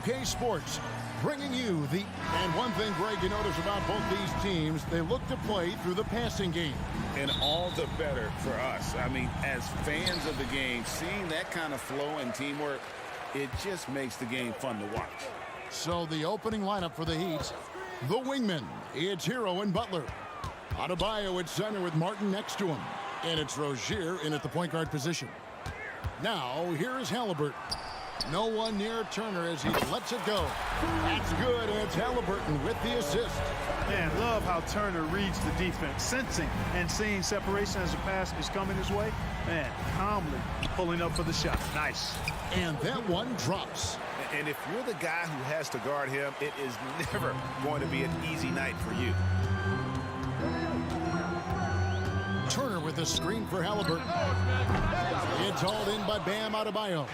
UK Sports, bringing you the... And one thing, Greg, you notice about both these teams, they look to play through the passing game. And all the better for us. I mean, as fans of the game, seeing that kind of flow and teamwork, it just makes the game fun to watch. So the opening lineup for the Heat, the wingmen, it's Hero and Butler. Adebayo at center with Martin next to him. And it's Rozier in at the point guard position. Now, here is Halliburton. No one near Turner as he lets it go. That's good, and it's Halliburton with the assist. Man, love how Turner reads the defense, sensing and seeing separation as the pass is coming his way. Man, calmly pulling up for the shot. Nice. And that one drops. And if you're the guy who has to guard him, it is never going to be an easy night for you. Turner with a screen for Halliburton. It's hauled in by Bam Adebayo.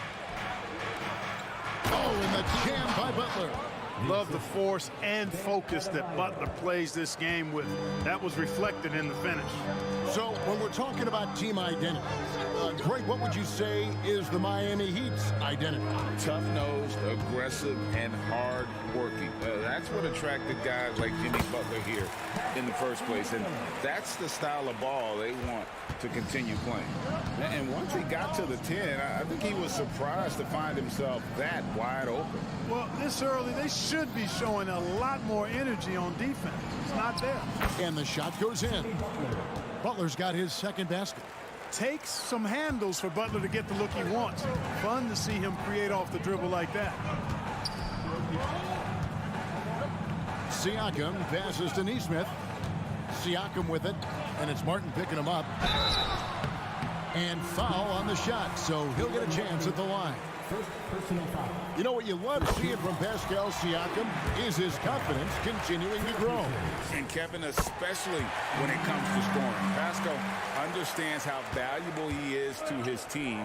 Oh, and the jam by Butler. Love the force and focus that Butler plays this game with. That was reflected in the finish. So when we're talking about team identity, Greg, what would you say is the Miami Heat's identity? Tough-nosed, aggressive, and hard-working. That's what attracted guys like Jimmy Butler here in the first place. And that's the style of ball they want to continue playing. And once he got to the 10, I think he was surprised to find himself that wide open. Well, this early, they should be showing a lot more energy on defense. It's not there. And the shot goes in. Butler's got his second basket. Takes some handles for Butler to get the look he wants. Fun to see him create off the dribble like that. Siakam passes to Nesmith. Siakam with it, and it's Martin picking him up. And foul on the shot, so he'll get a chance at the line. You know what you love seeing from Pascal Siakam is his confidence continuing to grow. And Kevin, especially when it comes to scoring. Pascal understands how valuable he is to his team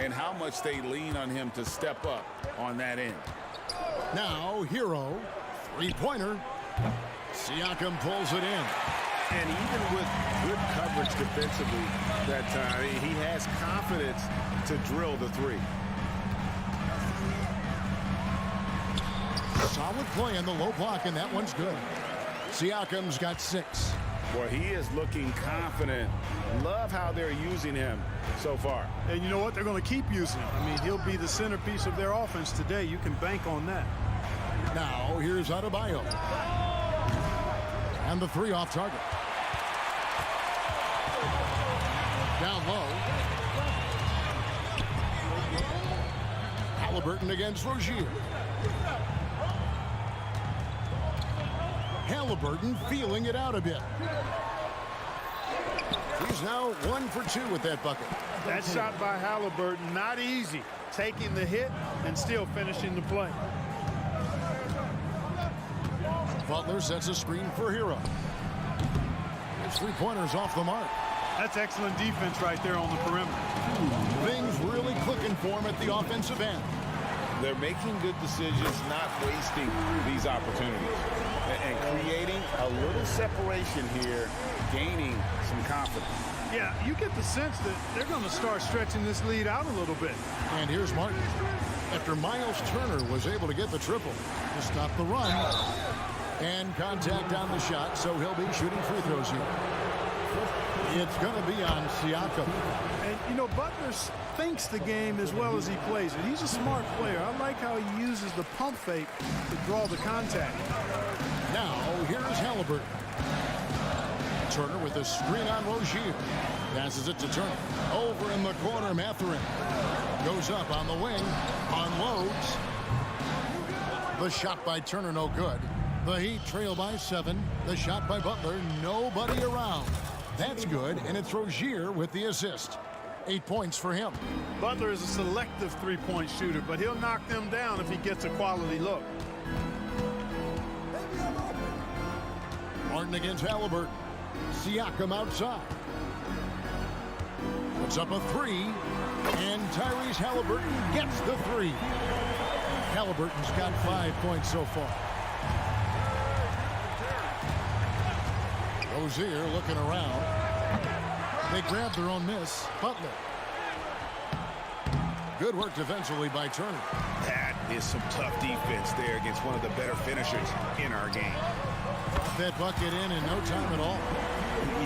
and how much they lean on him to step up on that end. Now, Hero, three-pointer. Siakam pulls it in. And even with good coverage defensively that time, he has confidence to drill the three. Solid play in the low block, and that one's good. Siakam's got 6. Boy, he is looking confident. Love how they're using him so far. And you know what? They're going to keep using him. I mean, he'll be the centerpiece of their offense today. You can bank on that. Now, here's Adebayo. And the 3 off target. Down low. Halliburton against Rozier. Halliburton feeling it out a bit. He's now 1 for 2 with that bucket. That shot by Halliburton, not easy. Taking the hit and still finishing the play. Butler sets a screen for Hero. His three-pointer's off the mark. That's excellent defense right there on the perimeter. Things really clicking for him at the offensive end. They're making good decisions, not wasting these opportunities. And creating a little separation here, gaining some confidence. Yeah, you get the sense that they're going to start stretching this lead out a little bit. And here's Martin. After Miles Turner was able to get the triple to stop the run. And contact on the shot, so he'll be shooting free throws here. It's going to be on Siakam. And, you know, Butler thinks the game as well as he plays it. He's a smart player. I like how he uses the pump fake to draw the contact. Now, here's Halliburton. Turner with a screen on Rozier. Passes it to Turner. Over in the corner, Mathurin. Goes up on the wing. Unloads. The shot by Turner, no good. The Heat trail by 7. The shot by Butler, nobody around. That's good, and it's Rozier with the assist. 8 points for him. Butler is a selective three-point shooter, but he'll knock them down if he gets a quality look. Martin against Halliburton. Siakam outside. Puts up a 3, and Tyrese Halliburton gets the 3. Halliburton's got 5 points so far. Rozier looking around. They grab their own miss. Butler. Good work defensively by Turner. That is some tough defense there against one of the better finishers in our game. That bucket in no time at all.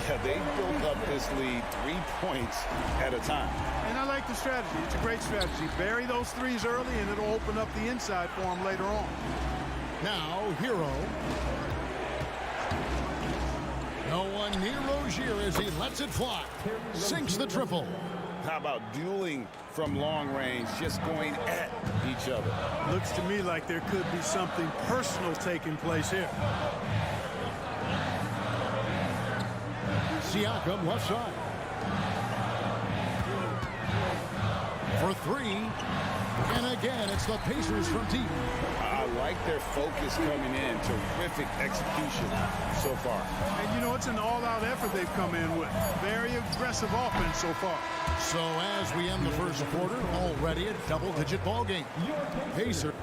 Yeah, they built up this lead 3 points at a time. And I like the strategy. It's a great strategy. Bury those threes early, and it'll open up the inside for them later on. Now, Hero. No one near Rozier as he lets it fly. Sinks the triple. How about dueling from long range, just going at each other? Looks to me like there could be something personal taking place here. Siakam left side. For three. And again, it's the Pacers from deep. I like their focus coming in. Terrific execution so far. And, you know, it's an all-out effort they've come in with. Very aggressive offense so far. So as we end the first quarter, already a double-digit ball game. Pacer.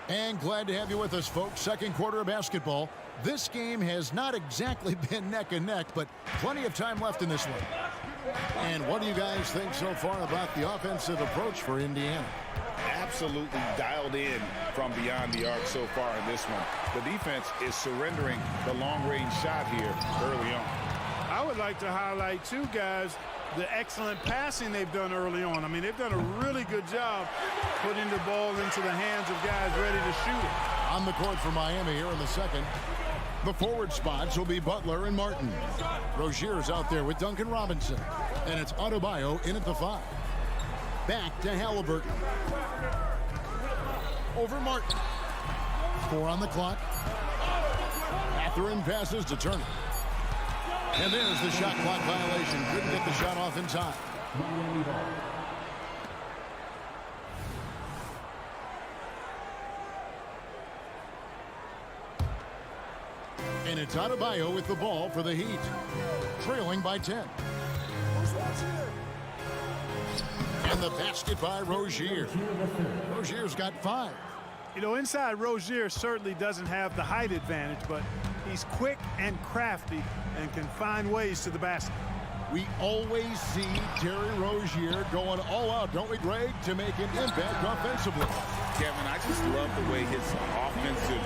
And glad to have you with us, folks. Second quarter of basketball. This game has not exactly been neck and neck, but plenty of time left in this one. And what do you guys think so far about the offensive approach for Indiana? Absolutely dialed in from beyond the arc so far in this one. The defense is surrendering the long-range shot here early on. I would like to highlight, too, guys, the excellent passing they've done early on. I mean, they've done a really good job putting the ball into the hands of guys ready to shoot it. On the court for Miami here in the second. The forward spots will be Butler and Martin. Rozier's out there with Duncan Robinson. And it's Adebayo in at the 5. Back to Halliburton. Over Martin. 4 on the clock. Mathurin passes to Turner. And there's the shot clock violation. Couldn't get the shot off in time. And it's Adebayo with the ball for the Heat. Trailing by 10. And the basket by Rozier. Rozier's got 5. You know, inside Rozier certainly doesn't have the height advantage, but he's quick and crafty and can find ways to the basket. We always see Terry Rozier going all out, don't we, Greg, to make an impact offensively. Kevin, I just love the way his offensive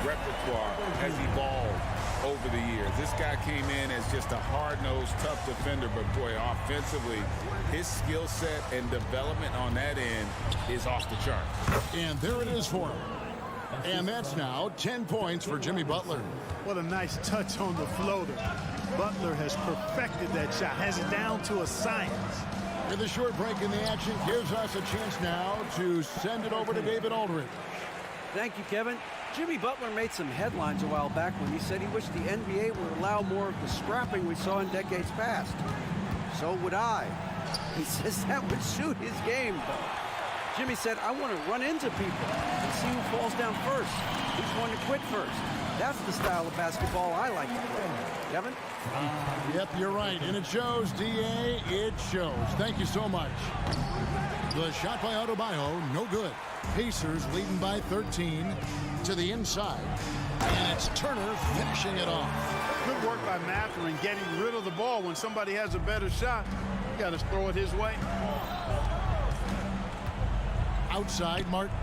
repertoire has evolved over the years. This guy came in as just a hard-nosed, tough defender, but boy, offensively, his skill set and development on that end is off the charts. And there it is for him. And that's now 10 points for Jimmy Butler. What a nice touch on the floater. Butler has perfected that shot, has it down to a science. And the short break in the action gives us a chance now to send it over to David Aldridge. Thank you, Kevin. Jimmy Butler made some headlines a while back when he said he wished the NBA would allow more of the scrapping we saw in decades past. So would I. He says that would suit his game, though. Jimmy said, I want to run into people and see who falls down first, who's going to quit first. That's the style of basketball I like to play. Kevin? Yep, you're right. And it shows, D.A., it shows. Thank you so much. The shot by Adebayo, no good. Pacers leading by 13 to the inside. And it's Turner finishing it off. Good work by Mathurin getting rid of the ball. When somebody has a better shot, you got to throw it his way. Outside, Martin.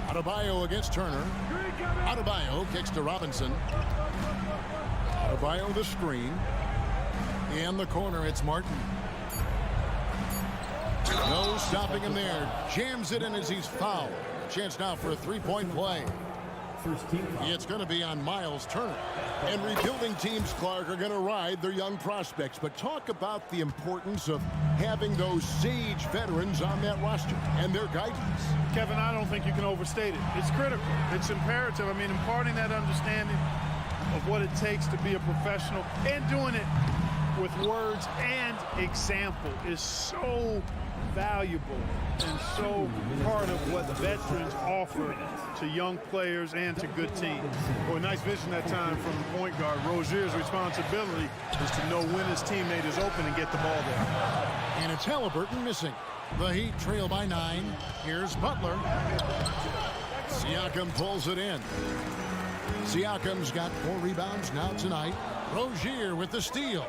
Adebayo against Turner. Adebayo kicks to Robinson. Adebayo the screen. In the corner, it's Martin. No stopping him there. Jams it in as he's fouled. Chance now for a three-point play. It's going to be on Miles Turner. And rebuilding teams, Clark, are going to ride their young prospects. But talk about the importance of having those sage veterans on that roster and their guidance. Kevin, I don't think you can overstate it. It's critical. It's imperative. I mean, imparting that understanding of what it takes to be a professional and doing it with words and example is so valuable and so part of what veterans offer to young players and to good teams. Boy, nice vision that time from the point guard. Rozier's responsibility is to know when his teammate is open and get the ball there. And it's Halliburton missing. The Heat trail by 9. Here's Butler. Siakam pulls it in. Siakam's got 4 rebounds now tonight. Rozier with the steal.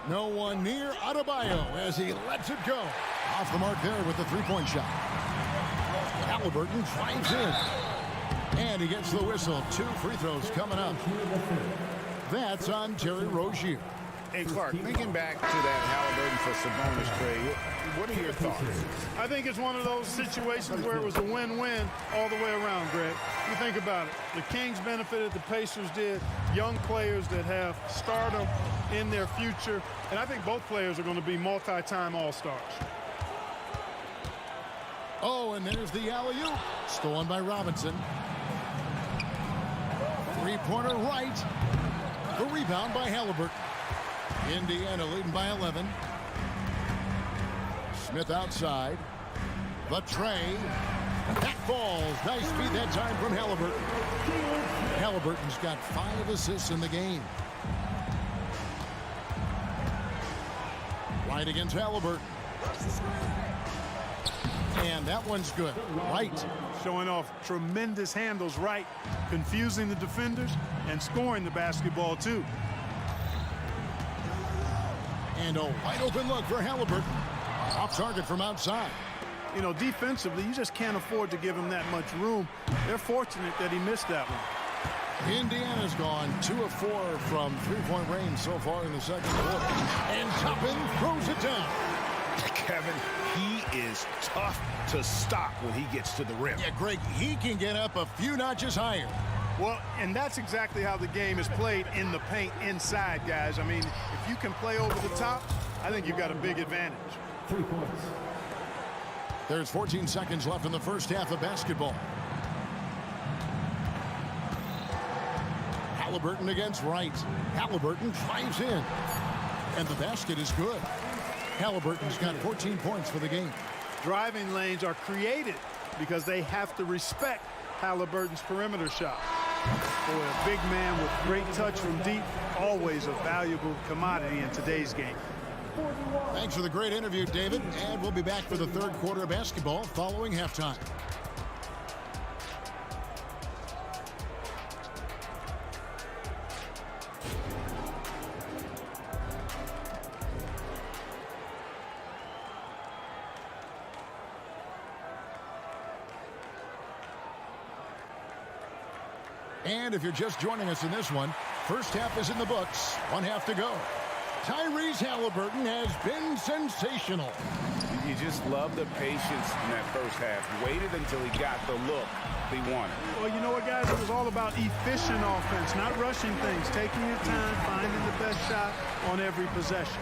No one near Adebayo as he lets it go. Off the mark there with the three-point shot. Halliburton drives in. And he gets the whistle. 2 free throws coming up. That's on Terry Rozier. Hey, Clark, thinking back to that Halliburton for Sabonis trade, what are your thoughts? I think it's one of those situations where it was a win-win all the way around, Greg. You think about it. The Kings benefited, the Pacers did. Young players that have stardom in their future. And I think both players are going to be multi-time All-Stars. Oh, and there's the alley-oop. Stolen by Robinson. Three-pointer right. The rebound by Halliburton. Indiana leading by 11. Smith outside. The tray. That falls. Nice feed that time from Halliburton. Halliburton's got 5 assists in the game. Right against Halliburton. And that one's good. Right. Showing off tremendous handles right, confusing the defenders, and scoring the basketball, too. And a wide open look for Halliburton. Off target from outside. You know, defensively, you just can't afford to give him that much room. They're fortunate that he missed that one. Indiana's gone 2 of 4 from three-point range so far in the second quarter. And Toppin throws it down. Kevin, he is tough to stop when he gets to the rim. Yeah, Greg, he can get up a few notches higher. Well, and that's exactly how the game is played in the paint inside, guys. I mean, if you can play over the top, I think you've got a big advantage. 3 points. There's 14 seconds left in the first half of basketball. Halliburton against Wright. Halliburton drives in. And the basket is good. Halliburton's got 14 points for the game. Driving lanes are created because they have to respect Halliburton's perimeter shot. Boy, a big man with great touch from deep, always a valuable commodity in today's game. Thanks for the great interview, David. And we'll be back for the third quarter of basketball following halftime. And if you're just joining us in this one, first half is in the books. 1 half to go. Tyrese Halliburton has been sensational. You just love the patience in that first half. Waited until he got the look he wanted. Well, you know what, guys? It was all about efficient offense, not rushing things, taking your time, finding the best shot on every possession.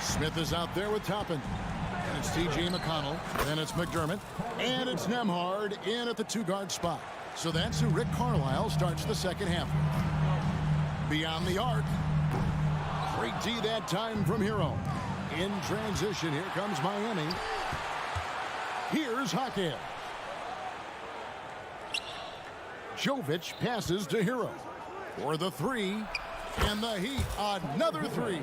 Smith is out there with Toppin. And it's T.J. McConnell. Then it's McDermott. And it's Nembhard in at the 2-guard spot. So that's who Rick Carlisle starts the second half. Beyond the arc. Great D that time from Hero. In transition, here comes Miami. Here's Hakeem. Jovic passes to Hero. For the 3. And the Heat, another 3.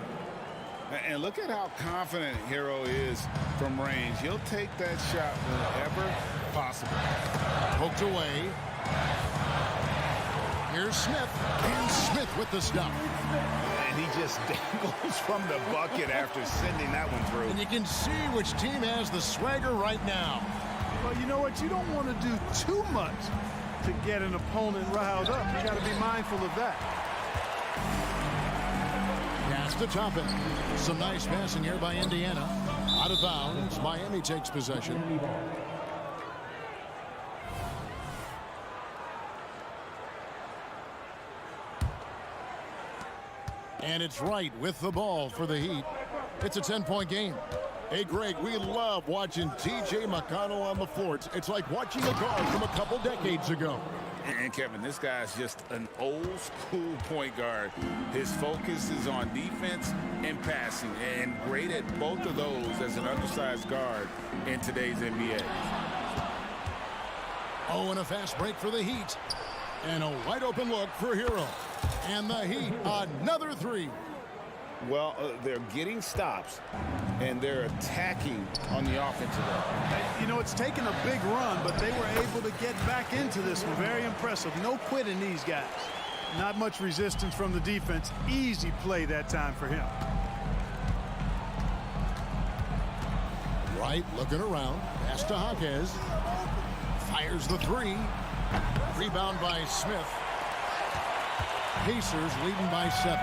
And look at how confident Hero is from range. He'll take that shot whenever possible. Poked away. Here's Smith. And Smith with the stop. And he just dangles from the bucket after sending that one through. And you can see which team has the swagger right now. Well, you know what? You don't want to do too much to get an opponent riled up. You got to be mindful of that. Pass to Toppin. Some nice passing here by Indiana. Out of bounds. Miami takes possession. And it's Wright with the ball for the Heat. It's a 10-point game. Hey, Greg, we love watching T.J. McConnell on the floor. It's like watching a guard from a couple decades ago. And Kevin, this guy's just an old school point guard. His focus is on defense and passing, and great at both of those as an undersized guard in today's NBA. Oh, and a fast break for the Heat. And a wide open look for Hero. And the Heat, another 3. Well, they're getting stops, and they're attacking on the offensive end. You know, it's taken a big run, but they were able to get back into this one. Very impressive. No quitting these guys. Not much resistance from the defense. Easy play that time for him. Wright looking around. Pass to Jaquez. Fires the three. Rebound by Smith. Pacers leading by 7.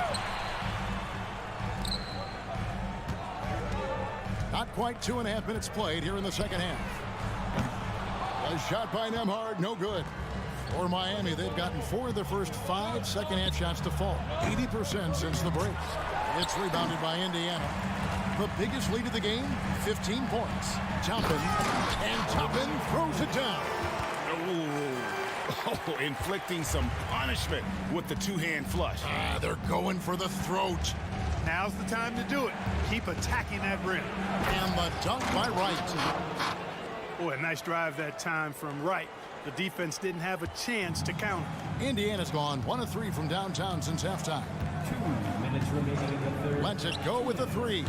Not quite 2.5 minutes played here in the second half. A shot by Nembhard, no good. For Miami, they've gotten 4 of their first 5 second-half shots to fall. 80% since the break. It's rebounded by Indiana. The biggest lead of the game, 15 points. Toppin, and Toppin throws it down. Oh, inflicting some punishment with the two-hand flush. They're going for the throat. Now's the time to do it. Keep attacking that rim. And the dunk by Wright. Boy, a nice drive that time from Wright. The defense didn't have a chance to counter. Indiana's gone 1 of 3 from downtown since halftime. 2 minutes remaining in the third. Lets it go with the 3.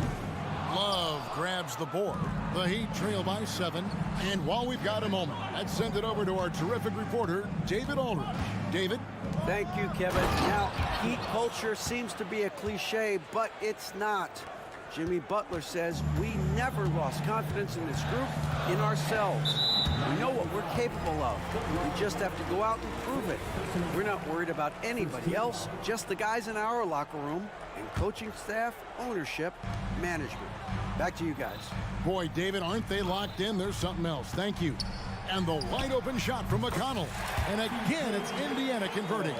Love grabs the board. The Heat trail by 7. And while we've got a moment, let's send it over to our terrific reporter, David Aldridge. David? Thank you, Kevin. Now, Heat culture seems to be a cliche, but it's not. Jimmy Butler says we never lost confidence in this group, in ourselves. We know what we're capable of. We just have to go out and prove it. We're not worried about anybody else, just the guys in our locker room and coaching staff, ownership, management. Back to you guys. Boy, David, aren't they locked in? There's something else. Thank you. And the wide open shot from McConnell. And again, it's Indiana converting.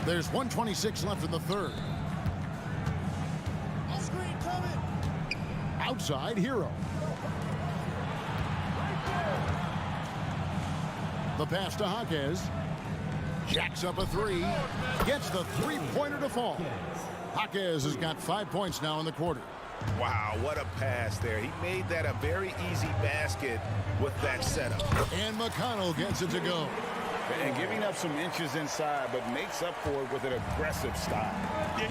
There's 1:26 left in the third. Outside, Hero. The pass to Jaquez. Jacks up a 3. Gets the three-pointer to fall. Jaquez has got 5 points now in the quarter. Wow, what a pass there. He made that a very easy basket with that setup. And McConnell gets it to go. And giving up some inches inside, but makes up for it with an aggressive stop.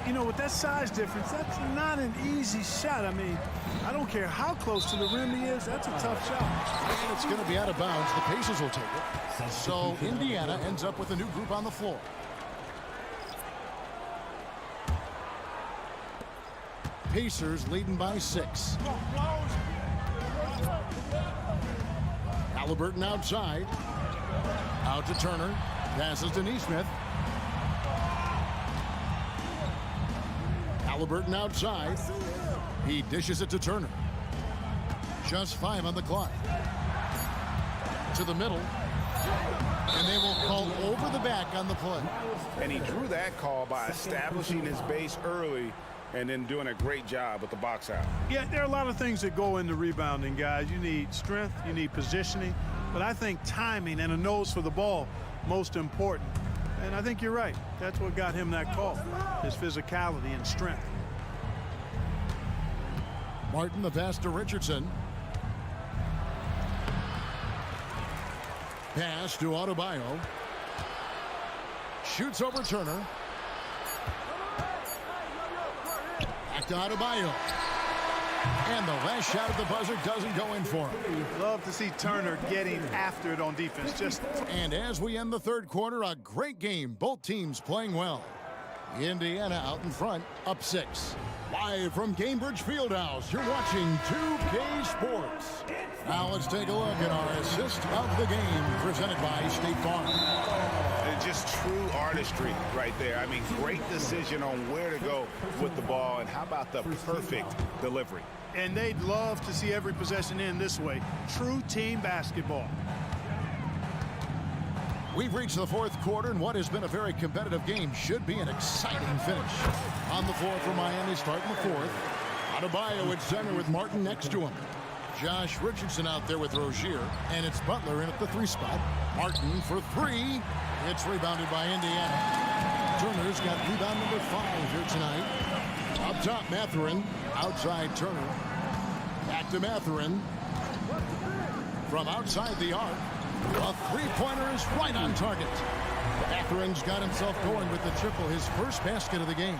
You know, with that size difference, that's not an easy shot. I mean, I don't care how close to the rim he is, that's a tough shot. And it's going to be out of bounds. The Pacers will take it. So Indiana ends up with a new group on the floor. Pacers leading by 6. Halliburton outside. Out to Turner. Passes to Nesmith. Halliburton outside. He dishes it to Turner. Just 5 on the clock. To the middle. And they will call over the back on the play. And he drew that call by establishing his base early and then doing a great job with the box out. Yeah, there are a lot of things that go into rebounding, guys. You need strength, you need positioning, but I think timing and a nose for the ball, most important. And I think you're right. That's what got him that call, his physicality and strength. Martin, the pass to Richardson. Pass to Adebayo. Shoots over Turner. Back to Adebayo. And the last shot at the buzzer doesn't go in for him. Love to see Turner getting after it on defense. And as we end the third quarter, a great game. Both teams playing well. Indiana out in front, up 6. Live from Cambridge Fieldhouse, you're watching 2K Sports. Now let's take a look at our assist of the game, presented by State Farm. And just true artistry right there. I mean, great decision on where to go with the ball, and how about the perfect delivery. And they'd love to see every possession end this way. True team basketball. We've reached the fourth quarter, and what has been a very competitive game should be an exciting finish. On the floor for Miami, starting the fourth. Adebayo at center with Martin next to him. Josh Richardson out there with Rozier, and it's Butler in at the 3 spot. Martin for 3. It's rebounded by Indiana. Turner's got rebound number 5 here tonight. Up top, Mathurin. Outside Turner. Back to Mathurin. From outside the arc. A three-pointer is right on target. Mathurin's got himself going with the triple, his first basket of the game.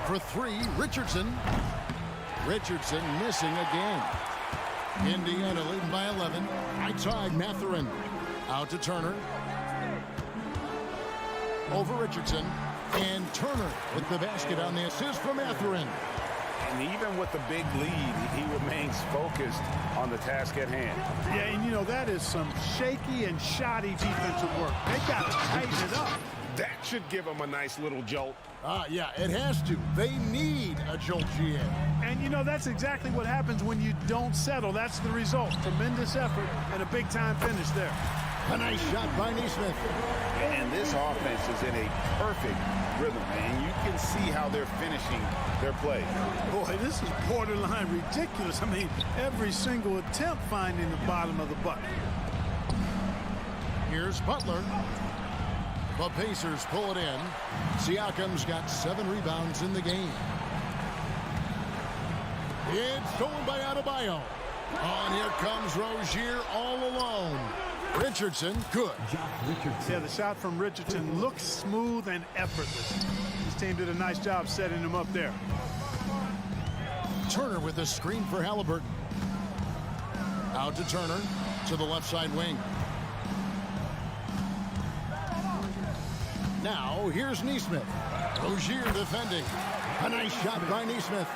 For three, Richardson. Richardson missing again. Indiana leading by 11. Outside, Mathurin. Out to Turner. Over Richardson. And Turner with the basket on the assist from Mathurin. And even with the big lead, he remains focused on the task at hand. Yeah, and you know, that is some shaky and shoddy defensive work. They got to tighten it up. That should give him a nice little jolt. Yeah, it has to. They need a jolt, GA. And you know, that's exactly what happens when you don't settle. That's the result. Tremendous effort and a big-time finish there. A nice shot by Neesmith. And this offense is in a perfect rhythm, man. You can see how they're finishing their play. Boy, this is borderline ridiculous. I mean, every single attempt finding the bottom of the bucket. Here's Butler. The Pacers pull it in. Siakam's got 7 rebounds in the game. It's stolen by Adebayo. And here comes Rozier all alone. Richardson, good. Yeah, the shot from Richardson looks smooth and effortless. His team did a nice job setting him up there. Turner with the screen for Halliburton. Out to Turner to the left side wing. Now here's Neesmith. Rozier defending. A nice shot by Neesmith.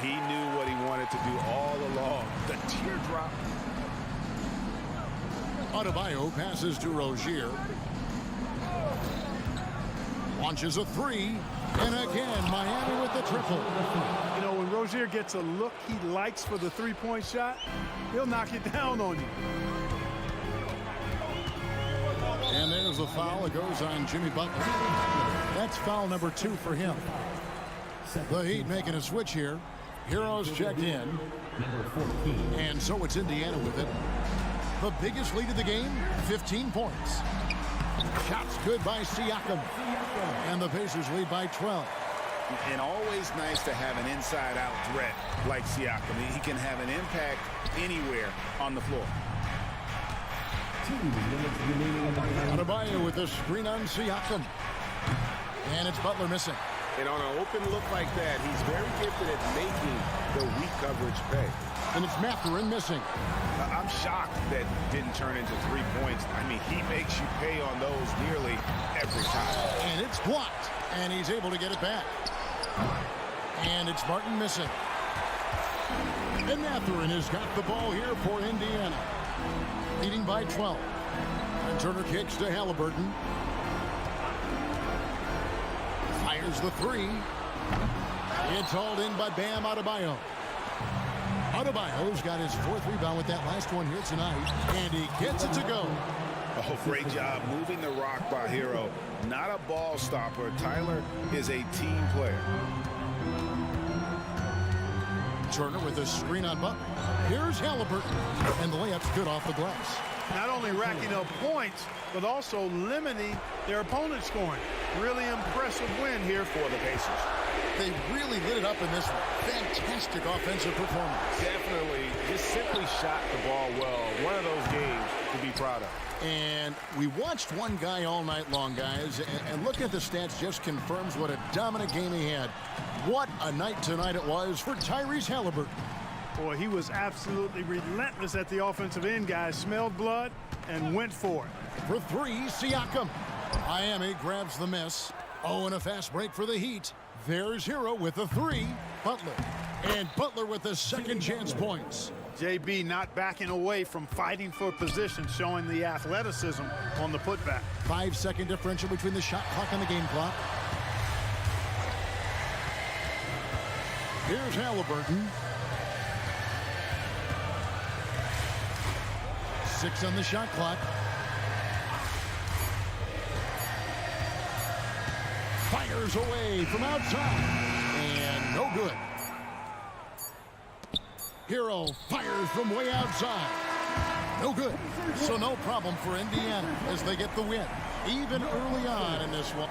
He knew what he wanted to do all along. The teardrop. Adebayo passes to Rozier. Launches a three. And again, Miami with the triple. You know, when Rozier gets a look he likes for the three-point shot, he'll knock it down on you. And there's the foul. It goes on Jimmy Butler. That's foul number 2 for him. The Heat making a switch here. Heroes checked in. Number 14. And so it's Indiana with it. The biggest lead of the game, 15 points. Shots good by Siakam. And the Pacers lead by 12. And always nice to have an inside-out threat like Siakam. He can have an impact anywhere on the floor. 2 minutes remaining in the game. Adebayo with the screen on Siakam. And it's Butler missing. And on an open look like that, he's very gifted at making the weak coverage pay. And it's Mathurin missing. I'm shocked that didn't turn into 3 points. I mean, he makes you pay on those nearly every time. And it's blocked. And he's able to get it back. And it's Martin missing. And Mathurin has got the ball here for Indiana. Leading by 12. And Turner kicks to Halliburton. Fires the three. It's hauled in by Bam Adebayo. Adebayo's got his 4th rebound with that last one here tonight. And he gets it to go. Oh, great job moving the rock by Hero. Not a ball stopper. Tyler is a team player. Turner with a screen on Butler. Here's Halliburton. And the layup's good off the glass. Not only racking up points, but also limiting their opponent's scoring. Really impressive win here for the Pacers. They really lit it up in this one. Fantastic offensive performance. Definitely just simply shot the ball well. One of those games to be proud of. And we watched one guy all night long, guys, and looking at the stats just confirms what a dominant game he had. What a night tonight it was for Tyrese Halliburton. Boy, he was absolutely relentless at the offensive end, guys. Smelled blood and went for it. For three, Siakam. Miami grabs the miss. Oh, and a fast break for the Heat. There's Hero with the three. Butler. And Butler with the second chance points. JB not backing away from fighting for position, showing the athleticism on the putback. 5-second differential between the shot clock and the game clock. Here's Halliburton. 6 on the shot clock. Fires away from outside. And no good. Hero fires from way outside. No good. So no problem for Indiana as they get the win. Even early on in this one.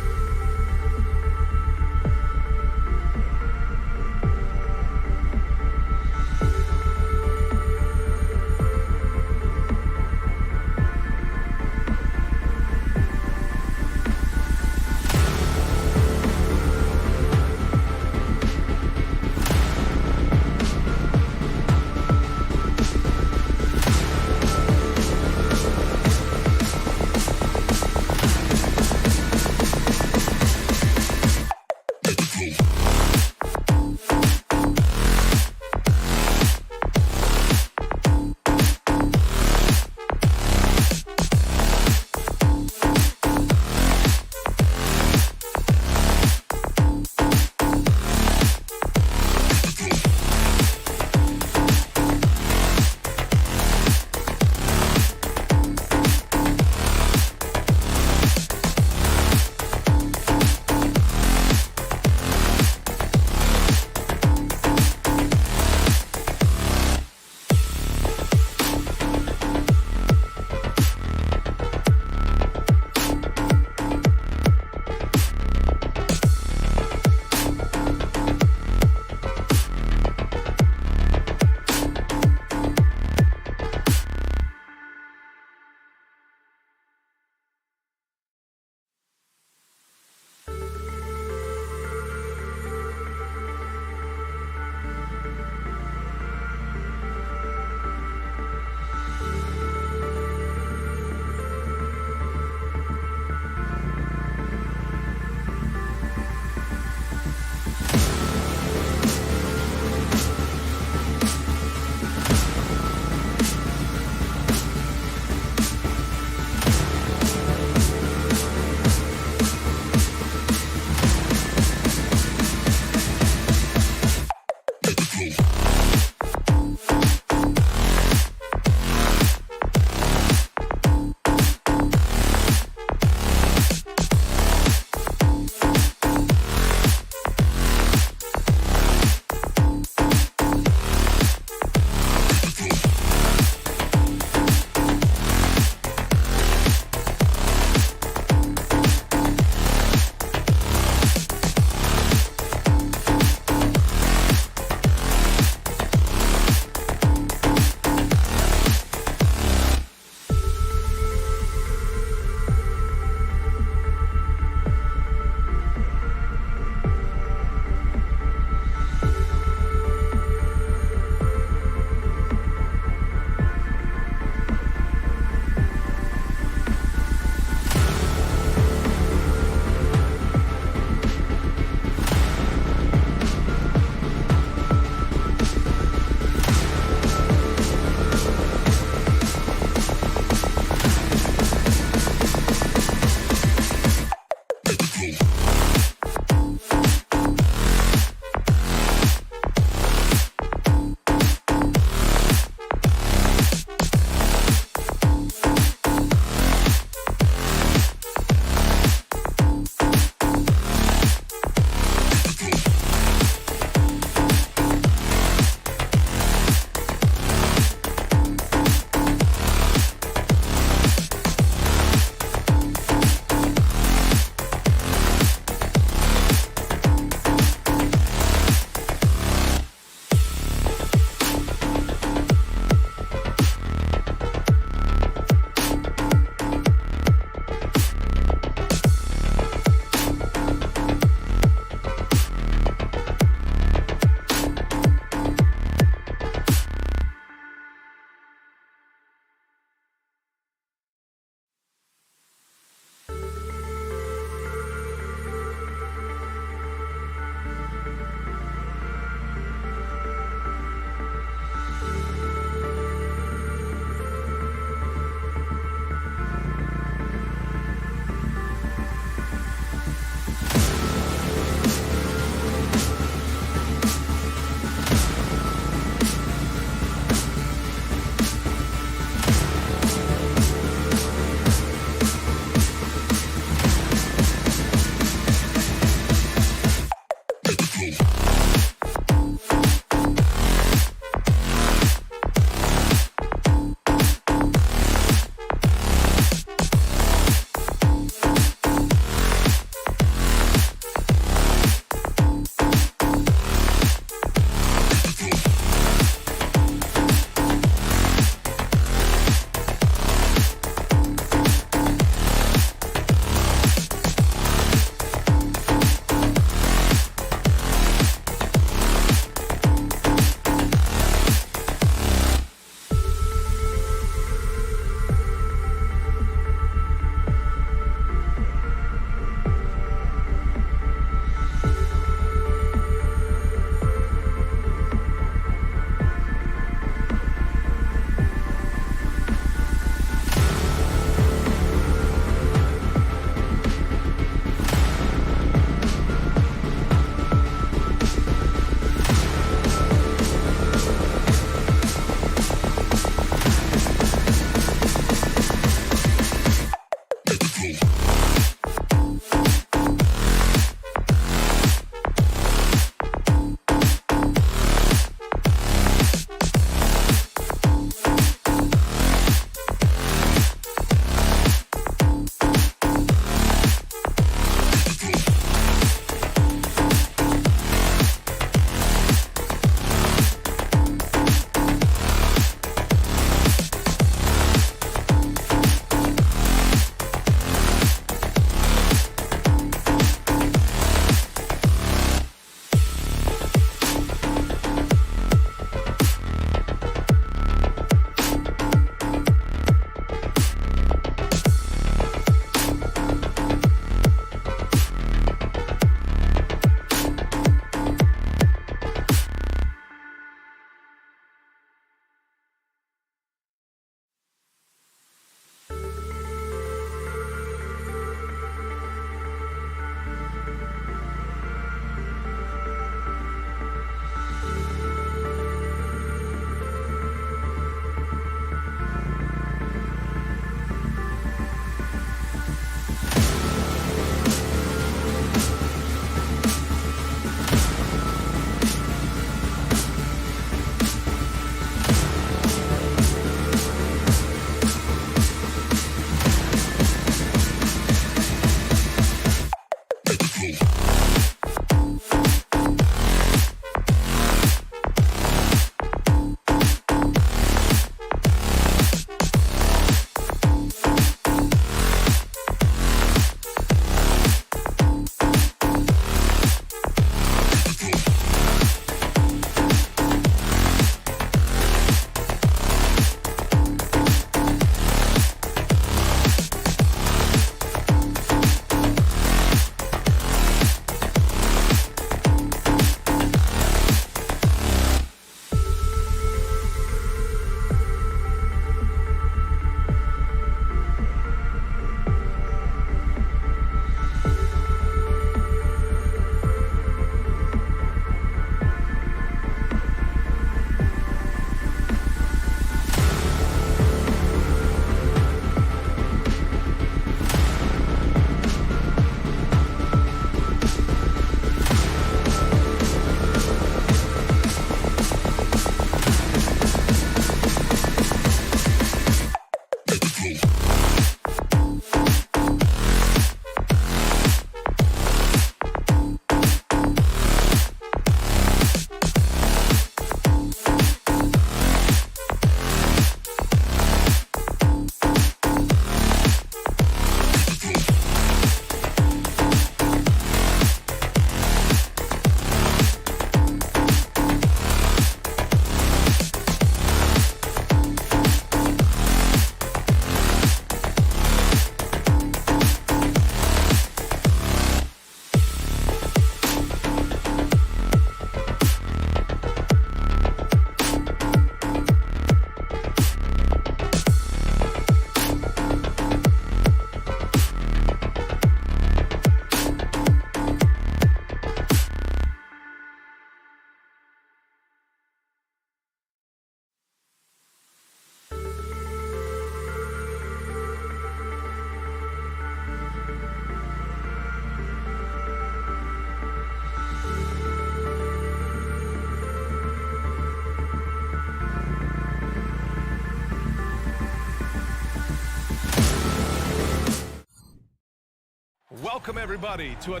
Welcome, everybody, to a...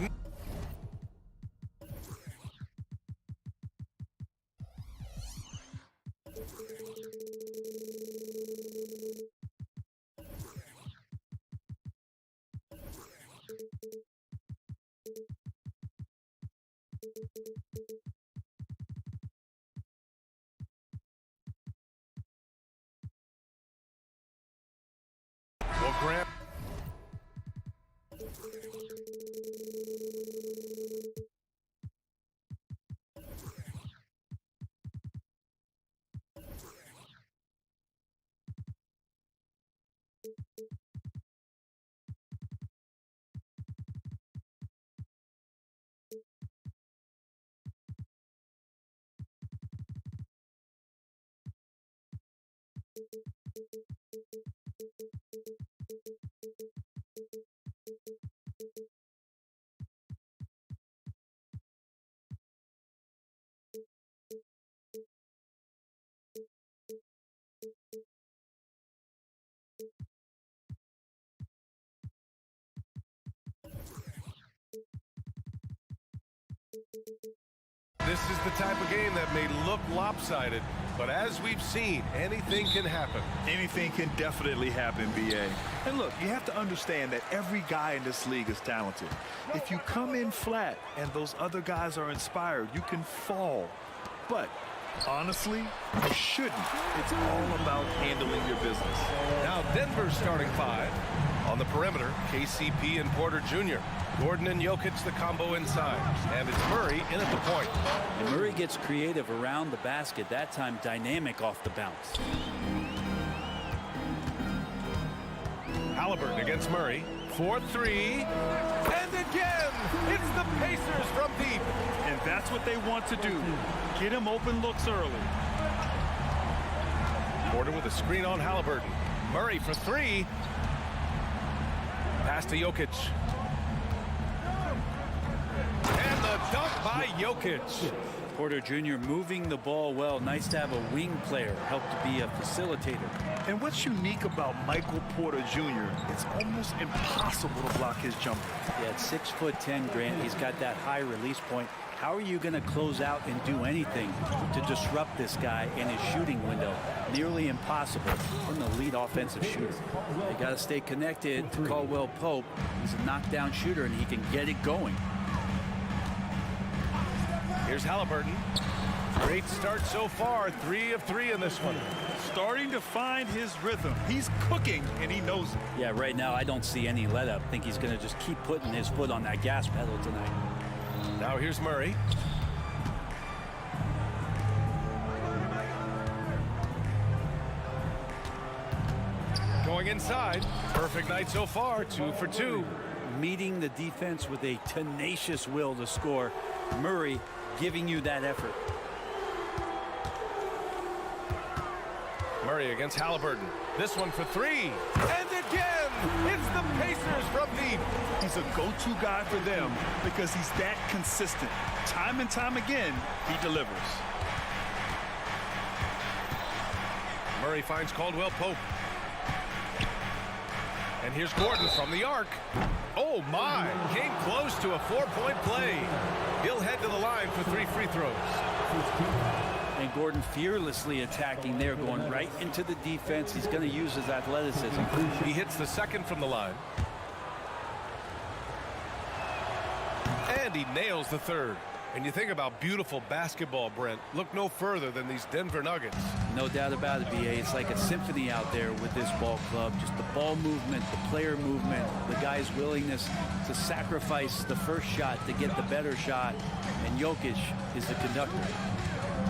Well, Grant. This is the type of game that may look lopsided, but as we've seen, anything can happen. Anything can definitely happen, BA. And look, you have to understand that every guy in this league is talented. If you come in flat and those other guys are inspired, you can fall. But honestly, you shouldn't. It's all about handling your business. Now Denver's starting five. On the perimeter, KCP and Porter Jr. Gordon and Jokic the combo inside. And it's Murray in at the point. And Murray gets creative around the basket, that time dynamic off the bounce. Halliburton against Murray. 4-3. And again, it's the Pacers from deep. And that's what they want to do. Get him open looks early. Porter with a screen on Halliburton. Murray for three. Pass to Jokic. And the dunk by Jokic. Porter Jr. moving the ball well. Nice to have a wing player help to be a facilitator. And what's unique about Michael Porter Jr., it's almost impossible to block his jumper. Yeah, at 6'10", Grant, he's got that high release point. How are you going to close out and do anything to disrupt this guy in his shooting window? Nearly impossible from the lead offensive shooter. They got to stay connected to Caldwell Pope. He's a knockdown shooter, and he can get it going. Here's Halliburton. Great start so far. 3 of 3 in this one. Starting to find his rhythm. He's cooking, and he knows it. Yeah, right now I don't see any let up. I think he's going to just keep putting his foot on that gas pedal tonight. Now here's Murray. Going inside. Perfect night so far. 2 for 2. Meeting the defense with a tenacious will to score. Murray giving you that effort. Murray against Halliburton. This one for 3. And again, it's the Pacers from deep. He's a go-to guy for them because he's that consistent. Time and time again, he delivers. Murray finds Caldwell Pope. And here's Gordon from the arc. Oh my, came close to a 4-point play. He'll head to the line for 3 free throws. And Gordon fearlessly attacking there, going right into the defense. He's going to use his athleticism. He hits the second from the line. And he nails the third. And you think about beautiful basketball, Brent. Look no further than these Denver Nuggets. No doubt about it, BA. It's like a symphony out there with this ball club. Just the ball movement, the player movement, the guy's willingness to sacrifice the first shot to get the better shot. And Jokic is the conductor.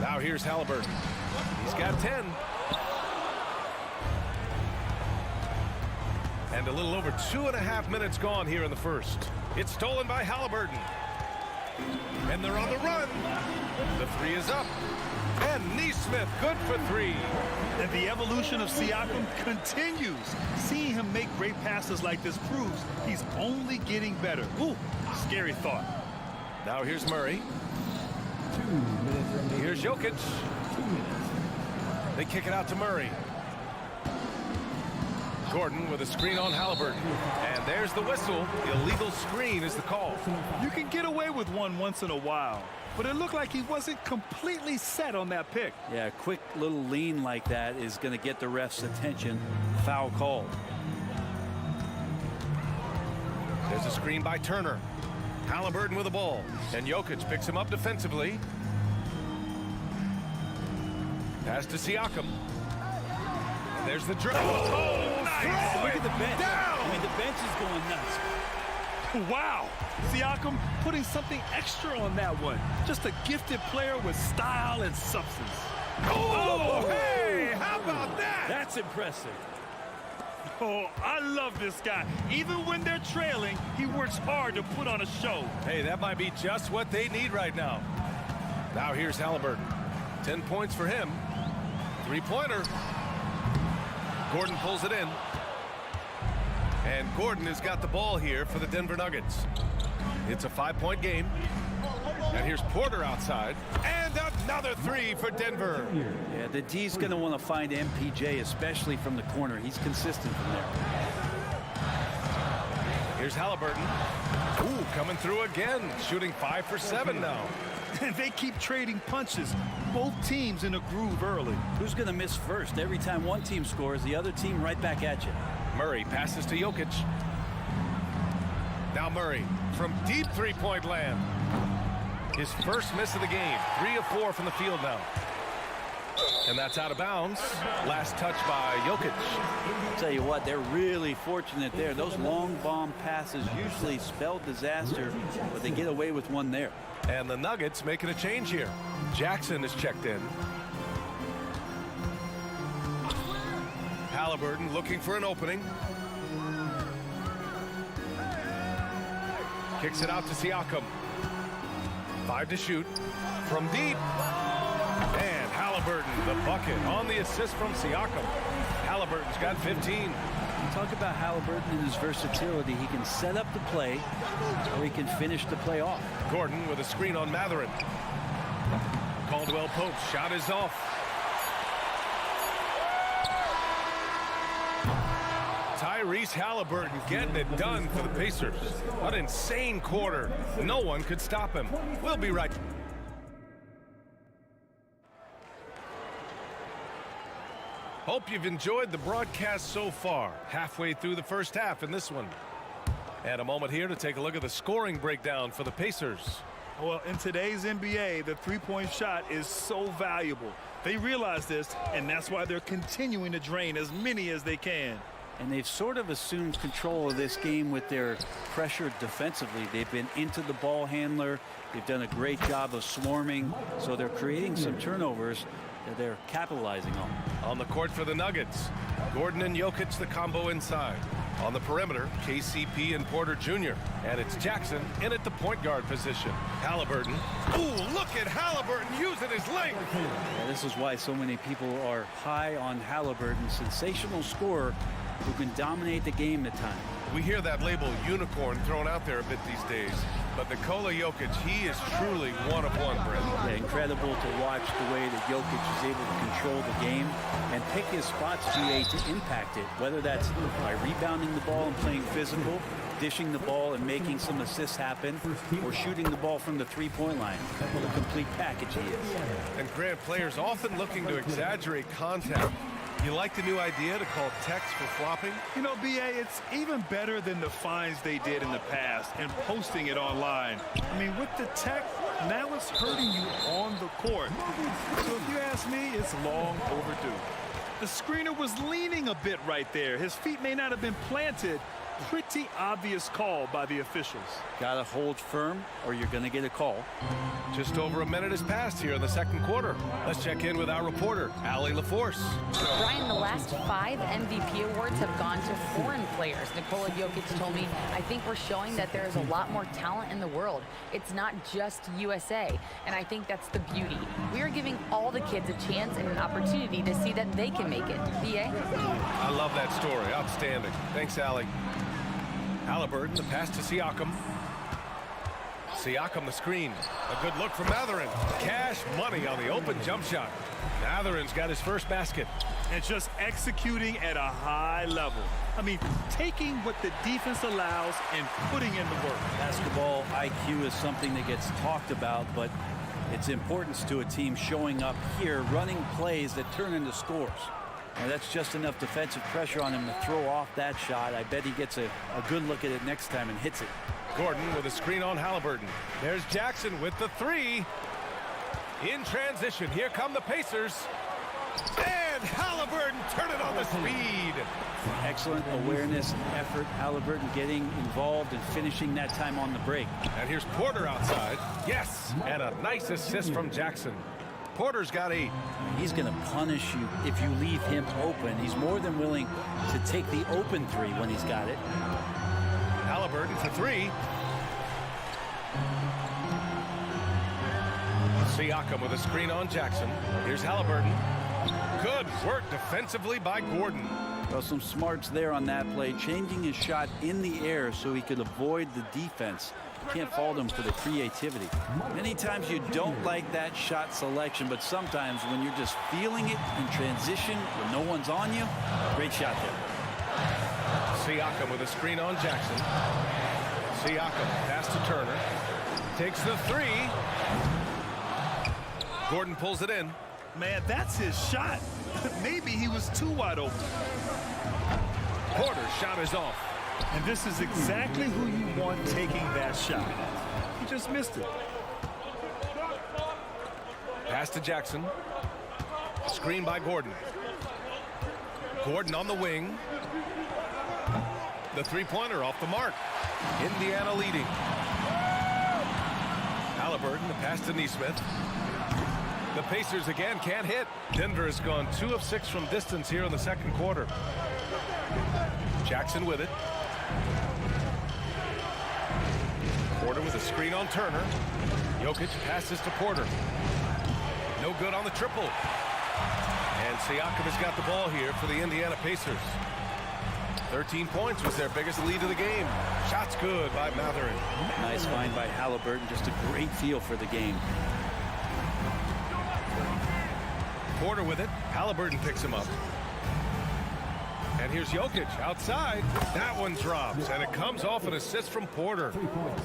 Now here's Halliburton. He's got 10. And a little over 2.5 minutes gone here in the first. It's stolen by Halliburton. And they're on the run. The 3 is up. And Neesmith good for 3. And the evolution of Siakam continues. Seeing him make great passes like this proves he's only getting better. Ooh, scary thought. Now here's Murray. 2 minutes remaining. Here's Jokic. 2 minutes. They kick it out to Murray. Gordon with a screen on Halliburton. And there's the whistle. Illegal screen is the call. You can get away with one once in a while, but it looked like he wasn't completely set on that pick. Yeah, a quick little lean like that is going to get the ref's attention. Foul called. There's a screen by Turner. Halliburton with the ball. And Jokic picks him up defensively. Pass to Siakam. And there's the dribble. Oh, nice. Look at the bench. Down. I mean, the bench is going nuts. Wow. Siakam putting something extra on that one. Just a gifted player with style and substance. Oh, hey, how about that? That's impressive. Oh, I love this guy. Even when they're trailing, he works hard to put on a show. Hey, that might be just what they need right now. Now here's Halliburton. 10 points for him. Three-pointer. Gordon pulls it in. And Gordon has got the ball here for the Denver Nuggets. It's a 5-point game. And here's Porter outside. And another three for Denver. Yeah, the D's going to want to find MPJ, especially from the corner. He's consistent from there. Here's Halliburton. Ooh, coming through again. Shooting 5 for 7 now. And they keep trading punches. Both teams in a groove early. Who's going to miss first? Every time one team scores, the other team right back at you. Murray passes to Jokic. Now Murray from deep three-point land. His first miss of the game. 3 of 4 from the field now. And that's out of bounds. Last touch by Jokic. I'll tell you what, they're really fortunate there. Those long bomb passes usually spell disaster, but they get away with one there. And the Nuggets making a change here. Jackson is checked in. Halliburton looking for an opening. Kicks it out to Siakam. 5 to shoot. From deep. And Halliburton, the bucket on the assist from Siakam. Halliburton's got 15. You talk about Halliburton and his versatility. He can set up the play, or he can finish the play off. Gordon with a screen on Mathurin. Caldwell Pope shot is off. Tyrese Halliburton getting it done for the Pacers. An insane quarter. No one could stop him. We'll be right back. Hope you've enjoyed the broadcast so far. Halfway through the first half in this one. And a moment here to take a look at the scoring breakdown for the Pacers. Well, in today's NBA, the three-point shot is so valuable. They realize this, and that's why they're continuing to drain as many as they can. And they've sort of assumed control of this game with their pressure defensively. They've been into the ball handler. They've done a great job of swarming. So they're creating some turnovers that they're capitalizing on. On the court for the Nuggets, Gordon and Jokic, the combo inside. On the perimeter, KCP and Porter Jr. And it's Jackson in at the point guard position. Halliburton. Ooh, look at Halliburton using his length. Yeah, this is why so many people are high on Halliburton. Sensational scorer who can dominate the game at times. We hear that label unicorn thrown out there a bit these days. But Nikola Jokic, he is truly one of one, Brent. Yeah, incredible to watch the way that Jokic is able to control the game and pick his spots, GA, to impact it, whether that's by rebounding the ball and playing physical, dishing the ball and making some assists happen, or shooting the ball from the three-point line. What a complete package he is. And Grant, players often looking to exaggerate contact. You like the new idea to call text for flopping? You know, BA, it's even better than the fines they did in the past and posting it online. I mean, with the tech, now it's hurting you on the court. So if you ask me, it's long overdue. The screener was leaning a bit right there. His feet may not have been planted. Pretty obvious call by the officials. Gotta hold firm or you're gonna get a call. Just over a minute has passed here in the second quarter. Let's check in with our reporter, Allie LaForce. Brian, the last 5 MVP awards have gone to foreign players. Nikola Jokic told me, I think we're showing that there is a lot more talent in the world. It's not just USA. And I think that's the beauty. We are giving all the kids a chance and an opportunity to see that they can make it. BA? I love that story. Outstanding. Thanks, Allie. Halliburton, the pass to Siakam. Siakam, the screen. A good look from Mathurin. Cash money on the open jump shot. Mathurin's got his first basket. and just executing at a high level. I mean, taking what the defense allows and putting in the work. Basketball IQ is something that gets talked about, but its importance to a team showing up here, running plays that turn into scores. And that's just enough defensive pressure on him to throw off that shot. I bet he gets a good look at it next time and hits it. Gordon with a screen on Halliburton. There's Jackson with the three. In transition, here come the Pacers. And Halliburton turn it on the speed. Excellent awareness and effort. Halliburton getting involved and finishing that time on the break. And here's Porter outside. Yes, and a nice assist from Jackson. Porter's got 8. He's going to punish you if you leave him open. He's more than willing to take the open three when he's got it. Halliburton for 3. Siakam with a screen on Jackson. Here's Halliburton. Good work defensively by Gordon. Well, some smarts there on that play, changing his shot in the air so he could avoid the defense. Can't fault him for the creativity. Many times you don't like that shot selection, but sometimes when you're just feeling it in transition when no one's on you, great shot there. Siakam with a screen on Jackson. Siakam pass to Turner. Takes the 3. Gordon pulls it in. Man, that's his shot. Maybe he was too wide open. Porter's shot is off. And this is exactly who you want taking that shot. He just missed it. Pass to Jackson. Screen by Gordon. Gordon on the wing. The three-pointer off the mark. Indiana leading. Halliburton, the pass to Nesmith. The Pacers again can't hit. Denver has gone 2 of 6 from distance here in the second quarter. Jackson with it. Porter with a screen on Turner. Jokic passes to Porter. No good on the triple. And Siakam has got the ball here for the Indiana Pacers. 13 points was their biggest lead of the game. Shots good by Matherin. Nice find by Halliburton. Just a great feel for the game. Porter with it. Halliburton picks him up. And here's Jokic outside. That one drops, and it comes off an assist from Porter.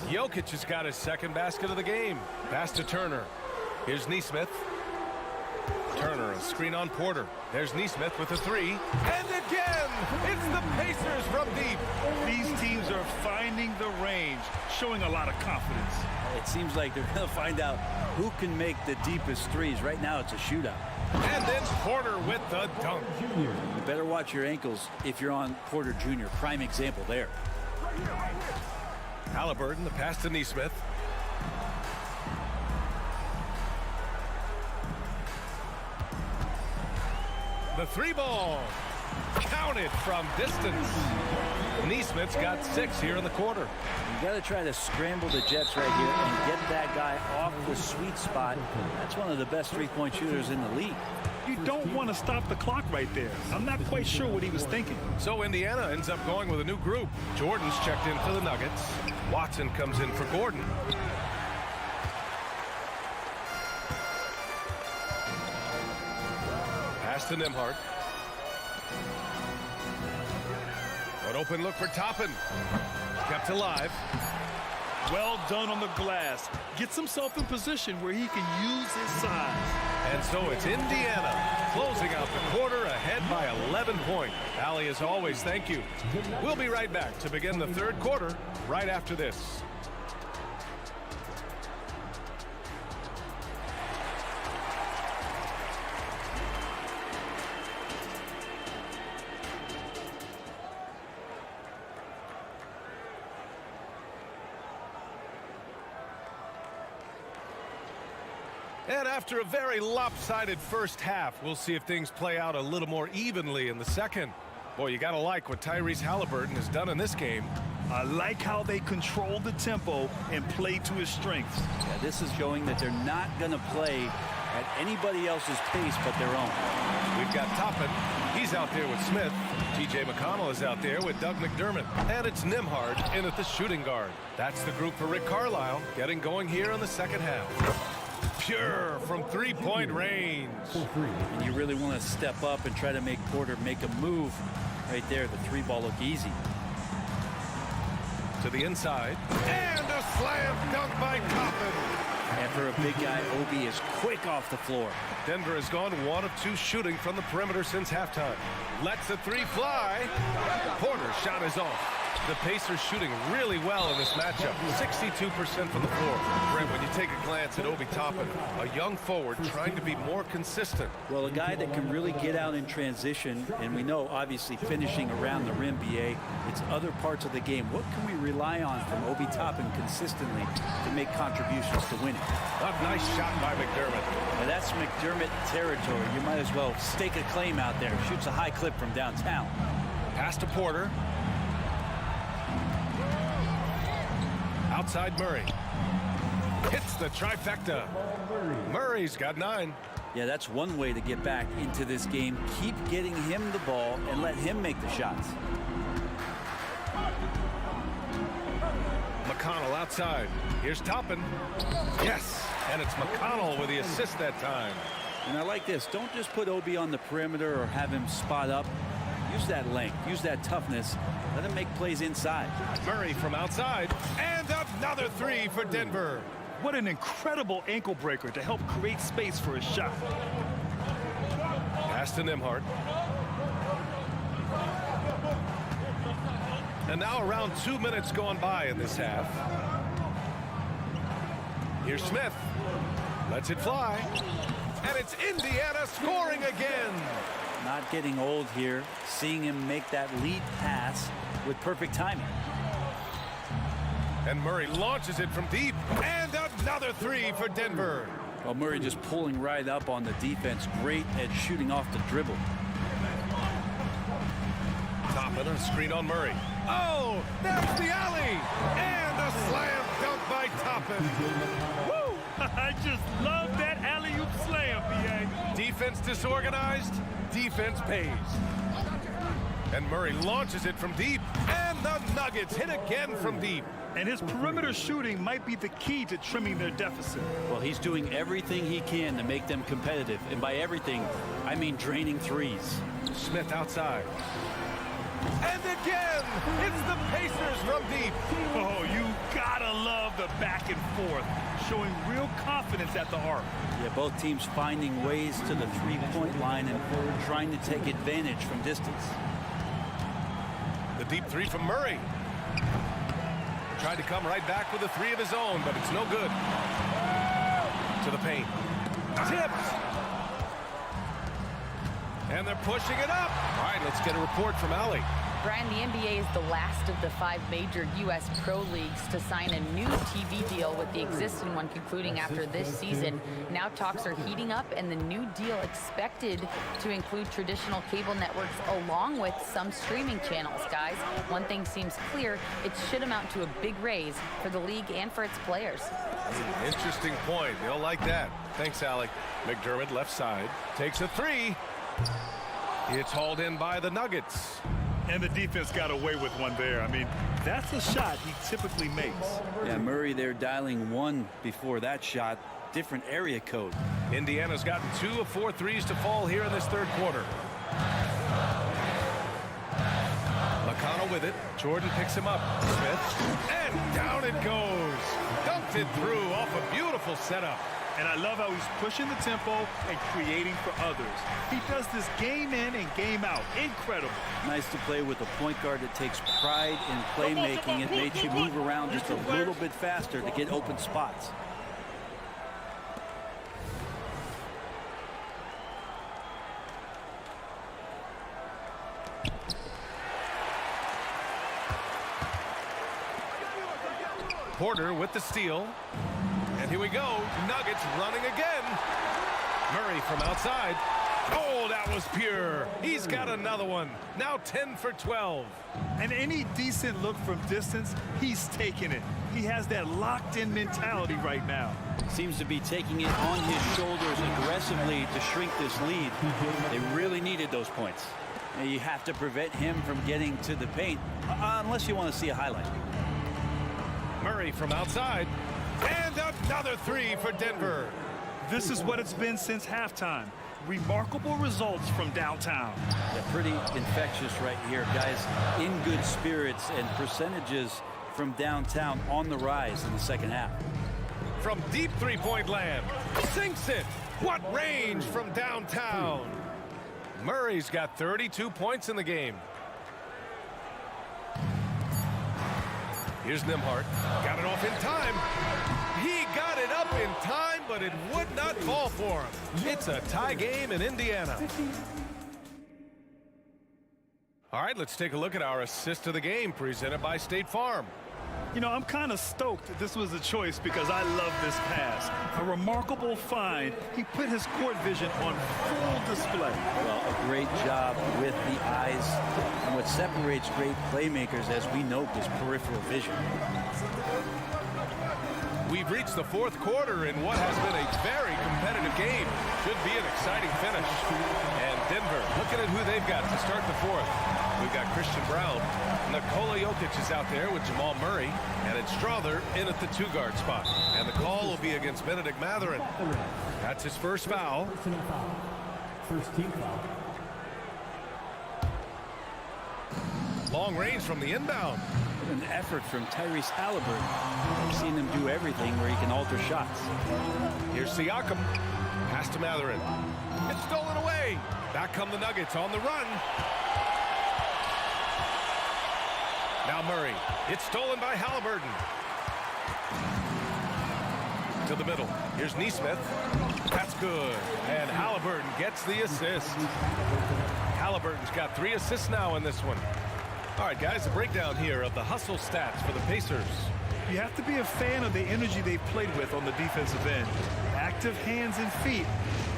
Jokic has got his second basket of the game. Pass to Turner. Here's Nesmith. Turner, a screen on Porter. There's Nesmith with a 3. And again, it's the Pacers from deep. These teams are finding the range, showing a lot of confidence. It seems like they're going to find out who can make the deepest threes. Right now, it's a shootout. And then Porter with the dunk. You better watch your ankles if you're on Porter Jr. Prime example there. Halliburton, the pass to Nesmith. The 3-ball. Counted from distance. Nesmith's got 6 here in the quarter. You got to try to scramble the Jets right here and get that guy off the sweet spot. That's one of the best three-point shooters in the league. You don't want to stop the clock right there. I'm not quite sure what he was thinking. So Indiana ends up going with a new group. Jordan's checked in for the Nuggets. Watson comes in for Gordon. Pass to Nembhard. An open look for Toppin. Kept alive. Well done on the glass. Gets himself in position where he can use his size. And so it's Indiana closing out the quarter ahead by 11 points. Allie, as always, thank you. We'll be right back to begin the third quarter right after this. And after a very lopsided first half, we'll see if things play out a little more evenly in the second. Boy, you got to like what Tyrese Halliburton has done in this game. I like how they control the tempo and play to his strengths. Yeah, this is showing that they're not going to play at anybody else's pace but their own. We've got Toppin. He's out there with Smith. T.J. McConnell is out there with Doug McDermott. And it's Nembhard in at the shooting guard. That's the group for Rick Carlisle getting going here in the second half. Pure from three-point range. And you really want to step up and try to make Porter make a move right there. The three ball look easy. To the inside. And a slam dunk by Toppin. And for a big guy, Obi is quick off the floor. Denver has gone 1 of 2 shooting from the perimeter since halftime. Lets the three fly. Porter's shot is off. The Pacers shooting really well in this matchup. 62% from the floor. Brent, when you take a glance at Obi Toppin, a young forward trying to be more consistent. Well, a guy that can really get out in transition, and we know obviously finishing around the rim, BA, it's other parts of the game. What can we rely on from Obi Toppin consistently to make contributions to winning? A nice shot by McDermott. Now that's McDermott territory. You might as well stake a claim out there. Shoots a high clip from downtown. Pass to Porter. Outside Murray. Hits the trifecta. Murray's got 9. Yeah, that's one way to get back into this game. Keep getting him the ball and let him make the shots. McConnell outside. Here's Toppin. Yes, and it's McConnell with the assist that time. And I like this. Don't just put Obi on the perimeter or have him spot up. Use that length. Use that toughness. Let him make plays inside. Murray from outside. And another three for Denver. What an incredible ankle breaker to help create space for a shot. Pass to Nembhard. And now around 2 minutes gone by in this half. Here's Smith. Lets it fly. And it's Indiana scoring again. Not getting old here. Seeing him make that lead pass with perfect timing. And Murray launches it from deep. And another three for Denver. Well, Murray just pulling right up on the defense. Great at shooting off the dribble. Toppin on a screen on Murray. Oh, that's the alley. And a slam dunk by Toppin. Woo! I just love that alley-oop slam, BA. Defense disorganized. Defense pays. And Murray launches it from deep. And the Nuggets hit again from deep. And his perimeter shooting might be the key to trimming their deficit. Well, he's doing everything he can to make them competitive. And by everything, I mean draining threes. Smith outside. And again, it's the Pacers from deep. Oh, you gotta love the back and forth, showing real confidence at the arc. Yeah, both teams finding ways to the three-point line and trying to take advantage from distance. The deep three from Murray. Tried to come right back with a three of his own, but it's no good. To the paint. Tipped. And they're pushing it up. All right, let's get a report from Allie. Brian, the NBA is the last of the 5 major U.S. pro leagues to sign a new TV deal, with the existing one concluding after this season. Now talks are heating up, and the new deal expected to include traditional cable networks along with some streaming channels. Guys, one thing seems clear: it should amount to a big raise for the league and for its players. Interesting point. You'll like that. Thanks, Allie. McDermott left side. Takes a three. It's hauled in by the Nuggets. And the defense got away with one there. I mean, that's a shot he typically makes. Yeah, Murray there dialing one before that shot. Different area code. Indiana's gotten 2 of 4 threes to fall here in this third quarter. McConnell with it. Jordan picks him up. Smith. And down it goes. Dumped it through off a beautiful setup. And I love how he's pushing the tempo and creating for others. He does this game in and game out. Incredible. Nice to play with a point guard that takes pride in playmaking. It makes you move around just a little bit faster to get open spots. Porter with the steal. And here we go. Nuggets running again. Murray from outside. Oh, that was pure. He's got another one. Now 10 for 12. And any decent look from distance, he's taking it. He has that locked-in mentality right now. Seems to be taking it on his shoulders aggressively to shrink this lead. They really needed those points. And you have to prevent him from getting to the paint, unless you want to see a highlight. Murray from outside. And another three for Denver. This is what it's been since halftime. Remarkable results from downtown. Yeah, pretty infectious right here, guys. In good spirits, and percentages from downtown on the rise in the second half. From deep three-point land, sinks it. What range from downtown. Murray's got 32 points in the game. Here's Nembhard. Got it off in time. He got it up in time, but it would not fall for him. It's a tie game in Indiana. All right, let's take a look at our assist of the game presented by State Farm. You know, I'm kind of stoked that this was a choice because I love this pass. A remarkable find. He put his court vision on full display. Well, a great job with the eyes. And what separates great playmakers, as we note, is peripheral vision. We've reached the fourth quarter in what has been a very competitive game. Should be an exciting finish. And Denver, looking at who they've got to start the fourth. We've got Christian Brown. Nikola Jokic is out there with Jamal Murray. And it's Strother in at the two-guard spot. And the call will be against Benedict Mathurin. That's his first foul. First team foul. Long range from the inbound. An effort from Tyrese Halliburton. I've seen him do everything where he can alter shots. Here's Siakam. Pass to Mathurin. It's stolen away. Back come the Nuggets on the run. Now Murray. It's stolen by Halliburton. To the middle. Here's Nesmith. That's good. And Halliburton gets the assist. Halliburton's got 3 assists now in this one. All right, guys, a breakdown here of the hustle stats for the Pacers. You have to be a fan of the energy they've played with on the defensive end. Active hands and feet,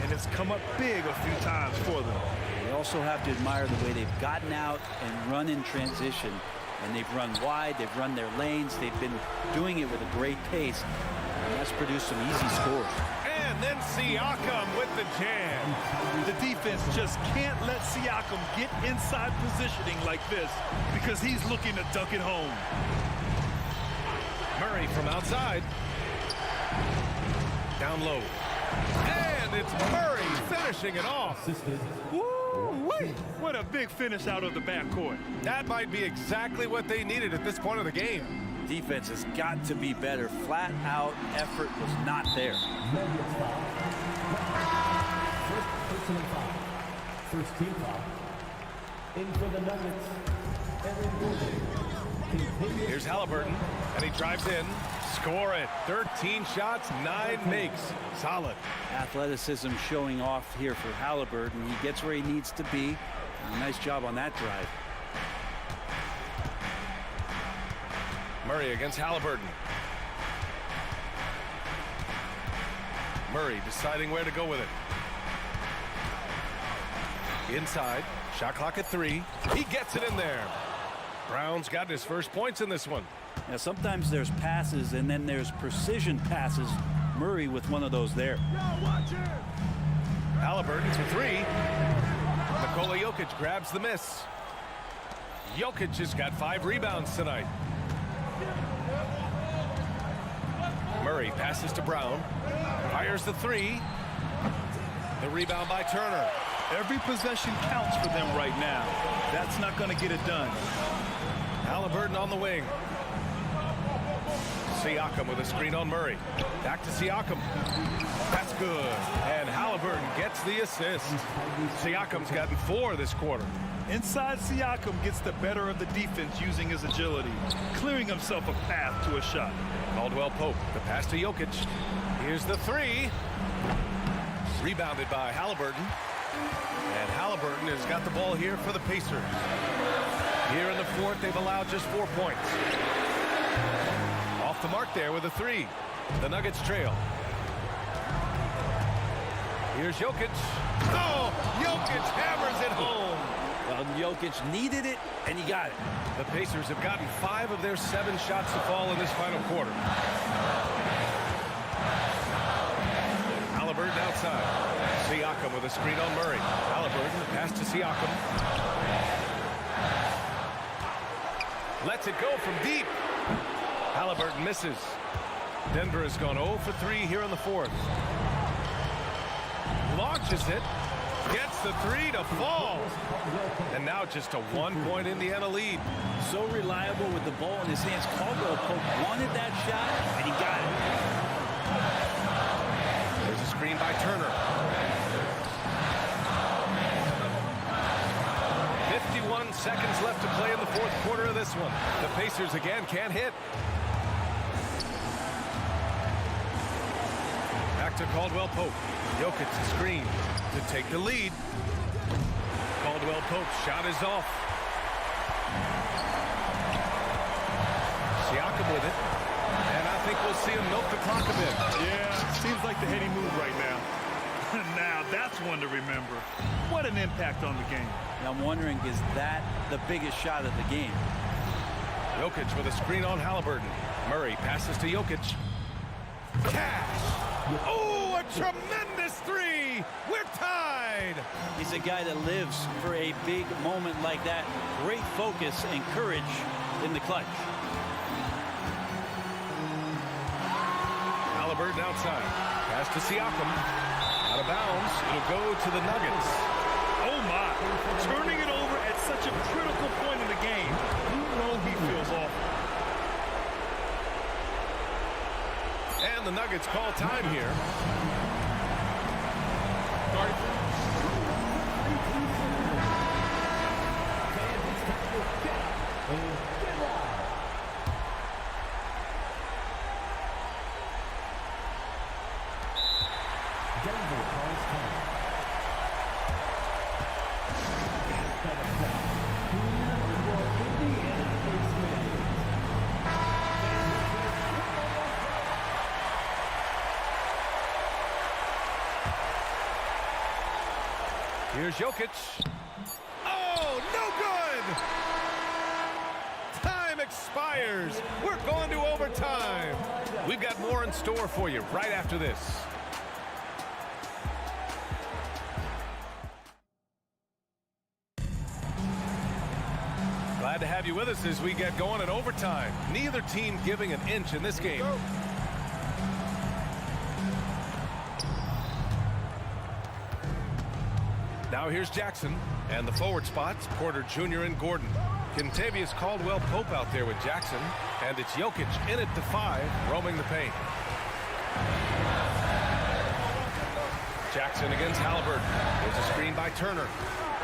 and it's come up big a few times for them. They also have to admire the way they've gotten out and run in transition. And they've run wide, they've run their lanes, they've been doing it with a great pace. And that's produced some easy scores. And then Siakam with the jam. The defense just can't let Siakam get inside positioning like this because he's looking to dunk it home. Murray from outside. Down low. And it's Murray finishing it off. Woo-wee! What a big finish out of the backcourt. That might be exactly what they needed at this point of the game. Defense has got to be better. Flat out effort was not there. First team foul. In for the Nuggets. Here's Halliburton, and he drives in. Score it. 13 shots, 9 makes. Solid. Athleticism showing off here for Halliburton. He gets where he needs to be. And a nice job on that drive. Murray against Halliburton. Murray deciding where to go with it. Inside. Shot clock at 3. He gets it in there. Brown's got his first points in this one. Now, sometimes there's passes and then there's precision passes. Murray with one of those there. Halliburton for 3. Nikola Jokic grabs the miss. Jokic has got 5 rebounds tonight. Murray passes to Brown. Fires the 3. The rebound by Turner. Every possession counts for them right now. That's not going to get it done. Halliburton on the wing. Siakam with a screen on Murray. Back to Siakam. That's good. And Halliburton gets the assist. Siakam's gotten 4 this quarter. Inside, Siakam gets the better of the defense using his agility, clearing himself a path to a shot. Caldwell Pope, the pass to Jokic. Here's the 3. Rebounded by Halliburton. And Halliburton has got the ball here for the Pacers. Here in the fourth, they've allowed just 4 points. Off the mark there with a 3. The Nuggets trail. Here's Jokic. Oh, Jokic hammers it home. Well, Jokic needed it, and he got it. The Pacers have gotten 5 of their 7 shots to fall in this final quarter. Halliburton outside. Siakam with a screen on Murray. Halliburton, pass to Siakam. Lets it go from deep. Halliburton misses. Denver has gone 0 for 3 here in the fourth. Launches it. Gets the three to fall. And now just a 1-point Indiana lead. So reliable with the ball in his hands. Caldwell Pope wanted that shot, and he got it. There's a screen by Turner. 51 seconds left to play in the fourth quarter of this one. The Pacers again can't hit. Back to Caldwell Pope. Jokic screen to take the lead. Caldwell Pope's shot is off. Siakam with it. And I think we'll see him milk the clock a bit. Yeah, seems like the heady move right now. Now that's one to remember. What an impact on the game. And I'm wondering, is that the biggest shot of the game? Jokic with a screen on Halliburton. Murray passes to Jokic. Cash! Oh, a tremendous three! We're tied! He's a guy that lives for a big moment like that. Great focus and courage in the clutch. Halliburton outside. Pass to Siakam. Out of bounds. It'll go to the Nuggets. Oh my! Turning it over at such a critical point in the game. You know he feels awful. And the Nuggets call time here. Denver calls time. Here's Jokic. Oh, no good! Time expires. We're going to overtime. We've got more in store for you right after this. Glad to have you with us as we get going in overtime. Neither team giving an inch in this game. Now here's Jackson, and the forward spots, Porter Jr. and Gordon. Kentavious Caldwell Pope out there with Jackson, and it's Jokic in at the 5, roaming the paint. Jackson against Halliburton. There's a screen by Turner.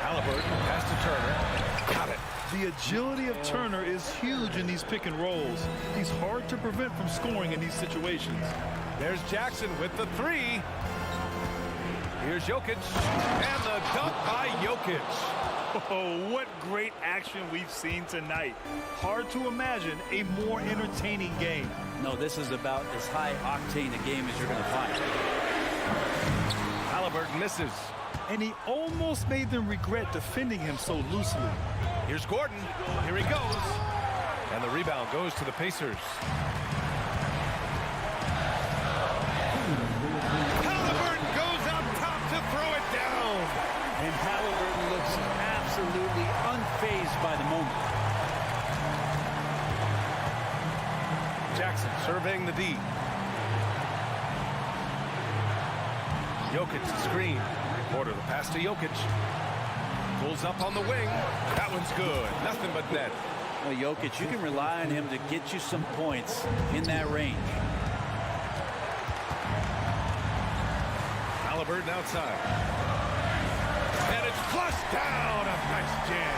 Halliburton pass to Turner. Got it. The agility of Turner is huge in these pick and rolls. He's hard to prevent from scoring in these situations. There's Jackson with the 3. Here's Jokic, and the dunk by Jokic. Oh, what great action we've seen tonight. Hard to imagine a more entertaining game. No, this is about as high-octane a game as you're going to find. Halliburton misses. And he almost made them regret defending him so loosely. Here's Gordon. Here he goes. And the rebound goes to the Pacers. Halliburton goes up top to throw it down. And Halliburton looks absolutely unfazed by the moment. Jackson surveying the D. Jokic screen. Porter the pass to Jokic. Pulls up on the wing. That one's good. Nothing but net. Well, Jokic, you can rely on him to get you some points in that range. Halliburton outside. And it's flushed down. A nice jam.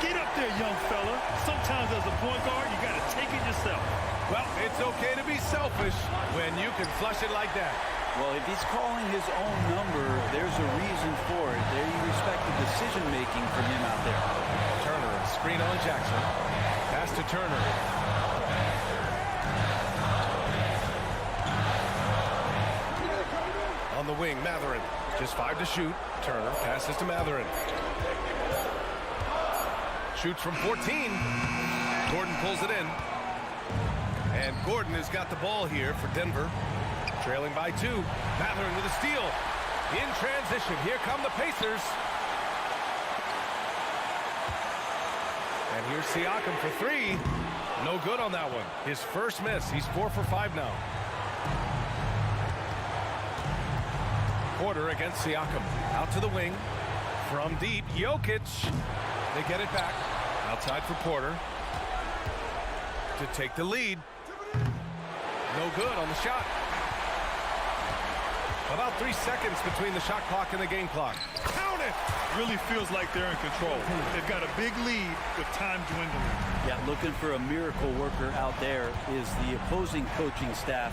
Get up there, young fella. Sometimes as a point guard, you got to take it yourself. Well, it's okay to be selfish when you can flush it like that. Well, if he's calling his own number, there's a reason for it. They respect the decision-making from him out there. Turner, screen on Jackson. Pass to Turner. On the wing, Mathurin. Just 5 to shoot. Turner passes to Mathurin. Shoots from 14. Gordon pulls it in. And Gordon has got the ball here for Denver. Trailing by 2. Mathurin with a steal. In transition. Here come the Pacers. And here's Siakam for 3. No good on that one. His first miss. He's 4 for 5 now. Porter against Siakam. Out to the wing. From deep, Jokic. They get it back. Outside for Porter. To take the lead. No good on the shot. About 3 seconds between the shot clock and the game clock. Count it! Really feels like they're in control. They've got a big lead with time dwindling. Yeah, looking for a miracle worker out there is the opposing coaching staff.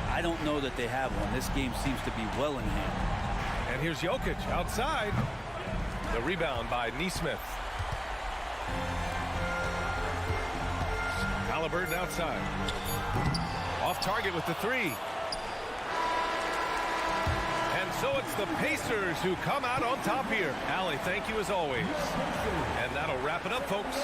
I don't know that they have one. This game seems to be well in hand. And here's Jokic outside. The rebound by Nesmith. Halliburton outside. Off target with the three. And so it's the Pacers who come out on top here. Allie, thank you as always. And that'll wrap it up, folks.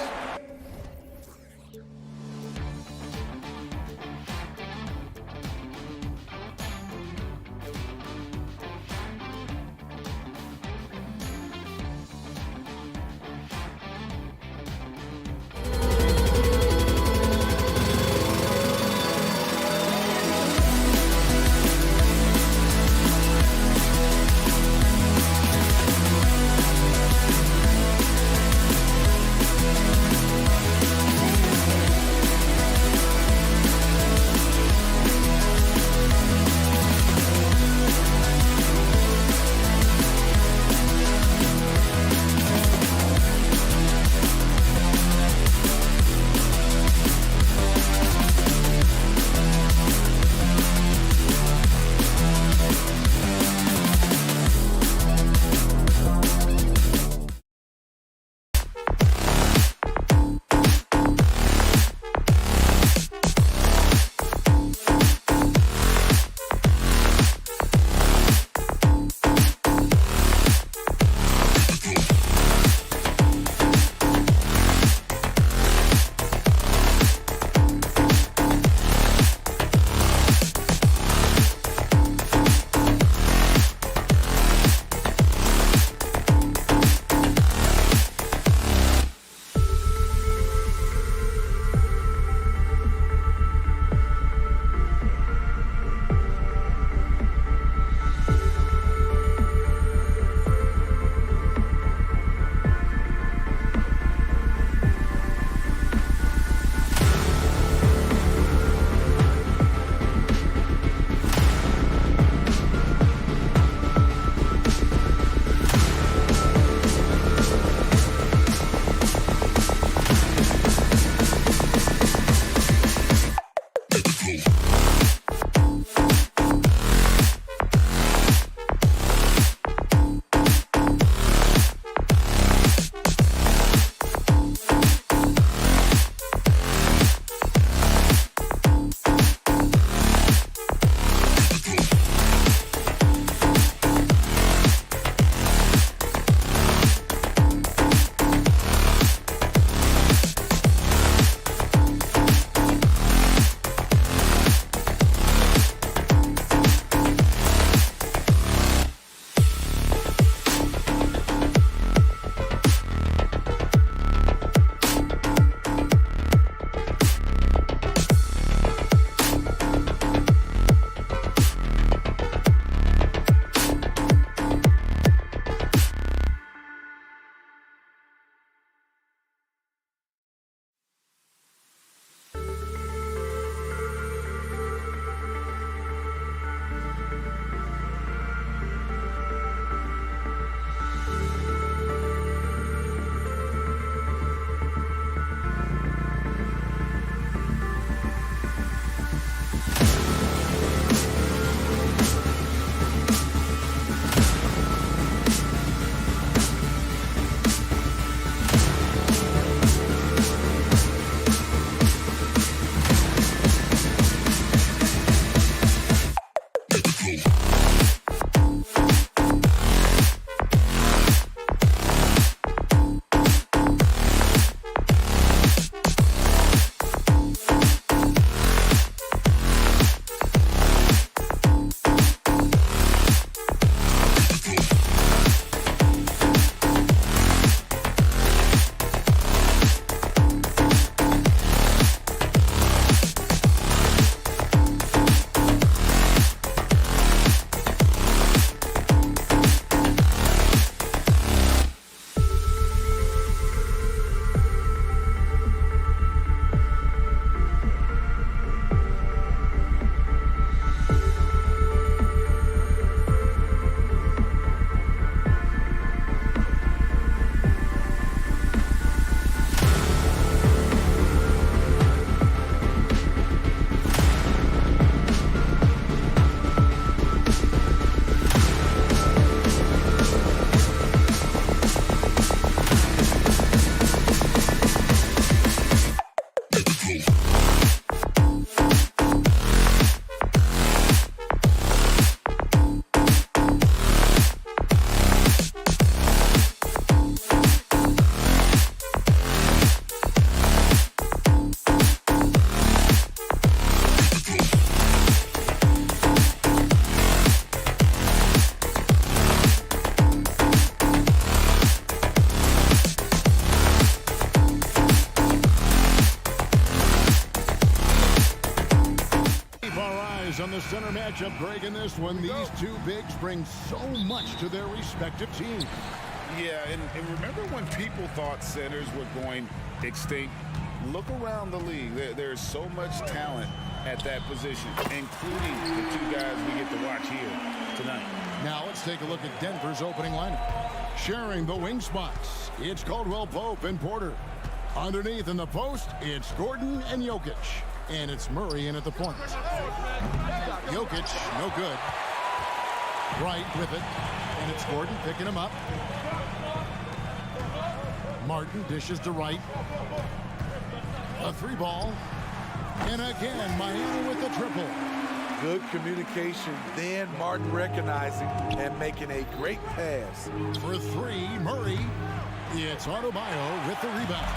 matchup, Greg, in this one. These two bigs bring so much to their respective teams. Yeah, and remember when people thought centers were going extinct? Look around the league. There's so much talent at that position, including the two guys we get to watch here tonight. Now let's take a look at Denver's opening lineup. Sharing the wing spots, it's Caldwell Pope and Porter. Underneath in the post, it's Gordon and Jokic. And it's Murray in at the point. Jokic, no good. Wright with it. And it's Gordon picking him up. Martin dishes to Wright. A three ball. And again, Miami with the triple. Good communication. Then Martin recognizing and making a great pass. For three, Murray. It's Adebayo with the rebound.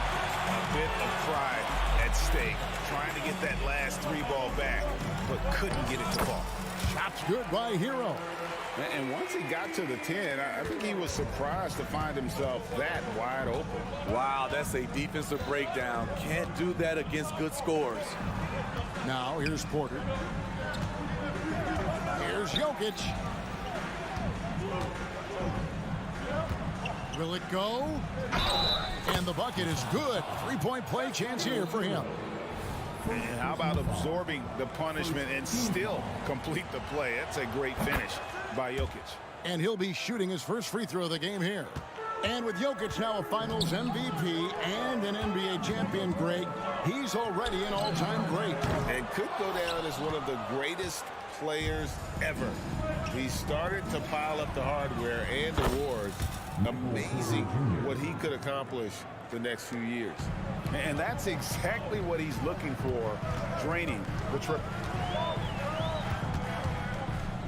A bit of pride at stake, trying to get that last three ball back, but couldn't get it to fall. Shots good by Hero. And once he got to the 10, I think he was surprised to find himself that wide open. Wow, that's a defensive breakdown. Can't do that against good scores. Now here's Porter. Here's Jokic. Will it go? And the bucket is good. Three-point play chance here for him. And how about absorbing the punishment and still complete the play? That's a great finish by Jokic. And he'll be shooting his first free throw of the game here. And with Jokic now a Finals MVP and an NBA champion, Greg, he's already an all-time great. And could go down as one of the greatest players ever. He started to pile up the hardware and awards. Amazing what he could accomplish the next few years. And that's exactly what he's looking for, draining the triple.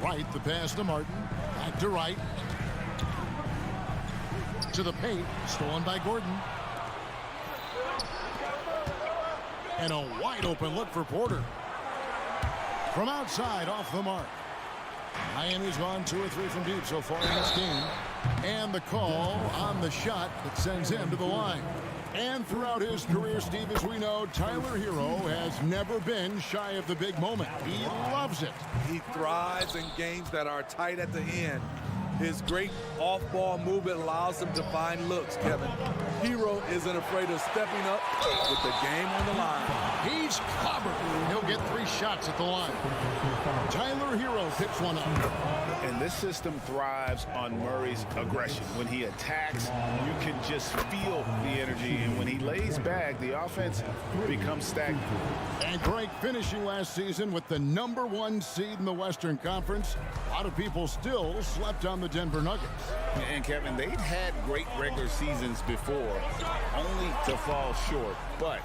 Wright, the pass to Martin. Back to Wright. To the paint. Stolen by Gordon. And a wide open look for Porter. From outside, off the mark. Miami's gone 2 or 3 from deep so far in this game. And the call on the shot that sends him to the line. And throughout his career, Steve, as we know, Tyler Hero has never been shy of the big moment. He loves it. He thrives in games that are tight at the end. His great off-ball movement allows him to find looks, Kevin. Hero isn't afraid of stepping up with the game on the line. He's clobbered. He'll get 3 shots at the line. Tyler Hero picks one up. And this system thrives on Murray's aggression. When he attacks, you can just feel the energy. And when he lays back, the offense becomes stagnant. And Greg finishing last season with the #1 seed in the Western Conference. A lot of people still slept on the Denver Nuggets. And Kevin, they'd had great regular seasons before, only to fall short. But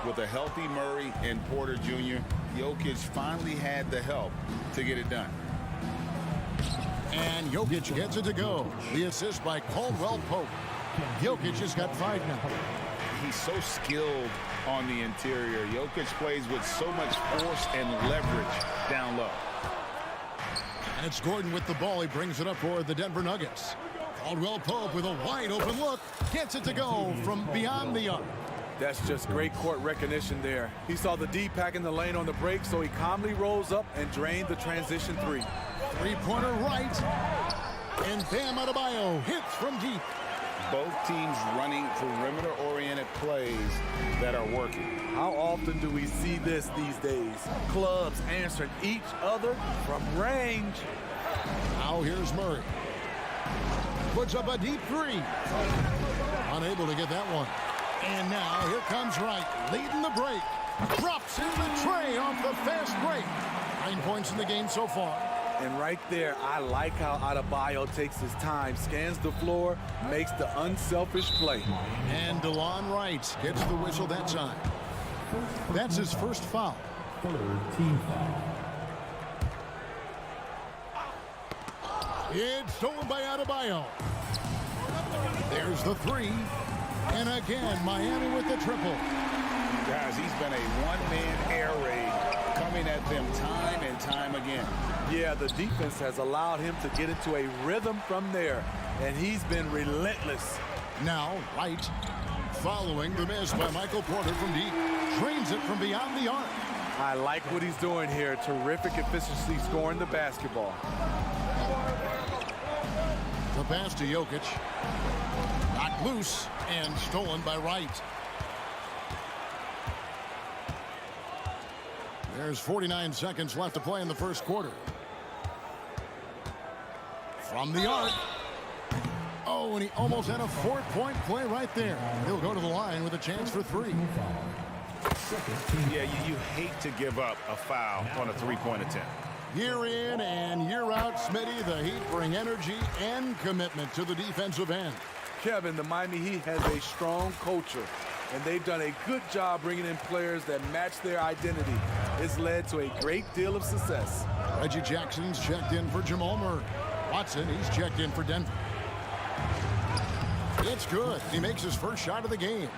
with a healthy Murray and Porter Jr., Jokic finally had the help to get it done. And Jokic gets it to go. The assist by Caldwell Pope. Jokic has got 5 now. He's so skilled on the interior. Jokic plays with so much force and leverage down low. And it's Gordon with the ball. He brings it up for the Denver Nuggets. Caldwell Pope with a wide open look. Gets it to go from beyond the arc. That's just great court recognition there. He saw the D pack in the lane on the break, so he calmly rolls up and drained the transition 3. Three-pointer right. And Bam Adebayo hits from deep. Both teams running perimeter-oriented plays that are working. How often do we see this these days? Clubs answering each other from range. Now here's Murray. Puts up a deep 3. Unable to get that one. And now here comes Wright, leading the break. Drops in the tray off the fast break. 9 points in the game so far. And right there, I like how Adebayo takes his time, scans the floor, makes the unselfish play. And DeLon Wright gets the whistle that time. That's his first foul. 3rd team foul. It's stolen by Adebayo. There's the 3. And again, Miami with the triple. Guys, he's been a one-man air raid coming at them time and time again. Yeah, the defense has allowed him to get into a rhythm from there, and he's been relentless. Now, Wright, following the miss by Michael Porter from deep, drains it from beyond the arc. I like what he's doing here. Terrific efficiency scoring the basketball. The pass to Jokic. Knocked loose and stolen by Wright. There's 49 seconds left to play in the first quarter. From the arc. Oh, and he almost had a 4-point play right there. He'll go to the line with a chance for 3. Yeah, you hate to give up a foul on a three-point attempt. Year in and year out, Smitty, the Heat bring energy and commitment to the defensive end. Kevin, the Miami Heat has a strong culture, and they've done a good job bringing in players that match their identity. It's led to a great deal of success. Reggie Jackson's checked in for Jamal Murray. Watson, he's checked in for Denver. It's good. He makes his first shot of the game.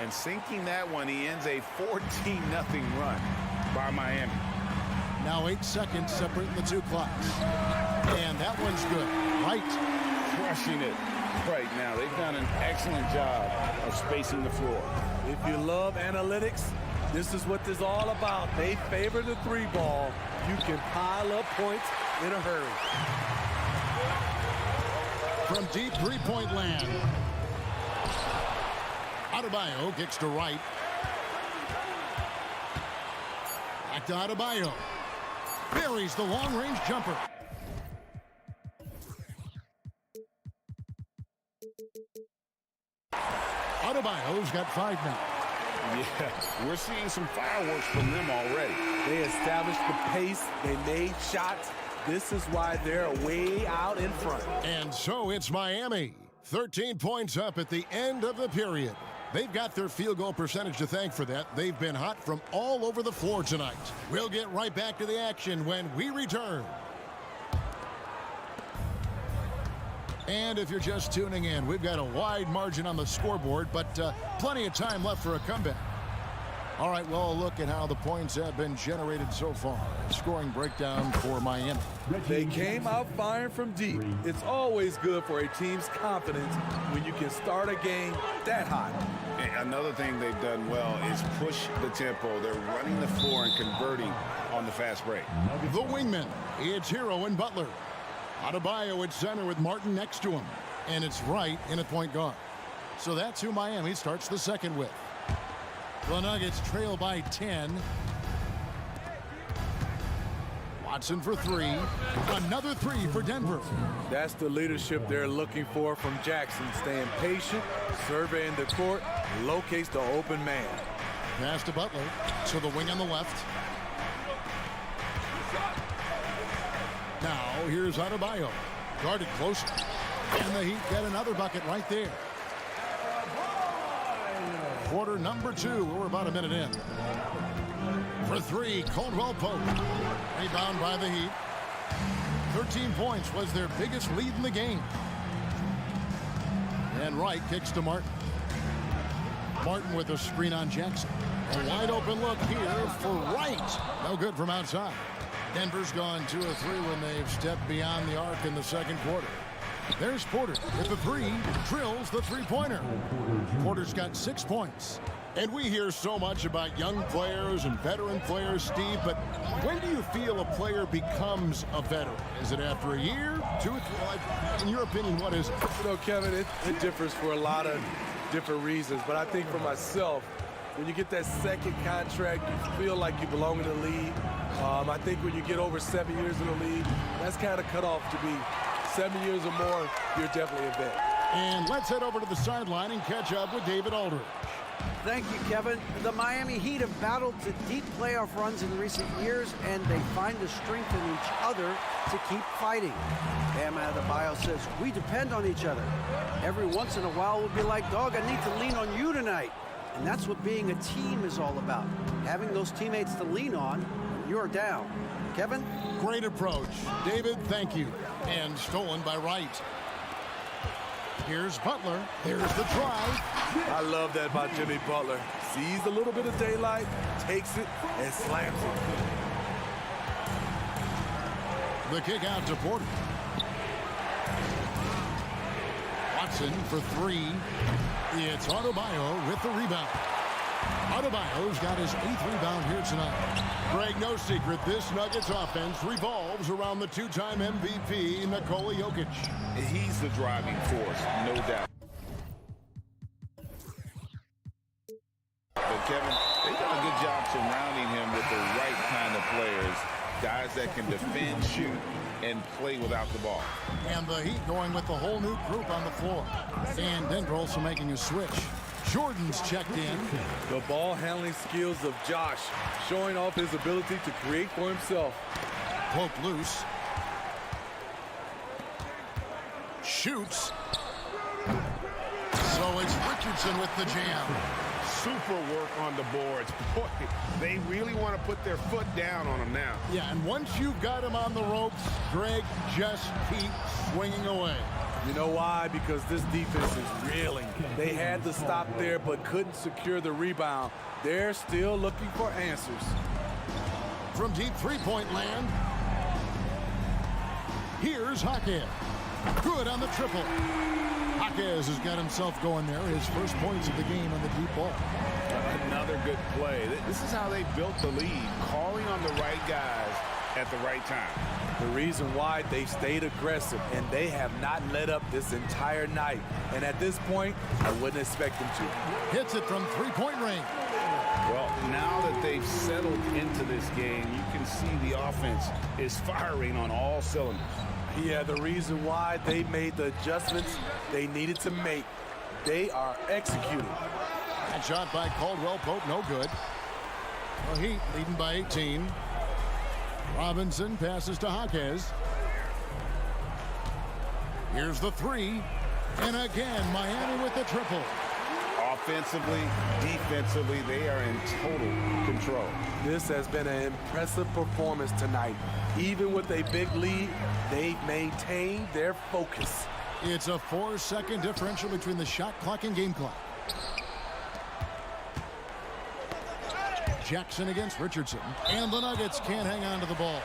And sinking that one, he ends a 14-0 run by Miami. Now 8 seconds separating the two clocks. And that one's good. Right. Crushing it right now. They've done an excellent job of spacing the floor. If you love analytics, this is what this is all about. They favor the 3-ball. You can pile up points in a hurry. From deep three-point land. Adebayo kicks to right. Back to Adebayo. Buries the long-range jumper. Adebayo's got 5 now. Yeah, we're seeing some fireworks from them already. They established the pace. They made shots. This is why they're way out in front. And so it's Miami. 13 points up at the end of the period. They've got their field goal percentage to thank for that. They've been hot from all over the floor tonight. We'll get right back to the action when we return. And if you're just tuning in, we've got a wide margin on the scoreboard, but plenty of time left for a comeback. All right, well, look at how the points have been generated so far. Scoring breakdown for Miami. They came out firing from deep. It's always good for a team's confidence when you can start a game that high. And another thing they've done well is push the tempo. They're running the floor and converting on the fast break. The wingmen, it's Hero and Butler. Adebayo at center with Martin next to him. And it's Wright in at point guard. So that's who Miami starts the second with. The Nuggets trail by 10. Watson for 3. Another 3 for Denver. That's the leadership they're looking for from Jackson. Staying patient, surveying the court, locates the open man. Pass to Butler. To the wing on the left. Now here's Adebayo. Guarded close. And the Heat get another bucket right there. Quarter number 2. We're about a minute in. For 3, Caldwell Pope. Rebound by the Heat. 13 points was their biggest lead in the game. And Wright kicks to Martin. Martin with a screen on Jackson. A wide open look here for Wright. No good from outside. Denver's gone 2 of 3 when they've stepped beyond the arc in the second quarter. There's Porter with the 3, drills the three-pointer. Porter's got 6 points. And we hear so much about young players and veteran players, Steve, but when do you feel a player becomes a veteran? Is it after a year, 2 or 3? In your opinion, what is it? You know, Kevin, it differs for a lot of different reasons, but I think for myself, when you get that second contract, you feel like you belong in the league. I think when you get over 7 years in the league, that's kind of cut off to be 7 years or more, you're definitely a vet. And let's head over to the sideline and catch up with David Aldridge. Thank you, Kevin. The Miami Heat have battled to deep playoff runs in recent years, and they find the strength in each other to keep fighting. Bam Adebayo says, we depend on each other. Every once in a while, we'll be like, dog, I need to lean on you tonight. And that's what being a team is all about. Having those teammates to lean on when you're down. Kevin? Great approach. David, thank you. And stolen by Wright. Here's Butler. Here's the drive. I love that about Jimmy Butler. Sees a little bit of daylight, takes it, and slams it. The kick out to Porter. Watson for 3. It's Adebayo with the rebound. Adebayo's got his 8th rebound here tonight. Greg, no secret, this Nuggets offense revolves around the two-time MVP, Nikola Jokic. He's the driving force, no doubt. But Kevin, they've done a good job surrounding him with the right kind of players. Guys that can defend, shoot, and play without the ball. And the Heat going with the whole new group on the floor. And Denver also making a switch. Jordan's checked in. The ball handling skills of Josh, showing off his ability to create for himself. Pope loose. Shoots. So it's Richardson with the jam. Super work on the boards. Boy, they really want to put their foot down on him now. Yeah, and once you've got him on the ropes, Greg, just keep swinging away. You know why? Because this defense is reeling. They had to stop there but couldn't secure the rebound. They're still looking for answers. From deep three-point land, here's Jaquez. Good on the triple. Jaquez has got himself going there. His first points of the game on the deep ball. Another good play. This is how they built the lead, calling on the right guys at the right time. The reason why they stayed aggressive, and they have not let up this entire night. And at this point, I wouldn't expect them to. Hits it from three-point range. Well, now that they've settled into this game, you can see the offense is firing on all cylinders. Yeah, the reason why they made the adjustments they needed to make. They are executing. That shot by Caldwell Pope, no good. The Heat leading by 18. Robinson passes to Jaquez. Here's the three. And again, Miami with the triple. Offensively, defensively, they are in total control. This has been an impressive performance tonight. Even with a big lead, they've maintained their focus. It's a 4-second differential between the shot clock and game clock. Jackson against Richardson. And the Nuggets can't hang on to the ball.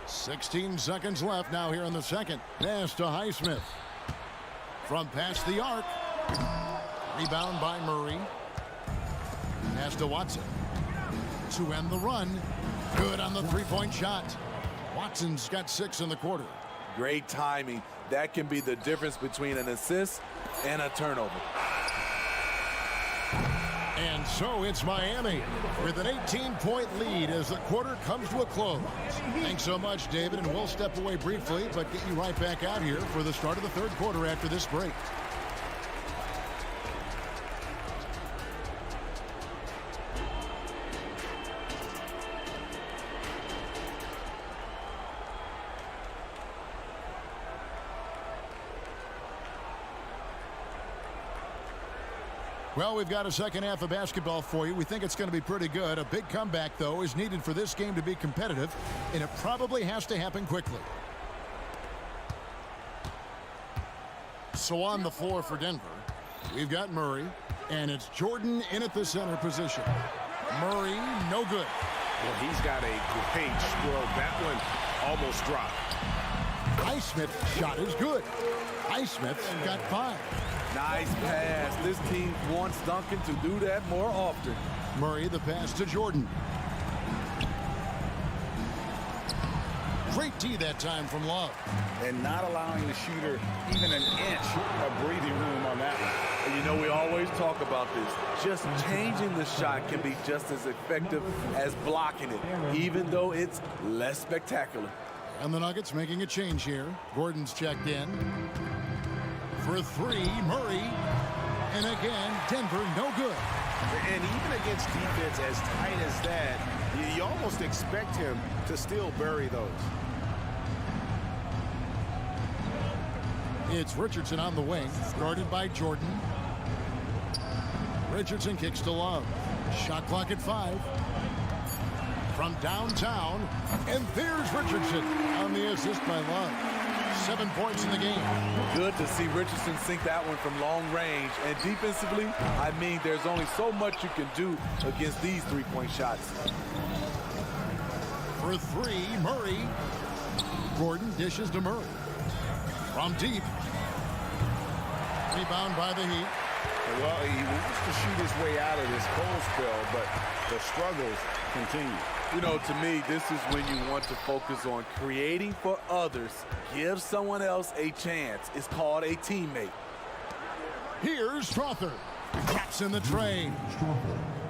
"16 seconds left now here in the second. Pass to Highsmith. From past the arc. Rebound by Murray. Pass to Watson. To end the run. Good on the three-point shot. Watson's got 6 in the quarter. Great timing. That can be the difference between an assist and a turnover. And so it's Miami with an 18-point lead as the quarter comes to a close. Thanks so much, David, and we'll step away briefly, but get you right back out here for the start of the third quarter after this break. Well, we've got a second half of basketball for you. We think it's going to be pretty good. A big comeback, though, is needed for this game to be competitive, and it probably has to happen quickly. So on the floor for Denver, we've got Murray, and it's Jordan in at the center position. Murray, no good. Well, he's got a great stroke. That one almost dropped. Highsmith's shot is good. Highsmith's got 5. Nice pass. This team wants Duncan to do that more often. Murray, the pass to Jordan. Great D that time from Love. And not allowing the shooter even an inch of breathing room on that one. And you know, we always talk about this. Just changing the shot can be just as effective as blocking it, even though it's less spectacular. And the Nuggets making a change here. Gordon's checked in. For 3, Murray. And again, Denver, no good. And even against defense as tight as that, you almost expect him to still bury those. It's Richardson on the wing, guarded by Jordan. Richardson kicks to Love. Shot clock at 5. From downtown, and there's Richardson on the assist by Love. 7 points in the game. Good to see Richardson sink that one from long range. And defensively, I mean, there's only so much you can do against these three-point shots. For 3, Murray. Gordon dishes to Murray. From deep. Rebound by the Heat. Well, he wants to shoot his way out of this cold spell, but the struggles continue. You know, to me, this is when you want to focus on creating for others. Give someone else a chance. It's called a teammate. Here's Strother. Taps in the tray.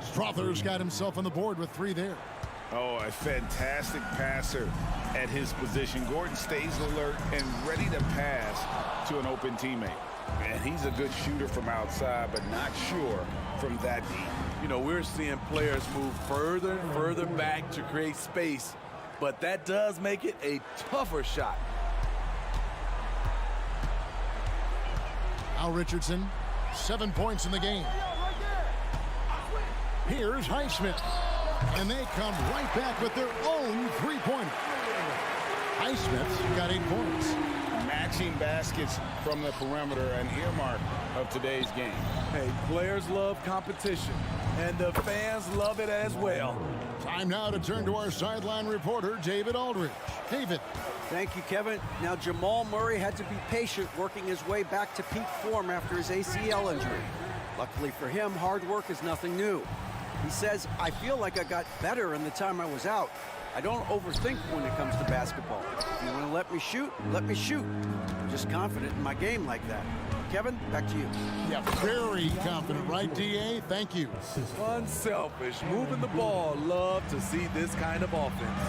Strother's got himself on the board with 3 there. Oh, a fantastic passer at his position. Gordon stays alert and ready to pass to an open teammate. And he's a good shooter from outside, but not sure from that deep. You know, we're seeing players move further and further back to create space, but that does make it a tougher shot. Al Richardson, 7 points in the game. Here's Highsmith. And they come right back with their own 3-pointer. Highsmith's got 8 points. Matching baskets from the perimeter, an earmark of today's game. Hey, players love competition, and the fans love it as well. Time now to turn to our sideline reporter, David Aldridge. David. Thank you, Kevin. Now, Jamal Murray had to be patient working his way back to peak form after his ACL injury. Luckily for him, hard work is nothing new. He says, I feel like I got better in the time I was out. I don't overthink when it comes to basketball. If you want to let me shoot, let me shoot. I'm just confident in my game like that. Kevin, back to you. Yeah, very confident, right, D.A.? Thank you. Unselfish, moving the ball. Love to see this kind of offense.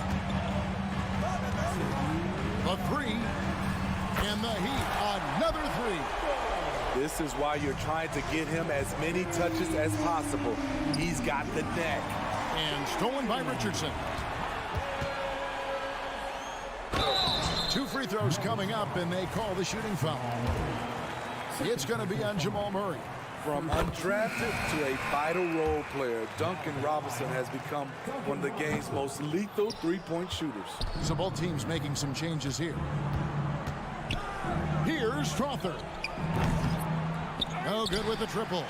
A 3, and the Heat, another 3. This is why you're trying to get him as many touches as possible. He's got the neck. And stolen by Richardson. 2 free throws coming up, and they call the shooting foul. It's going to be on Jamal Murray. From undrafted to a vital role player, Duncan Robinson has become one of the game's most lethal three-point shooters. So both teams making some changes here. Here's Strother. No good with the triple.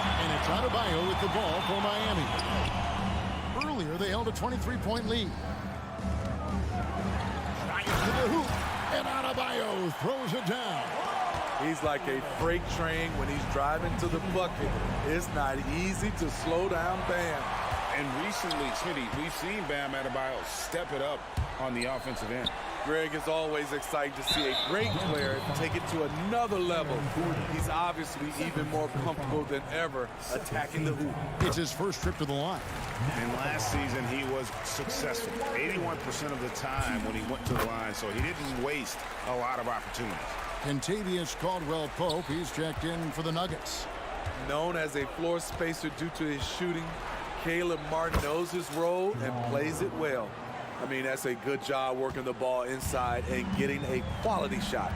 And it's Adebayo with the ball for Miami. Earlier, they held a 23-point lead. Right to the hoop, and Adebayo throws it down. He's like a freight train when he's driving to the bucket. It's not easy to slow down Bam. And recently, Smitty, we've seen Bam Adebayo step it up on the offensive end. Greg, it's always exciting to see a great player take it to another level. He's obviously even more comfortable than ever attacking the hoop. It's his first trip to the line. And last season, he was successful 81% of the time when he went to the line, so he didn't waste a lot of opportunities. Kentavious Caldwell-Pope, he's checked in for the Nuggets. Known as a floor spacer due to his shooting, Caleb Martin knows his role and plays it well. I mean, that's a good job working the ball inside and getting a quality shot.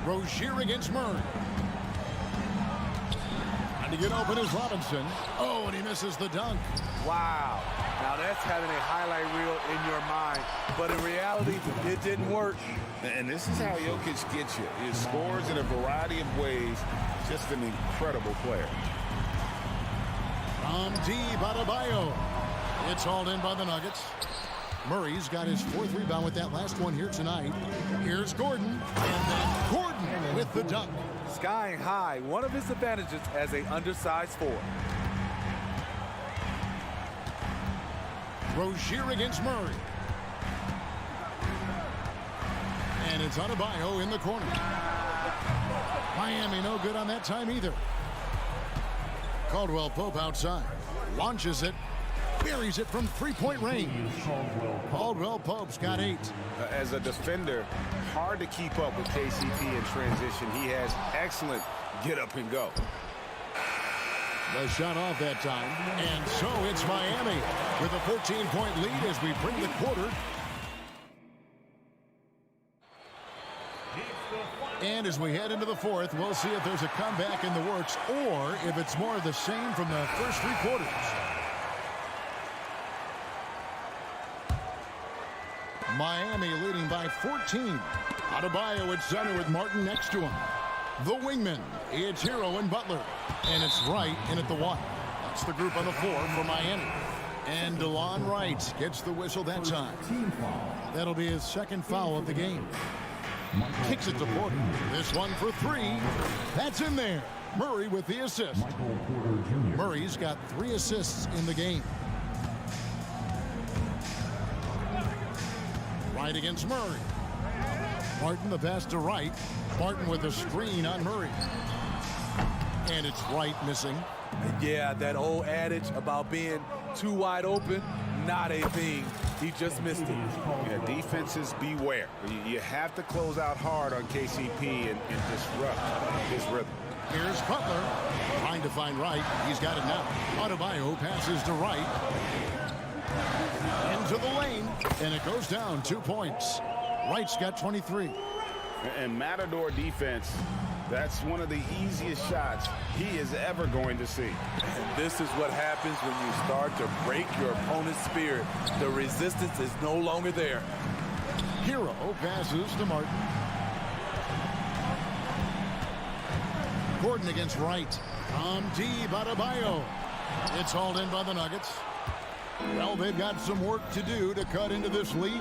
Rozier against Murray. Trying to get open is Robinson. Oh, and he misses the dunk. Wow. Now that's having a highlight reel in your mind. But in reality, it didn't work. And this is how Jokic gets you. He scores in a variety of ways. Just an incredible player. From deep, Adebayo. It's hauled in by the Nuggets. Murray's got his 4th rebound with that last one here tonight. Here's Gordon, and then Gordon with the dunk. Skying high, one of his advantages as an undersized forward. Rozier against Murray. And it's Adebayo in the corner. Miami no good on that time either. Caldwell-Pope outside. Launches it. Buries it from 3-point range. Caldwell-Pope's got 8. As a defender, hard to keep up with KCP in transition. He has excellent get up and go. The shot off that time. And so it's Miami with a 14-point lead as we bring the quarter. And as we head into the 4th, we'll see if there's a comeback in the works or if it's more of the same from the first 3 quarters. Miami leading by 14. Adebayo at center with Martin next to him. The wingman, it's Hero and Butler. And it's Wright in at the 1. That's the group on the floor for Miami. And DeLon Wright gets the whistle that time. That'll be his second foul of the game. Kicks it to Porter. This one for three. That's in there. Murray with the assist. Murray's got 3 assists in the game. Wright against Murray. Martin the pass to Wright. Martin with a screen on Murray. And it's Wright missing. Yeah, that old adage about being too wide open, not a thing. He just missed it. Yeah, defenses beware. You have to close out hard on KCP and disrupt his rhythm. Here's Butler trying to find Wright. He's got it now. Adebayo passes to Wright. Into the lane, and it goes down 2 points. Wright's got 23. And Matador defense, that's one of the easiest shots he is ever going to see. And this is what happens when you start to break your opponent's spirit. The resistance is no longer there. Hero passes to Martin. Gordon against Wright. Deep, Adebayo. It's hauled in by the Nuggets. Well, they've got some work to do to cut into this lead.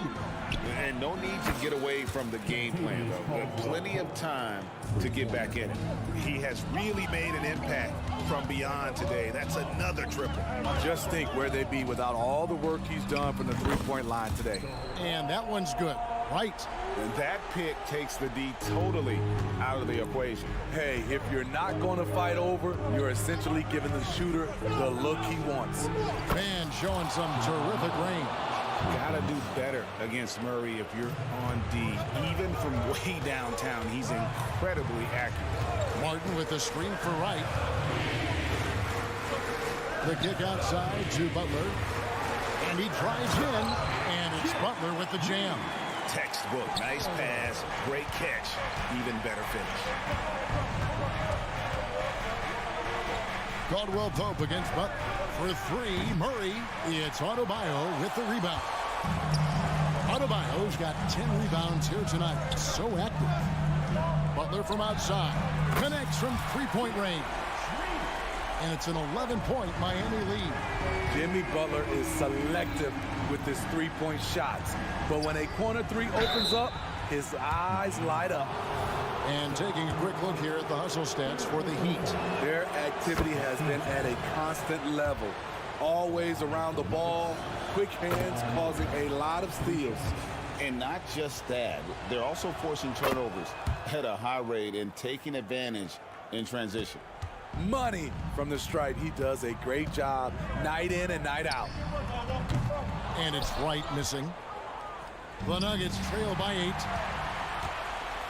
And no need to get away from the game plan, though. Plenty of time to get back in it. He has really made an impact from beyond today. That's another triple. Just think where they'd be without all the work he's done from the three-point line today. And that one's good. Right. And that pick takes the D totally out of the equation. Hey, if you're not going to fight over, you're essentially giving the shooter the look he wants. Man showing some terrific range. Gotta do better against Murray if you're on D. Even from way downtown, he's incredibly accurate. Martin with the screen for Wright. The kick outside to Butler. And he drives in, and it's Butler with the jam. Textbook, nice pass, great catch, even better finish. Caldwell Pope against Butler. For three, Murray. It's Adebayo with the rebound. Adebayo's got 10 rebounds here tonight. So active. Butler from outside. Connects from three-point range. And it's an 11-point Miami lead. Jimmy Butler is selective with his three-point shots. But when a corner three opens up, his eyes light up. And taking a quick look here at the hustle stats for the Heat. Their activity has been at a constant level. Always around the ball, quick hands causing a lot of steals. And not just that, they're also forcing turnovers at a high rate and taking advantage in transition. Money from the stripe. He does a great job night in and night out. And it's Wright missing. The Nuggets trail by 8.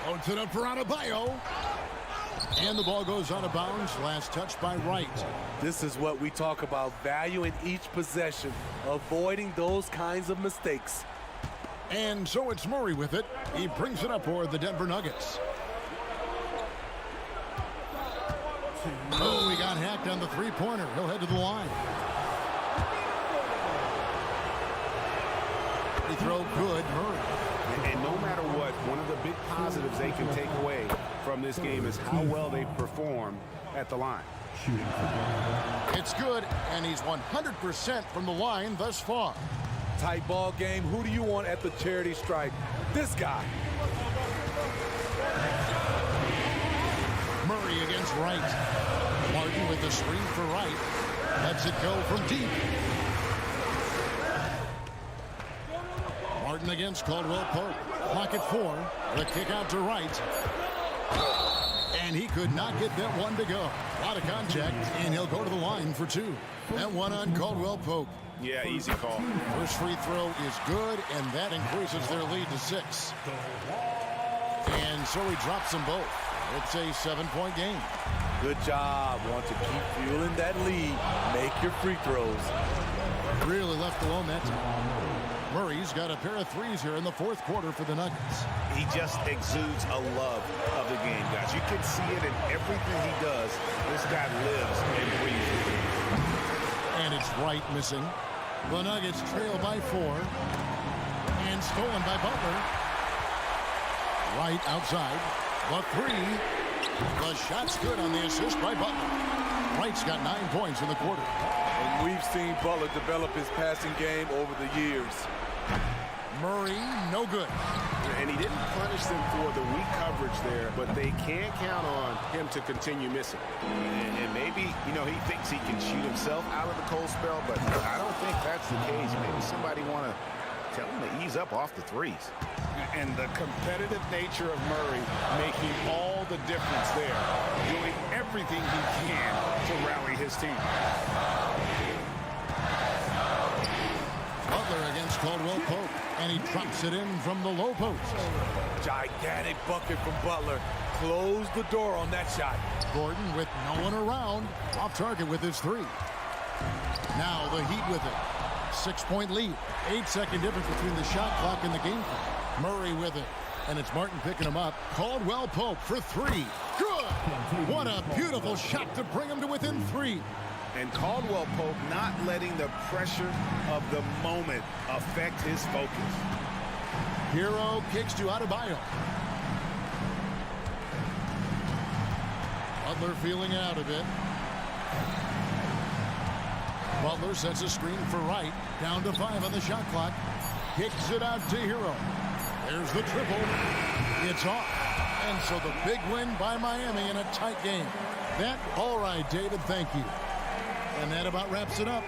Loads it up for Adebayo. And the ball goes out of bounds. Last touch by Wright. This is what we talk about, value in each possession, avoiding those kinds of mistakes. And so it's Murray with it. He brings it up for the Denver Nuggets. Oh, he got hacked on the three-pointer. He'll head to the line. He throw good, Murray. And no matter what, one of the big positives they can take away from this game is how well they perform at the line. It's good, and he's 100% from the line thus far. Tight ball game. Who do you want at the charity stripe? This guy. Murray against Wright. Martin with the screen for Wright. Lets it go from deep. Martin against Caldwell Pope. Pocket 4. The kick out to Wright. And he could not get that one to go. A lot of contact, and he'll go to the line for 2. That one on Caldwell Pope. Yeah, easy call. First free throw is good, and that increases their lead to 6. And so he drops them both. It's a 7-point game. Good job. Want to keep fueling that lead. Make your free throws. Really left alone that time. Murray's got a pair of threes here in the fourth quarter for the Nuggets. He just exudes a love of the game, guys. You can see it in everything he does. This guy lives and breathes the game. And it's Wright missing. The Nuggets trail by 4. And stolen by Butler. Wright outside. The 3. The shot's good on the assist by Butler. Wright's got 9 points in the quarter. And we've seen Butler develop his passing game over the years. Murray, no good. And he didn't punish them for the weak coverage there, but they can't count on him to continue missing. And maybe, he thinks he can shoot himself out of the cold spell, but I don't think that's the case. Maybe somebody want to tell him to ease up off the threes. And the competitive nature of Murray making all the difference there, doing everything he can to rally his team. Butler against Caldwell Pope, and he drops it in from the low post. Gigantic bucket from Butler. Close the door on that shot. Gordon with no one around, off target with his three. Now the Heat with it. 6-point lead. 8-second difference between the shot clock and the game clock. Murray with it, and it's Martin picking him up. Caldwell Pope for three. Good! What a beautiful shot to bring him to within three. And Caldwell Pope not letting the pressure of the moment affect his focus. Hero kicks to Adebayo. Butler feeling out of it. Butler sets a screen for Wright. Down to 5 on the shot clock. Kicks it out to Hero. There's the triple. It's off. And so the big win by Miami in a tight game. All right, David, thank you. And that about wraps it up.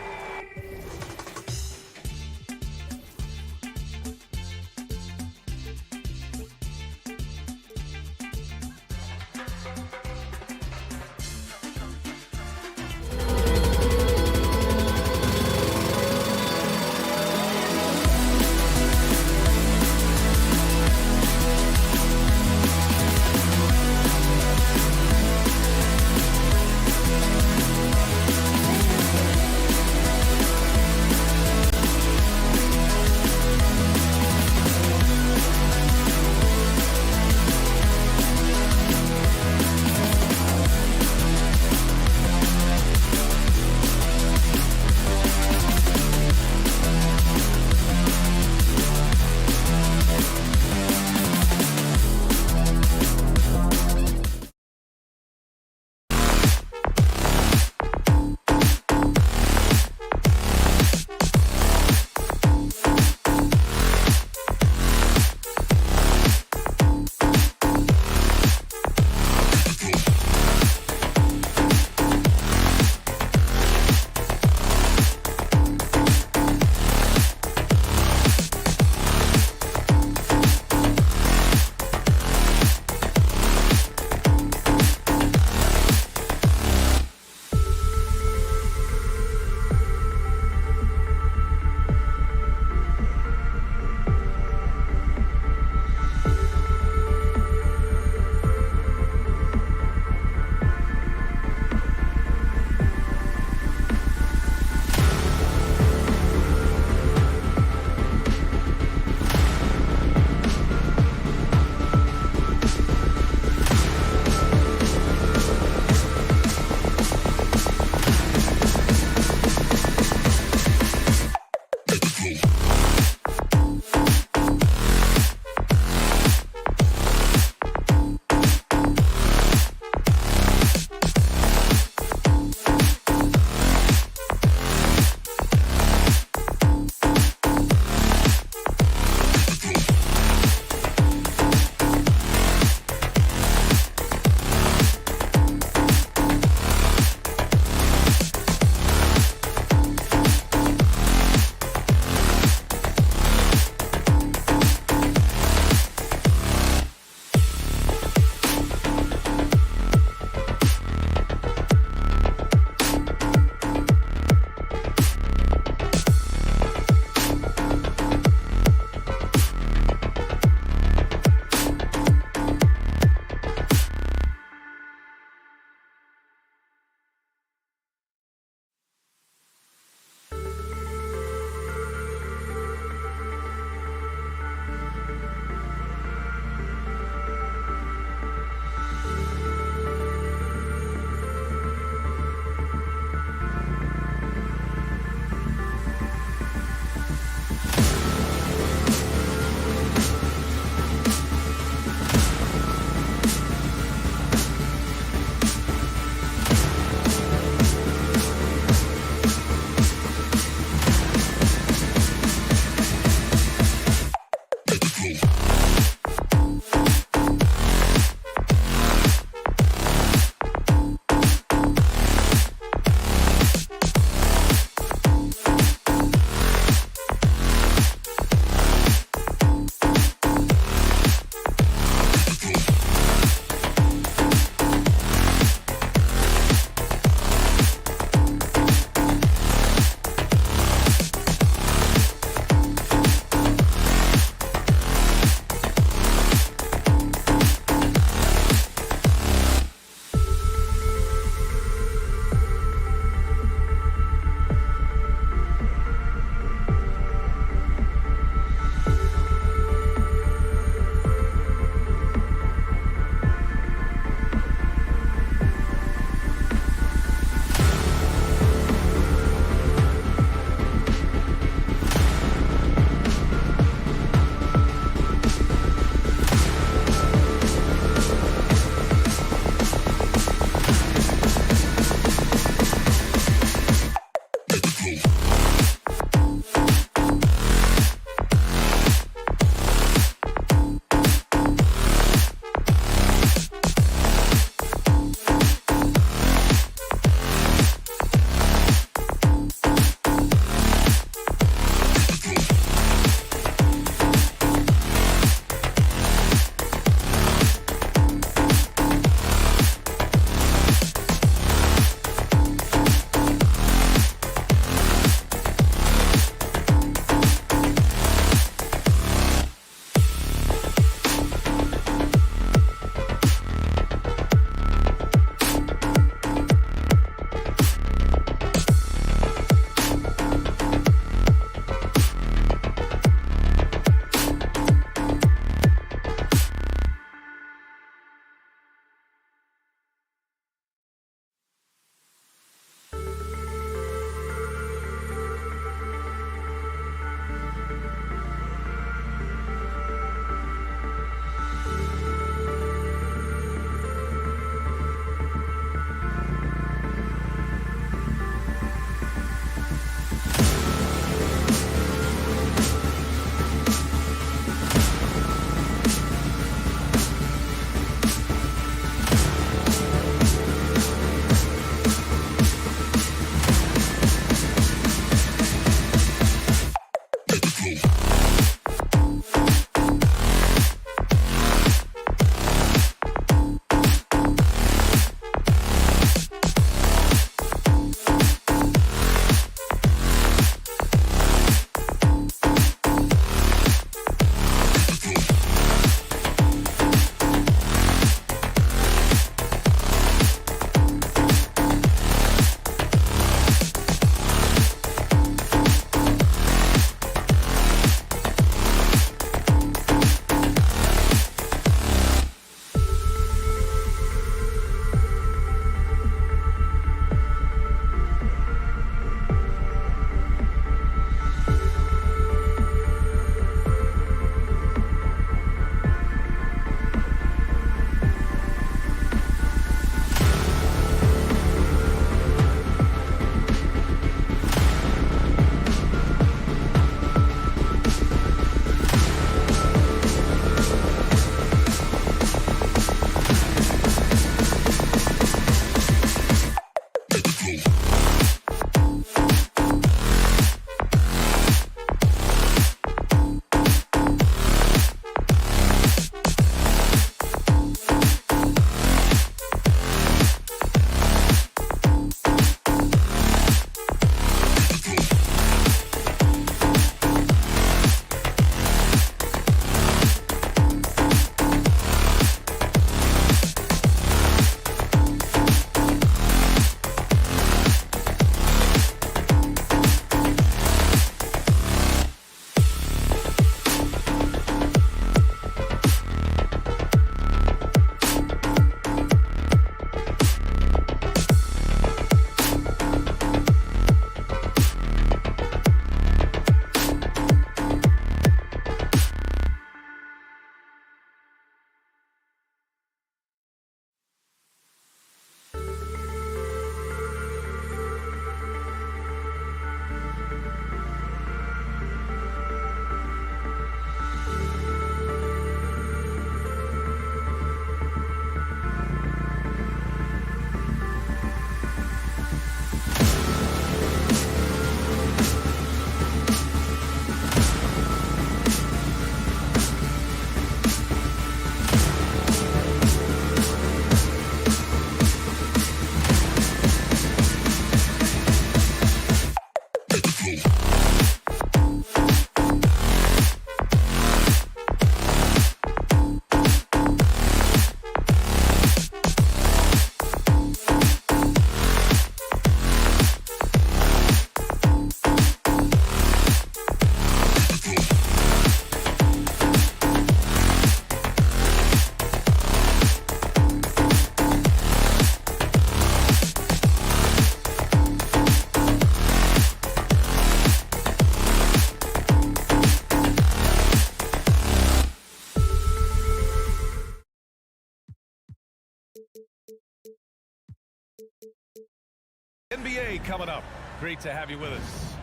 NBA coming up. Great to have you with us.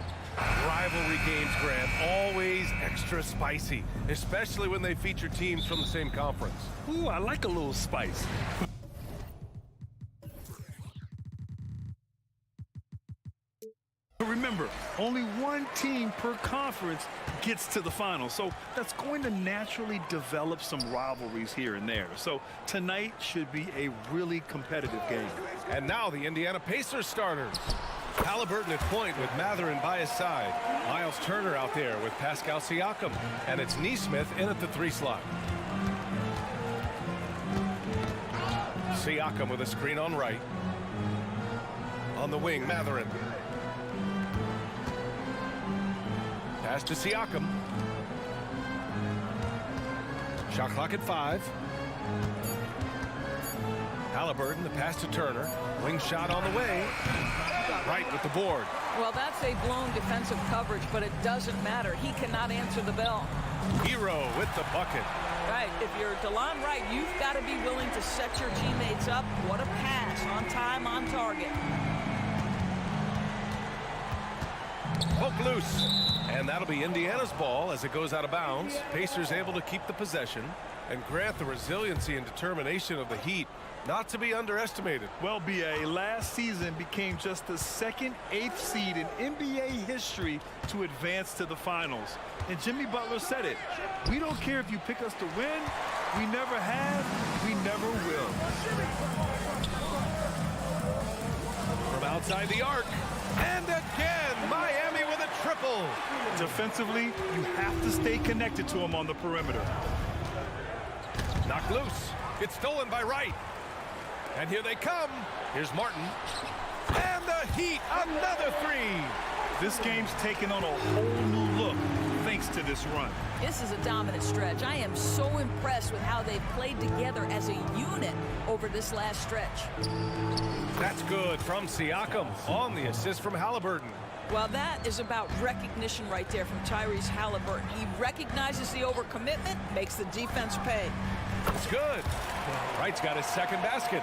Rivalry games, Grant, always extra spicy, especially when they feature teams from the same conference. Ooh, I like a little spice. Remember, only one team per conference gets to the final, so that's going to naturally develop some rivalries here and there. So tonight should be a really competitive game. And now the Indiana Pacers starters. Halliburton at point with Mathurin by his side. Miles Turner out there with Pascal Siakam. And it's Nesmith in at the 3 slot. Siakam with a screen on right. On the wing, Mathurin. Pass to Siakam. Shot clock at 5. Halliburton, the pass to Turner. Wing shot on the way. Right with the board. Well, that's a blown defensive coverage, but it doesn't matter. He cannot answer the bell. Hero with the bucket. Right. If you're DeLon Wright, you've got to be willing to set your teammates up. What a pass. On time, on target. Poke loose. And that'll be Indiana's ball as it goes out of bounds. Pacers able to keep the possession. And Grant, the resiliency and determination of the Heat, not to be underestimated. Well, BA, last season became just the second 8th seed in NBA history to advance to the finals. And Jimmy Butler said it. We don't care if you pick us to win. We never have. We never will. From outside the arc. And again, Miami with a triple. Defensively, you have to stay connected to him on the perimeter. Knocked loose. It's stolen by Wright. And here they come. Here's Martin. And the Heat, another 3. This game's taken on a whole new look thanks to this run. This is a dominant stretch. I am so impressed with how they've played together as a unit over this last stretch. That's good from Siakam on the assist from Halliburton. Well, that is about recognition right there from Tyrese Halliburton. He recognizes the overcommitment, makes the defense pay. It's good. Wright's got his second basket.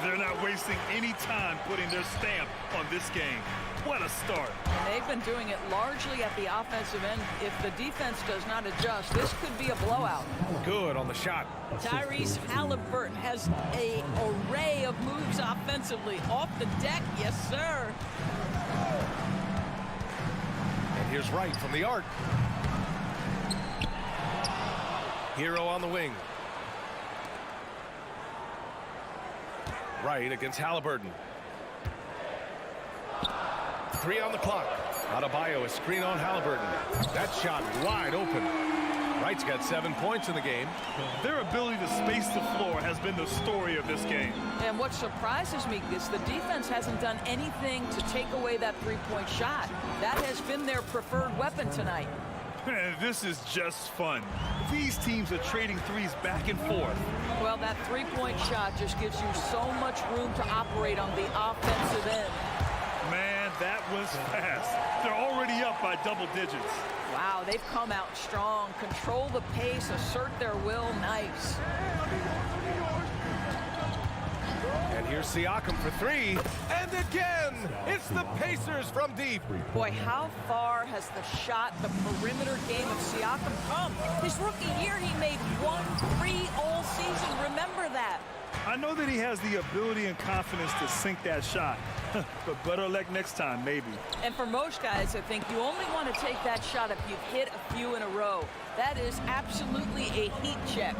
They're not wasting any time putting their stamp on this game. What a start. And they've been doing it largely at the offensive end. If the defense does not adjust, this could be a blowout. Good on the shot. Tyrese Halliburton has an array of moves offensively. Off the deck, yes, sir. And here's Wright from the arc. Hero on the wing. Wright against Halliburton. 3 on the clock. Adebayo, a screen on Halliburton. That shot wide open. Wright's got 7 points in the game. Their ability to space the floor has been the story of this game. And what surprises me is the defense hasn't done anything to take away that three-point shot. That has been their preferred weapon tonight. This is just fun. These teams are trading threes back and forth. Well, that three-point shot just gives you so much room to operate on the offensive end. Man, that was fast. They're already up by double digits. Wow, they've come out strong. Control the pace, assert their will. Nice. And here's Siakam for 3. And again, it's the Pacers from deep. Boy, how far has the shot, the perimeter game of Siakam come? His rookie year, he made 1 3 all season. Remember that. I know that he has the ability and confidence to sink that shot. But better luck next time, maybe. And for most guys, I think you only want to take that shot if you've hit a few in a row. That is absolutely a heat check.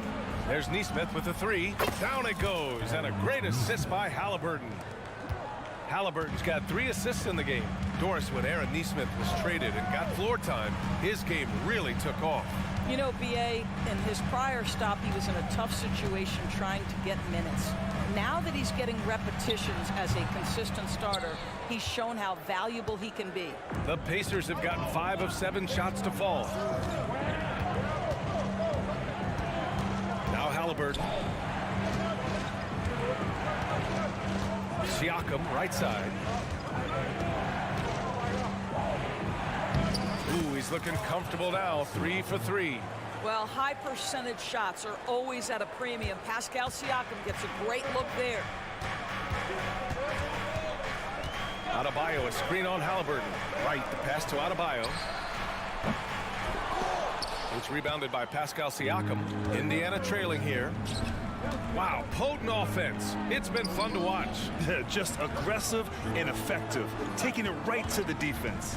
There's Nesmith with the 3. Down it goes, and a great assist by Halliburton. Halliburton's got 3 assists in the game. Doris, when Aaron Nesmith was traded and got floor time, his game really took off. You know, B.A., in his prior stop, he was in a tough situation trying to get minutes. Now that he's getting repetitions as a consistent starter, he's shown how valuable he can be. The Pacers have gotten 5 of 7 shots to fall. Now Halliburton. Siakam, right side. Ooh, he's looking comfortable now. 3 for 3. Well, high percentage shots are always at a premium. Pascal Siakam gets a great look there. Adebayo, a screen on Halliburton. Right, the pass to Adebayo. It's rebounded by Pascal Siakam. Indiana trailing here. Wow, potent offense. It's been fun to watch. Just aggressive and effective, taking it right to the defense.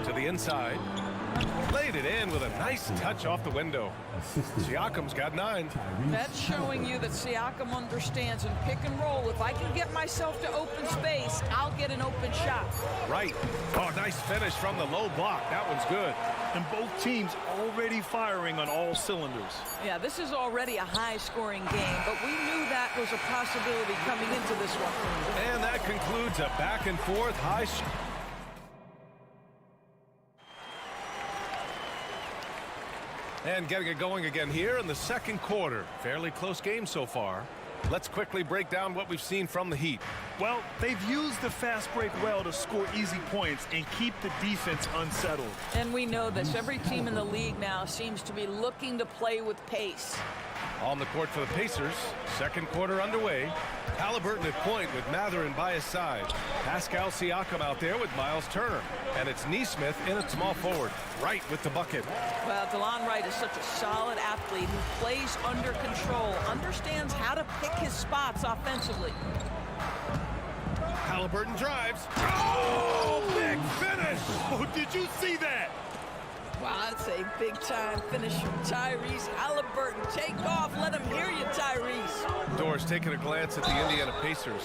To the inside. Laid it in with a nice touch off the window. Siakam's got 9. That's showing you that Siakam understands in pick and roll. If I can get myself to open space, I'll get an open shot. Right. Oh, nice finish from the low block. That one's good. And both teams already firing on all cylinders. Yeah, this is already a high-scoring game, but we knew that was a possibility coming into this one. And that concludes a back-and-forth high. And getting it going again here in the second quarter. Fairly close game so far. Let's quickly break down what we've seen from the Heat. Well, they've used the fast break well to score easy points and keep the defense unsettled. And we know this. Every team in the league now seems to be looking to play with pace. On the court for the Pacers. Second quarter underway. Halliburton at point with Mathurin by his side. Pascal Siakam out there with Miles Turner. And it's Nesmith in at small forward. Wright with the bucket. Well, DeLon Wright is such a solid athlete who plays under control, understands how to pick his spots offensively. Halliburton drives. Oh, big finish! Oh, did you see that? Wow, that's a big-time finish from Tyrese Halliburton. Take off. Let him hear you, Tyrese. Doris taking a glance at the Indiana Pacers.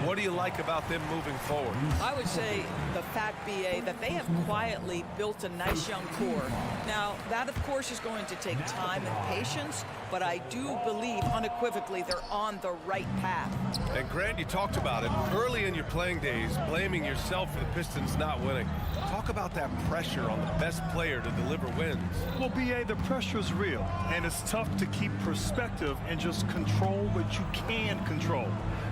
What do you like about them moving forward? I would say the fact, BA, that they have quietly built a nice young core. Now, that, of course, is going to take time and patience, but I do believe unequivocally they're on the right path. And Grant, you talked about it early in your playing days, blaming yourself for the Pistons not winning. Talk about that pressure on the best player to deliver wins. Well, BA, the pressure is real, and it's tough to keep perspective and just control what you can control.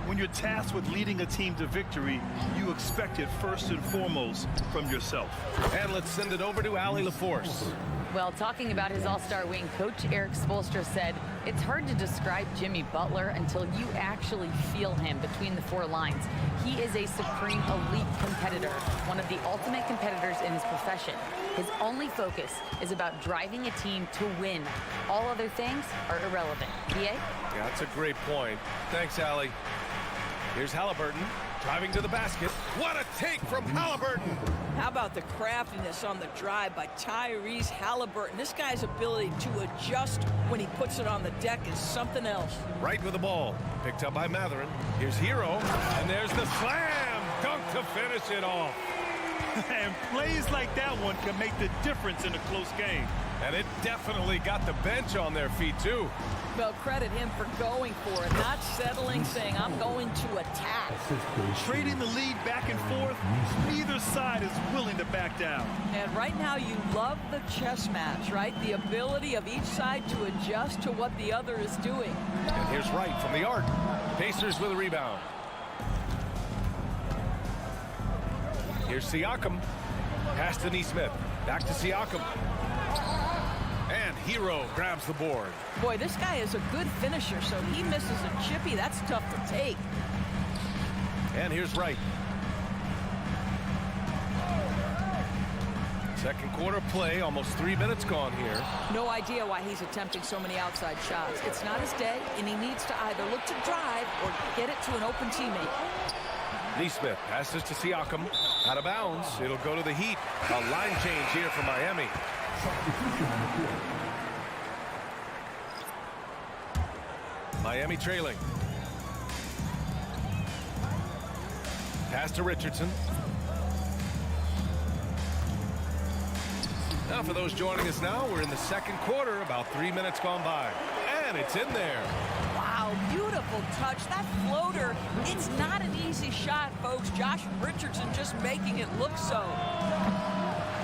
When you're tasked with leading a team to victory, you expect it first and foremost from yourself. And let's send it over to Allie LaForce. Well, talking about his all-star wing, Coach Eric Spoelstra said, it's hard to describe Jimmy Butler until you actually feel him between the 4 lines. He is a supreme elite competitor, one of the ultimate competitors in his profession. His only focus is about driving a team to win. All other things are irrelevant. BA? Yeah, that's a great point. Thanks, Allie. Here's Halliburton driving to the basket. What a take from Halliburton! How about the craftiness on the drive by Tyrese Halliburton? This guy's ability to adjust when he puts it on the deck is something else. Right with the ball. Picked up by Mathurin. Here's Hero. And there's the slam! Dunk to finish it off. And plays like that one can make the difference in a close game. And it definitely got the bench on their feet, too. Well, credit him for going for it, not settling, saying, I'm going to attack. Trading the lead back and forth, neither side is willing to back down. And right now you love the chess match, right? The ability of each side to adjust to what the other is doing. And here's Wright from the arc. Pacers with a rebound. Here's Siakam. Pass to Nesmith. Back to Siakam. And Hero grabs the board. Boy, this guy is a good finisher, so he misses a chippy. That's tough to take. And here's Wright. Second quarter play, almost 3 minutes gone here. No idea why he's attempting so many outside shots. It's not his day, and he needs to either look to drive or get it to an open teammate. Nesmith passes to Siakam. Out of bounds. It'll go to the Heat. A line change here for Miami. Miami trailing. Pass to Richardson. Now for those joining us now, we're in the second quarter, about 3 minutes gone by. And it's in there. Wow, beautiful touch. That floater, it's not an easy shot, folks. Josh Richardson just making it look so.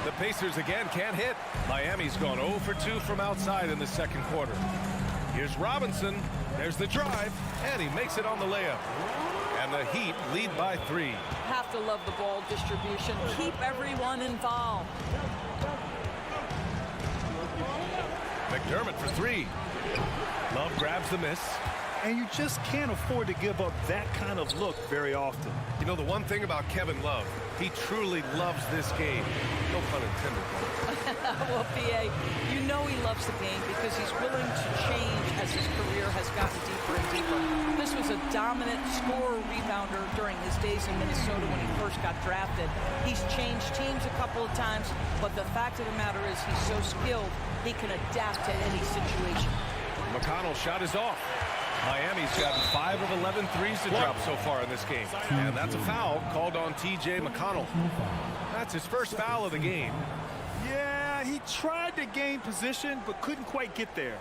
The Pacers again can't hit. Miami's gone 0 for 2 from outside in the second quarter. Here's Robinson. There's the drive, and he makes it on the layup. And the Heat lead by 3. Have to love the ball distribution. Keep everyone involved. McDermott for 3. Love grabs the miss. And you just can't afford to give up that kind of look very often. You know, the one thing about Kevin Love, he truly loves this game. No pun intended. Well, P.A., you know he loves the game because he's willing to change as his career has gotten deeper and deeper. This was a dominant scorer-rebounder during his days in Minnesota when he first got drafted. He's changed teams a couple of times, but the fact of the matter is he's so skilled, he can adapt to any situation. McConnell's shot is off. Miami's gotten 5 of 11 threes to drop so far in this game. And that's a foul called on T.J. McConnell. That's his first foul of the game. Yeah, he tried to gain position, but couldn't quite get there.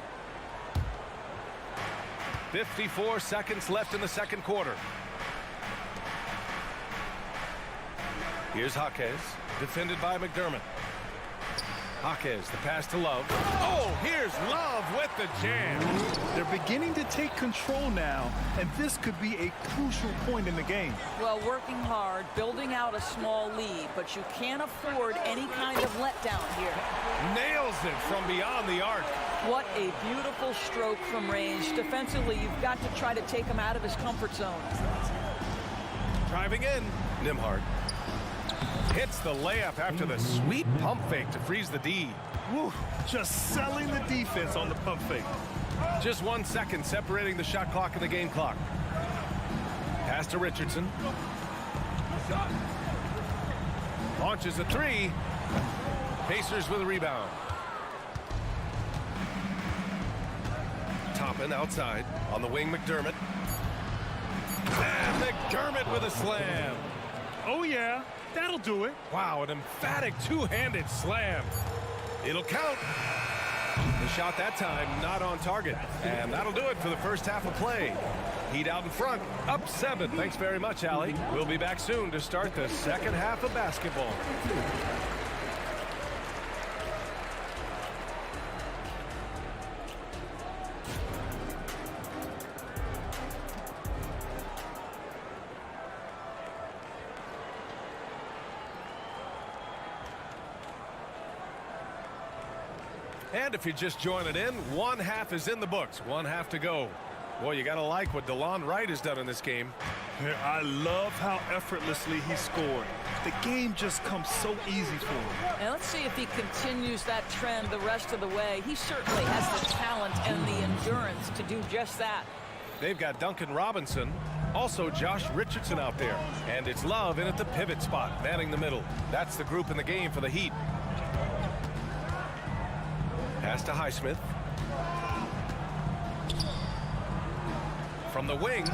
54 seconds left in the second quarter. Here's Jaquez, defended by McDermott. Jaquez, the pass to Love. Oh, here's Love with the jam. They're beginning to take control now, and this could be a crucial point in the game. Well, working hard, building out a small lead, but you can't afford any kind of letdown here. Nails it from beyond the arc. What a beautiful stroke from range. Defensively, you've got to try to take him out of his comfort zone. Driving in, Nembhard. Hits the layup after the sweet pump fake to freeze the D. Woo, just selling the defense on the pump fake. Just 1 second separating the shot clock and the game clock. Pass to Richardson. Launches a three. Pacers with a rebound. Toppin outside. On the wing, McDermott. And McDermott with a slam. Oh, yeah. That'll do it. Wow, an emphatic two-handed slam. It'll count. The shot that time not on target. And that'll do it for the first half of play. Heat out in front, up 7. Thanks very much, Allie. We'll be back soon to start the second half of basketball. And if you're just joining in, one half is in the books. One half to go. Boy, you got to like what DeLon Wright has done in this game. I love how effortlessly he scored. The game just comes so easy for him. And let's see if he continues that trend the rest of the way. He certainly has the talent and the endurance to do just that. They've got Duncan Robinson, also Josh Richardson out there. And it's Love in at the pivot spot, manning the middle. That's the group in the game for the Heat. Pass to Highsmith. From the wing.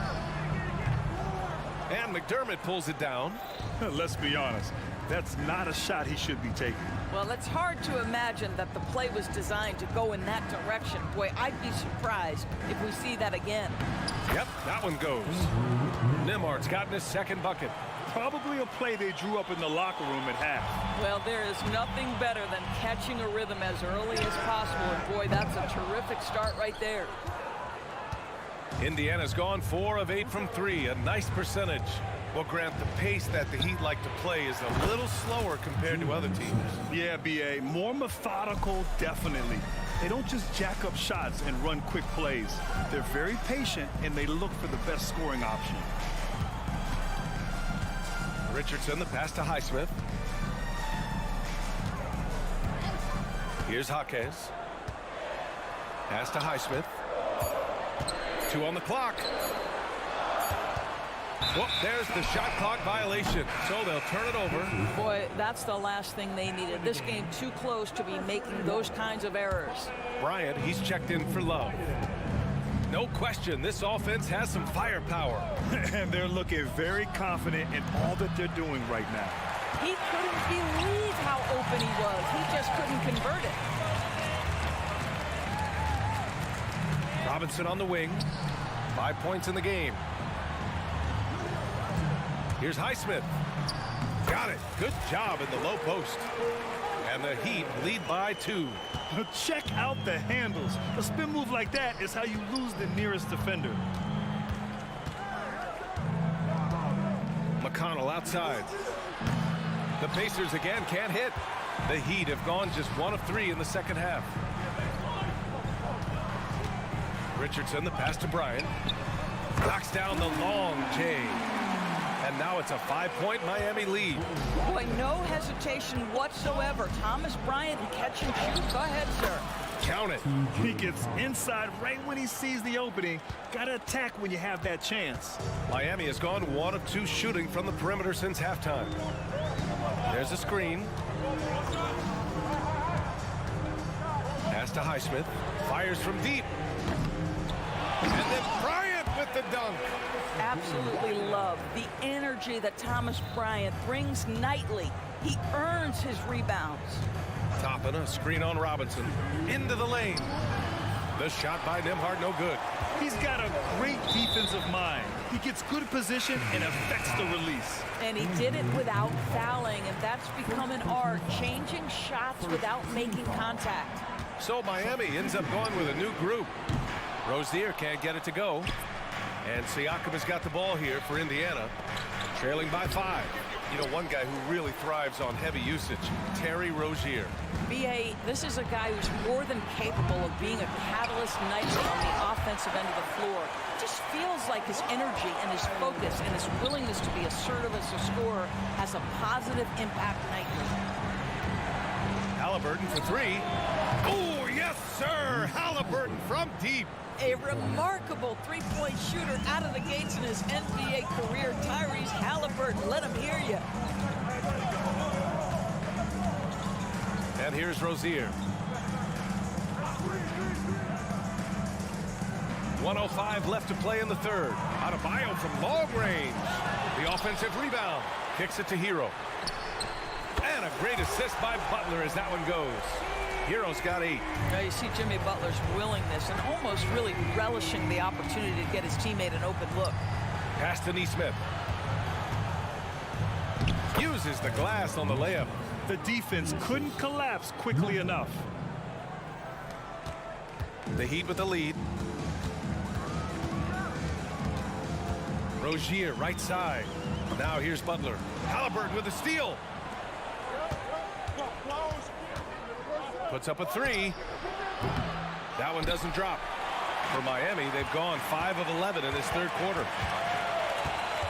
And McDermott pulls it down. Let's be honest. That's not a shot he should be taking. Well, it's hard to imagine that the play was designed to go in that direction. Boy, I'd be surprised if we see that again. Yep, that one goes. Nembhard's gotten his second bucket. Probably a play they drew up in the locker room at half. Well, there is nothing better than catching a rhythm as early as possible. And boy, that's a terrific start right there. Indiana's gone 4 of 8 from 3, a nice percentage. Well, Grant, the pace that the Heat like to play is a little slower compared to other teams. Yeah, B.A., more methodical, definitely. They don't just jack up shots and run quick plays. They're very patient, and they look for the best scoring option. Richardson, the pass to Highsmith. Here's Jaquez. Pass to Highsmith. 2 on the clock. Whoop, there's the shot clock violation. So they'll turn it over. Boy, that's the last thing they needed. This game too close to be making those kinds of errors. Bryant, he's checked in for Love. No question, this offense has some firepower. And they're looking very confident in all that they're doing right now. He couldn't believe how open he was. He just couldn't convert it. Robinson on the wing. 5 points in the game. Here's Highsmith. Got it. Good job in the low post. And the Heat lead by 2. Check out the handles. A spin move like that is how you lose the nearest defender. McConnell outside. The Pacers again can't hit. The Heat have gone just 1 of 3 in the second half. Richardson, the pass to Bryant. Knocks down the long J. And now it's a 5-point Miami lead. Boy, no hesitation whatsoever. Thomas Bryant and catch and shoot. Go ahead, sir. Count it. He gets inside right when he sees the opening. Got to attack when you have that chance. Miami has gone 1 of 2 shooting from the perimeter since halftime. There's a screen. Pass to Highsmith. Fires from deep. And then Bryant with the dunk. Absolutely love the energy that Thomas Bryant brings nightly. He earns his rebounds. Toppin, a screen on Robinson. Into the lane. The shot by Nembhard, no good. He's got a great defensive mind. He gets good position and affects the release. And he did it without fouling, and that's become an art, changing shots without making contact. So Miami ends up going with a new group. Rozier can't get it to go. And Siakam has got the ball here for Indiana, trailing by 5. You know, one guy who really thrives on heavy usage, Terry Rozier. B.A., this is a guy who's more than capable of being a catalyst nightly on the offensive end of the floor. It just feels like his energy and his focus and his willingness to be assertive as a scorer has a positive impact nightly. Halliburton for 3. Oh, yes, sir! Halliburton from deep. A remarkable three-point shooter out of the gates in his NBA career, Tyrese Halliburton. Let him hear you. And here's Rozier. 1:05 left to play in the third. Adebayo from long range. The offensive rebound. Kicks it to Hero. And a great assist by Butler as that one goes. Hero's got 8. Now you see Jimmy Butler's willingness and almost really relishing the opportunity to get his teammate an open look. Pass to Nesmith. Uses the glass on the layup. The defense couldn't collapse quickly enough. The Heat with the lead. Rozier right side. Now here's Butler. Halliburton with the steal. Puts up a 3. That one doesn't drop. For Miami, they've gone 5 of 11 in this third quarter.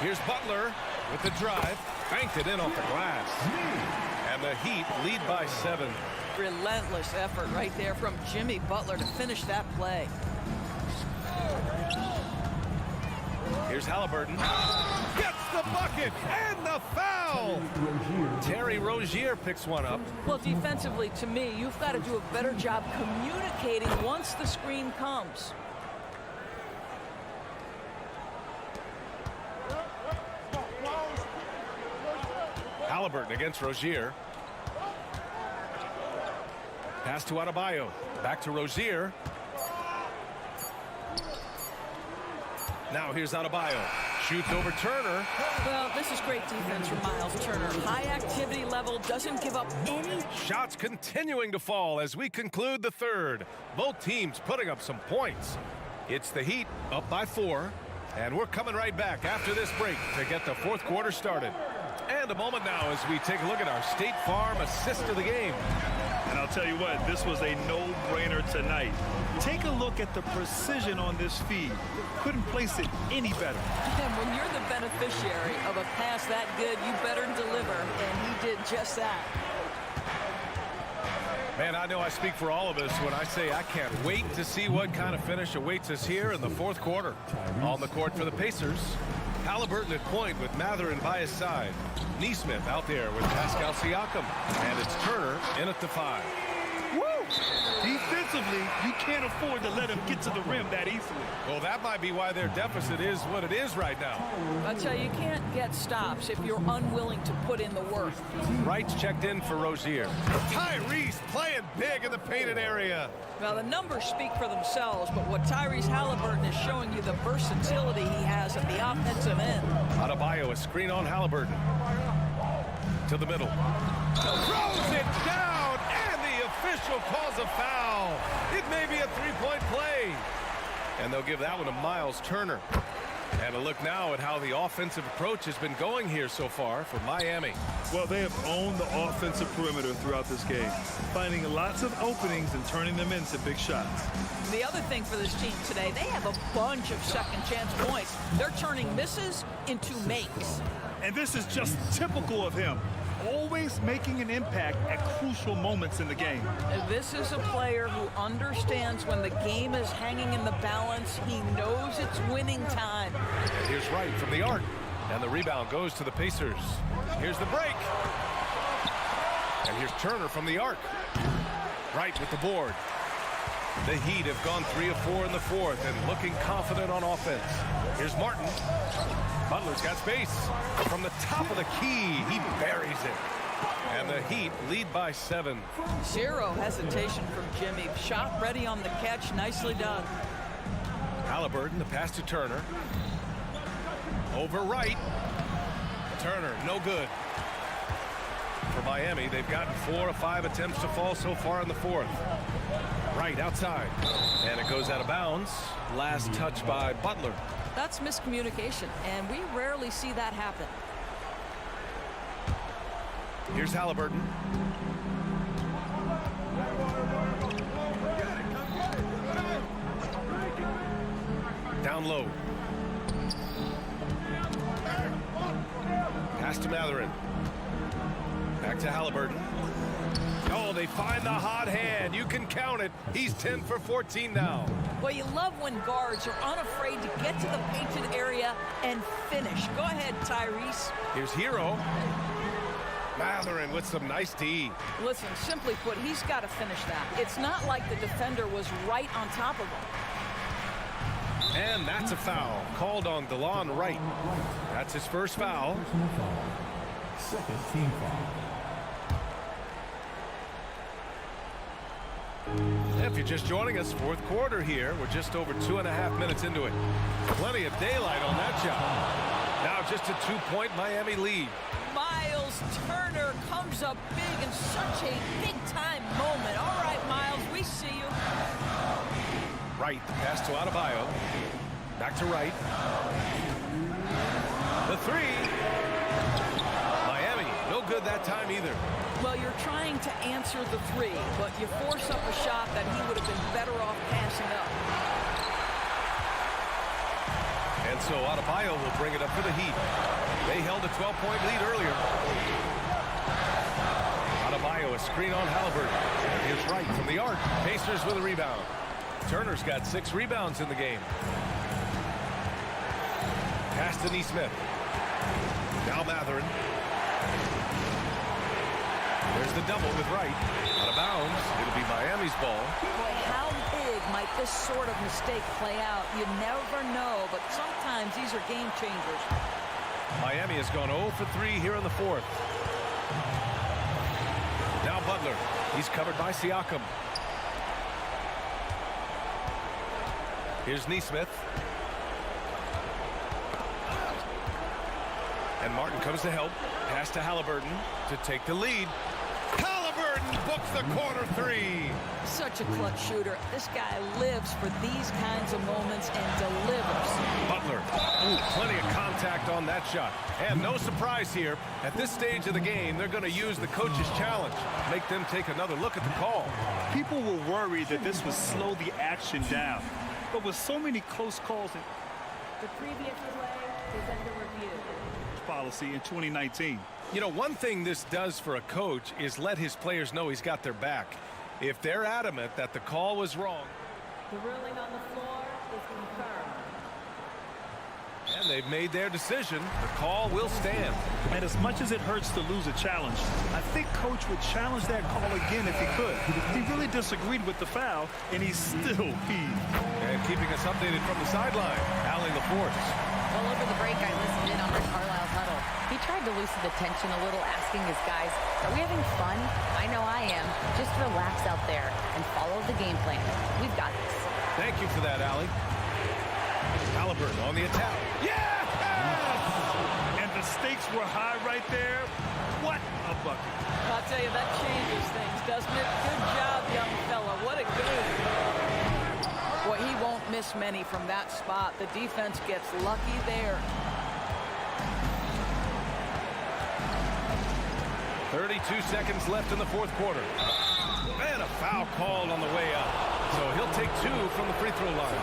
Here's Butler with the drive. Banked it in off the glass. And the Heat lead by 7. Relentless effort right there from Jimmy Butler to finish that play. Here's Halliburton. Gets the bucket and the foul. Terry Rozier picks one up. Well, defensively, to me, you've got to do a better job communicating once the screen comes. Halliburton against Rozier. Pass to Adebayo. Back to Rozier. Now here's Adebayo. Shoots over Turner. Well, this is great defense from Miles Turner. High activity level, doesn't give up any. Shots continuing to fall as we conclude the third. Both teams putting up some points. It's the Heat up by 4. And we're coming right back after this break to get the fourth quarter started. And a moment now as we take a look at our State Farm assist of the game. And I'll tell you what, this was a no-brainer tonight. Take a look at the precision on this feed. Couldn't place it any better. And when you're the beneficiary of a pass that good, you better deliver, and he did just that. Man, I know I speak for all of us when I say I can't wait to see what kind of finish awaits us here in the fourth quarter. On the court for the Pacers, Halliburton at point with Mathurin by his side. Nesmith out there with Pascal Siakam. And it's Turner in at the 5. Woo! Defensively, you can't afford to let him get to the rim that easily. Well, that might be why their deficit is what it is right now. I tell you, you can't get stops if you're unwilling to put in the work. Wright's checked in for Rozier. Tyrese playing big in the painted area. Now, the numbers speak for themselves, but what Tyrese Halliburton is showing you the versatility he has at the offensive end. Adebayo, a screen on Halliburton. To the middle. Throws it down, and the official calls a foul. It may be a three-point play. And they'll give that one to Miles Turner. And a look now at how the offensive approach has been going here so far for Miami. Well, they have owned the offensive perimeter throughout this game, finding lots of openings and turning them into big shots. The other thing for this team today, they have a bunch of second chance points. They're turning misses into makes. And this is just typical of him, always making an impact at crucial moments in the game. This is a player who understands when the game is hanging in the balance. He knows it's winning time. And here's Wright from the arc. And the rebound goes to the Pacers. Here's the break. And here's Turner from the arc. Wright with the board. The Heat have gone 3 of 4 in the fourth and looking confident on offense. Here's Martin. Butler's got space. From the top of the key, he buries it. And the Heat lead by 7. Zero hesitation from Jimmy. Shot ready on the catch. Nicely done. Halliburton, the pass to Turner. Over Wright. Turner, no good. For Miami, they've gotten 4 of 5 attempts to fall so far in the fourth. Wright outside. And it goes out of bounds. Last touch by Butler. That's miscommunication, and we rarely see that happen. Here's Halliburton. Down low. Pass to Matherin. Back to Halliburton. Oh, they find the hot hand. You can count it. He's 10 for 14 now. Well, you love when guards are unafraid to get to the painted area and finish. Go ahead, Tyrese. Here's Hero. Matherin with some nice D. Listen, simply put, he's got to finish that. It's not like the defender was right on top of him. And that's a foul called on DeLon Wright. That's his first foul. Second team foul. If you're just joining us, fourth quarter here. We're just over 2.5 minutes into it. Plenty of daylight on that shot. Now just a 2-point Miami lead. Miles Turner comes up big in such a big-time moment. All right, Miles, we see you. Wright, the pass to Adebayo. Back to Wright. The three. Miami, no good that time either. Well, you're trying to answer the three, but you force up a shot that he would have been better off passing up. And so Adebayo will bring it up for the Heat. They held a 12-point lead earlier. Adebayo, a screen on Halliburton. Here's Wright from the arc. Pacers with a rebound. Turner's got 6 rebounds in the game. Pass to Nesmith. Now Matherin. There's the double with Wright. Out of bounds. It'll be Miami's ball. Boy, how big might this sort of mistake play out? You never know, but sometimes these are game changers. Miami has gone 0 for 3 here in the fourth. Now Butler. He's covered by Siakam. Here's Nesmith. And Martin comes to help. Pass to Halliburton to take the lead. Halliburton books the corner three. Such a clutch shooter. This guy lives for these kinds of moments and delivers. Butler. Ooh, plenty of contact on that shot. And no surprise here. At this stage of the game, they're going to use the coach's challenge. Make them take another look at the call. People were worried that this would slow the action down. But with so many close calls, the previous play is under review. Policy in 2019. You know, one thing this does for a coach is let his players know he's got their back. If they're adamant that the call was wrong. The ruling on the floor is confirmed. And they've made their decision. The call will stand. And as much as it hurts to lose a challenge, I think Coach would challenge that call again if he could. He really disagreed with the foul, and he's still peeved. And keeping us updated from the sideline, Allie LaForce. Well, over the break, I listened in on Rick Carlisle's huddle. He tried to loosen the tension a little, asking his guys, are we having fun? I know I am. Just relax out there and follow the game plan. We've got this. Thank you for that, Allie. Halliburton on the attack. Yes! And the stakes were high right there. What a bucket. I'll tell you, that changes things, doesn't it? Good job, young fella. What a game. Boy, he won't miss miss many from that spot. The defense gets lucky there. 32 seconds left in the fourth quarter. And a foul called on the way out. So he'll take 2 from the free throw line.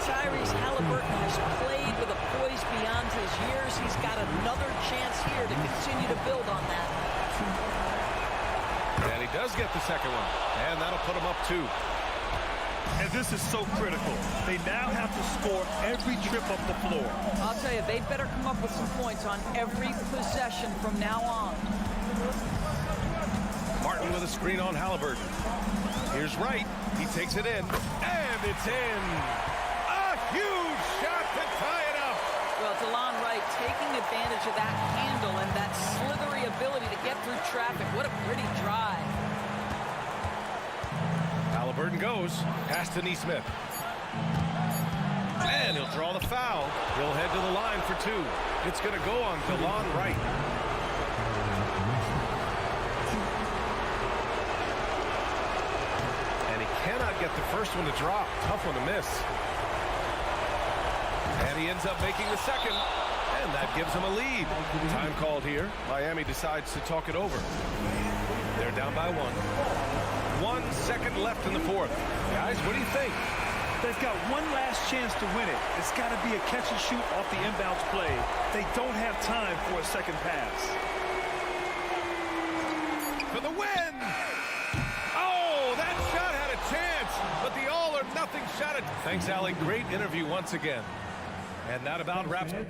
Tyrese Halliburton has played with a poise beyond his years. He's got another chance here to continue to build on that. And he does get the second one. And that'll put him up 2. And this is so critical. They now have to score every trip up the floor. I'll tell you, they better come up with some points on every possession from now on. Martin with a screen on Halliburton. Here's Wright. He takes it in. And it's in. A huge shot to tie it up. Well, DeLon Wright taking advantage of that handle and that slithery ability to get through traffic. What a pretty drive. Halliburton goes past to Neesmith. And he'll draw the foul. He'll head to the line for 2. It's going to go on DeLon Wright. And he cannot get the first one to drop. Tough one to miss. And he ends up making the second. And that gives him a lead. Time called here. Miami decides to talk it over. They're down by 1. 1 second left in the fourth. Guys, what do you think? They've got one last chance to win it. It's got to be a catch and shoot off the inbounds play. They don't have time for a second pass. For the win! Oh, that shot had a chance, but the all or nothing shot. Thanks, Allie. Great interview once again. And that about wraps it.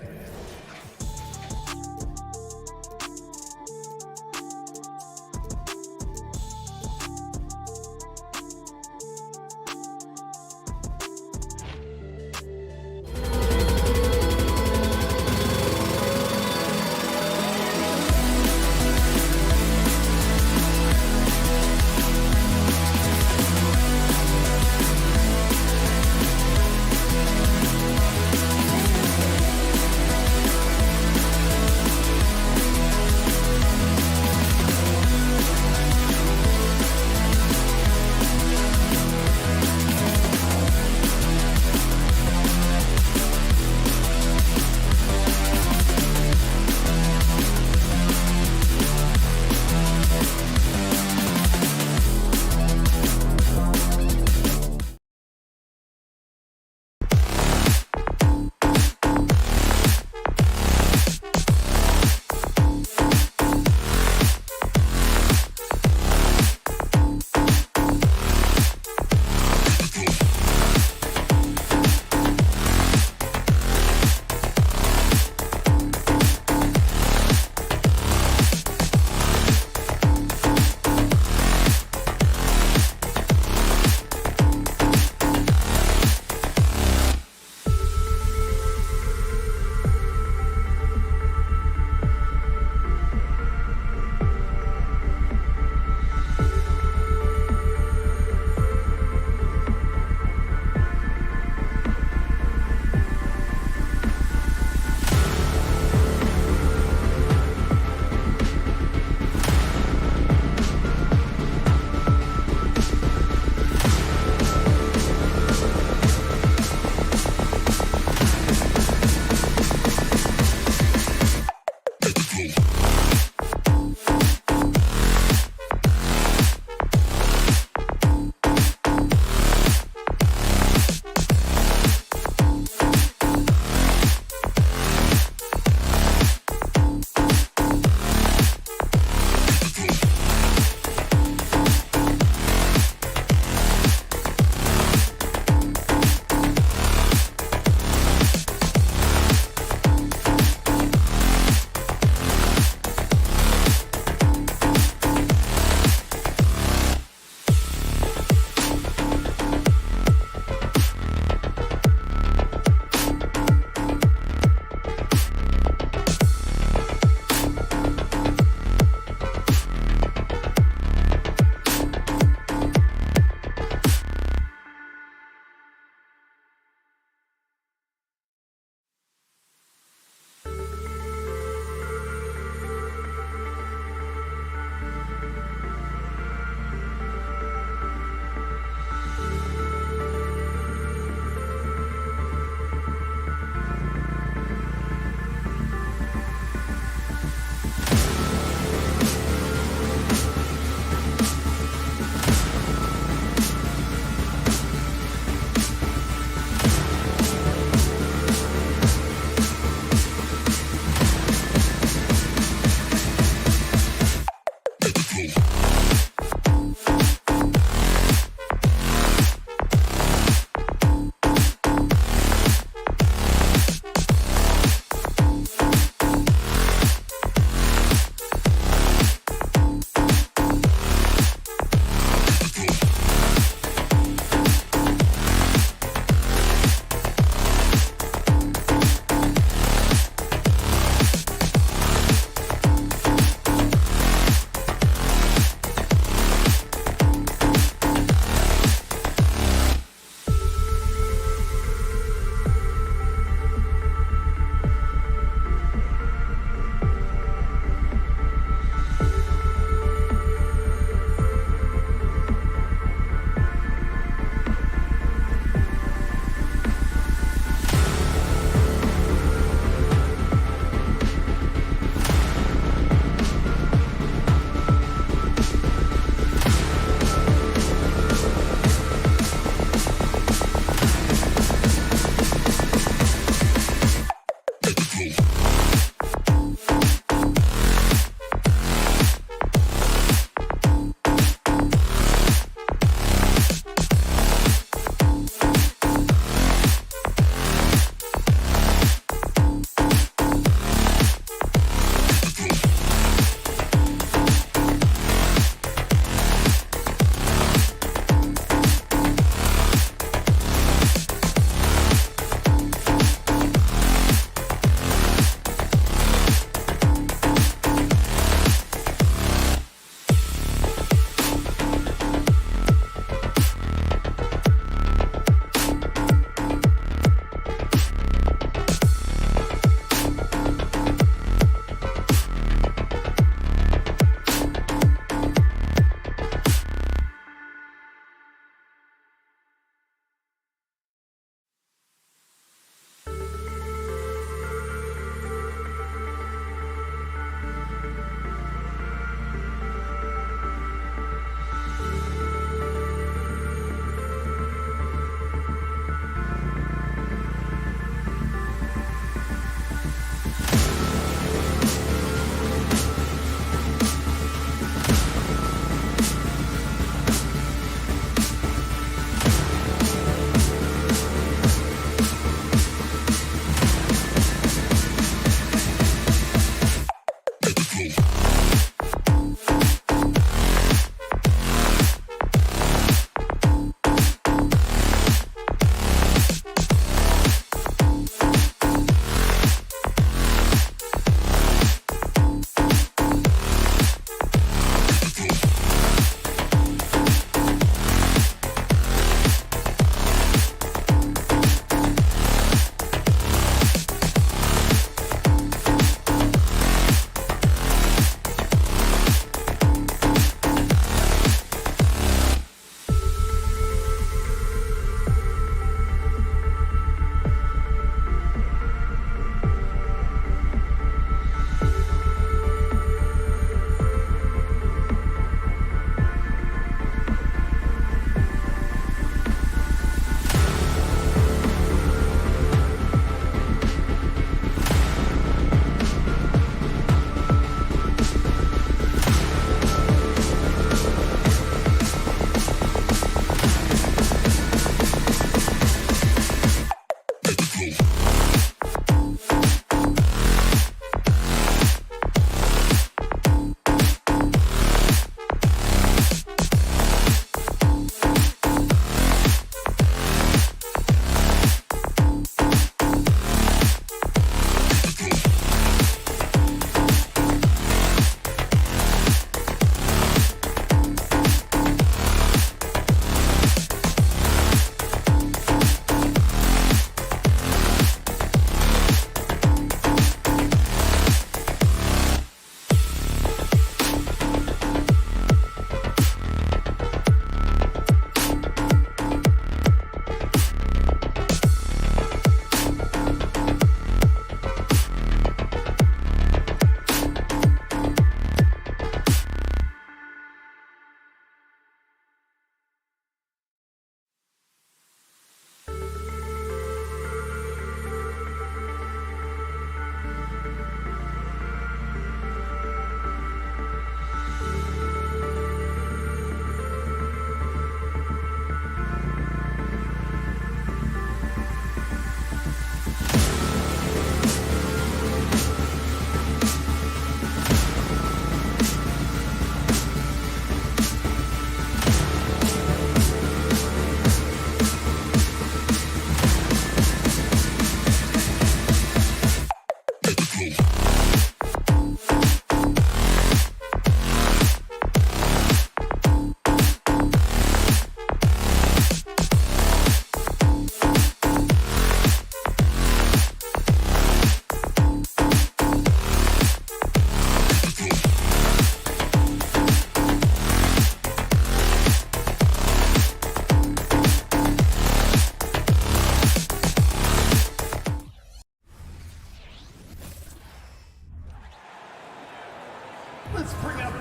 Let's bring up.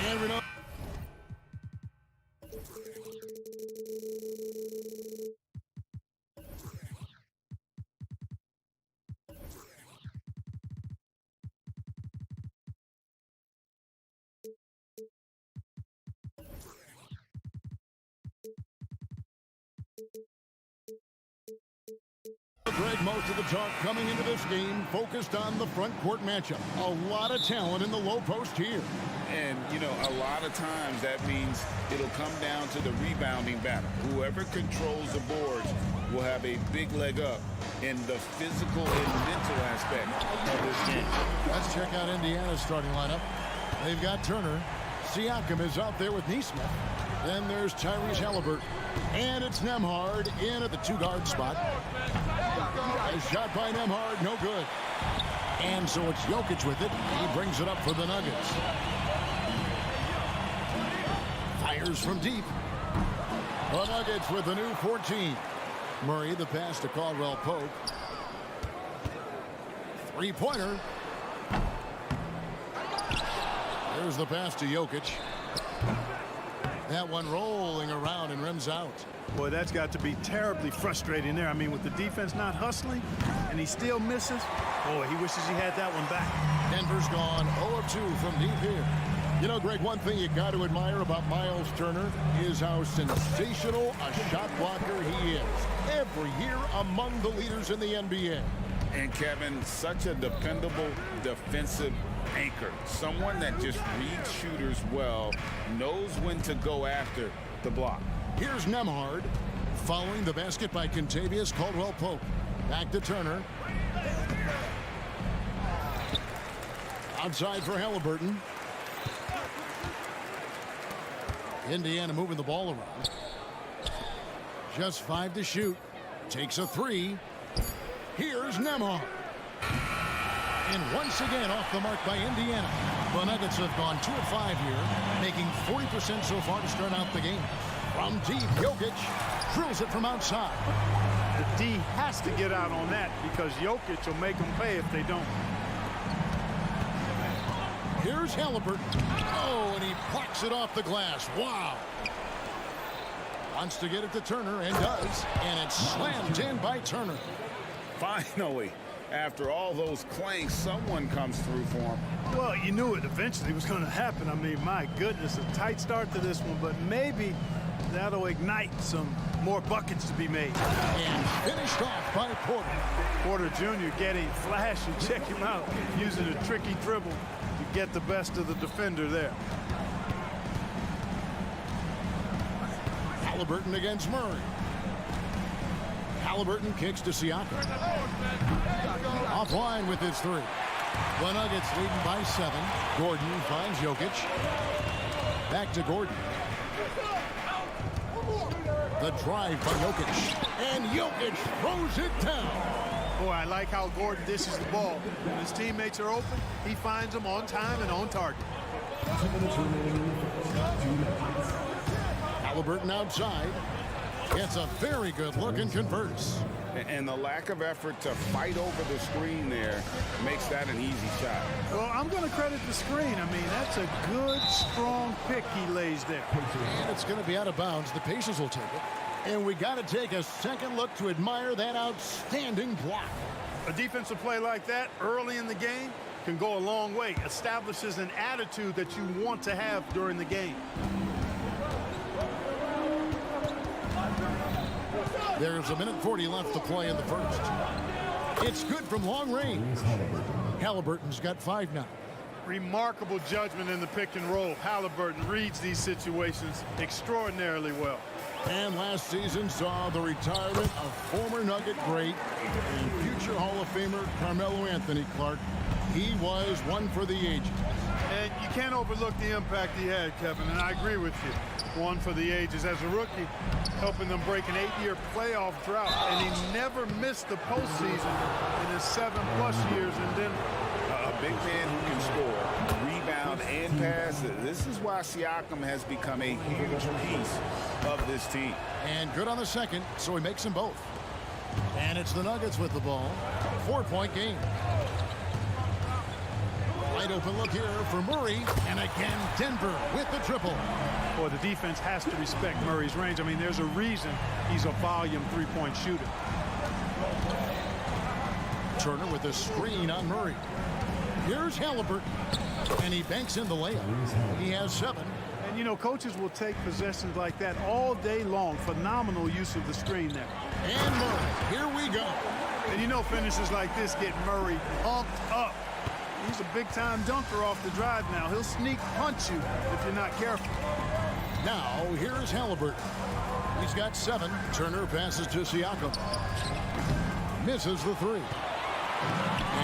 And we know. Greg, most of the talk coming into this game focused on the front court matchup. A lot of talent in the low post here. And, you know, a lot of times that means it'll come down to the rebounding battle. Whoever controls the boards will have a big leg up in the physical and mental aspect of this game. Let's check out Indiana's starting lineup. They've got Turner. Siakam is out there with Neesmith. Then there's Tyrese Halliburton. And it's Nembhard in at the two-guard spot. A shot by Nembhard, no good. And so it's Jokic with it. He brings it up for the Nuggets. Fires from deep. The Nuggets with a new 14. Murray, the pass to Caldwell Pope. Three-pointer. There's the pass to Jokic. That one rolling around and rims out. Boy, that's got to be terribly frustrating there. I mean, with the defense not hustling and he still misses, boy, he wishes he had that one back. Denver's gone 0 of 2 from deep here. You know, Greg, one thing you got to admire about Miles Turner is how sensational a shot blocker he is. Every year among the leaders in the NBA. And Kevin, such a dependable defensive anchor. Someone that just reads shooters well, knows when to go after the block. Here's Nembhard following the basket by Kentavious Caldwell-Pope. Back to Turner. Outside for Halliburton. Indiana moving the ball around. Just 5 to shoot. Takes a 3. Here's Nembhard. And once again off the mark by Indiana. The Nuggets have gone 2 of 5 here, making 40% so far to start out the game. From deep, Jokic drills it from outside. The D has to get out on that because Jokic will make them pay if they don't. Here's Halliburton. Oh, and he plucks it off the glass. Wow. Wants to get it to Turner and does. And it's slammed in by Turner. Finally, after all those clanks, someone comes through for him. Well, you knew it eventually was going to happen. I mean, my goodness, a tight start to this one, but maybe that'll ignite some more buckets to be made. And finished off by Porter. Porter Jr. getting flash, and check him out, using a tricky dribble to get the best of the defender there. Halliburton against Murray. Halliburton kicks to Siakam. Offline with his 3. The Nuggets leading by 7. Gordon finds Jokic. Back to Gordon. The drive by Jokic. And Jokic throws it down. Boy, I like how Gordon dishes the ball. When his teammates are open, he finds them on time and on target. Halliburton outside. Gets a very good look and converts. And the lack of effort to fight over the screen there makes that an easy shot. Well, I'm going to credit the screen. I mean, that's a good, strong pick he lays there. And it's going to be out of bounds. The Pacers will take it. And we got to take a second look to admire that outstanding block. A defensive play like that early in the game can go a long way. Establishes an attitude that you want to have during the game. There's 1:40 left to play in the first. It's good from long range. Halliburton's got 5 now. Remarkable judgment in the pick and roll. Halliburton reads these situations extraordinarily well. And last season saw the retirement of former Nugget great and future Hall of Famer Carmelo Anthony Clark. He was one for the ages. And you can't overlook the impact he had, Kevin, and I agree with you. One for the ages as a rookie, helping them break an 8-year playoff drought, and he never missed the postseason in his 7+ years in Denver. A big man who can score, rebound, and pass. This is why Siakam has become a huge piece of this team. And good on the second, so he makes them both. And it's the Nuggets with the ball. 4-point game. Wide open look here for Murray. And again, Denver with the triple. Boy, the defense has to respect Murray's range. I mean, there's a reason he's a volume three-point shooter. Turner with a screen on Murray. Here's Halliburton. And he banks in the layup. He has 7. And, you know, coaches will take possessions like that all day long. Phenomenal use of the screen there. And Murray, here we go. And, you know, finishes like this get Murray pumped up. He's a big-time dunker off the drive now. He'll sneak punch you if you're not careful. Now, here's Halliburton. He's got 7. Turner passes to Siakam. Misses the 3.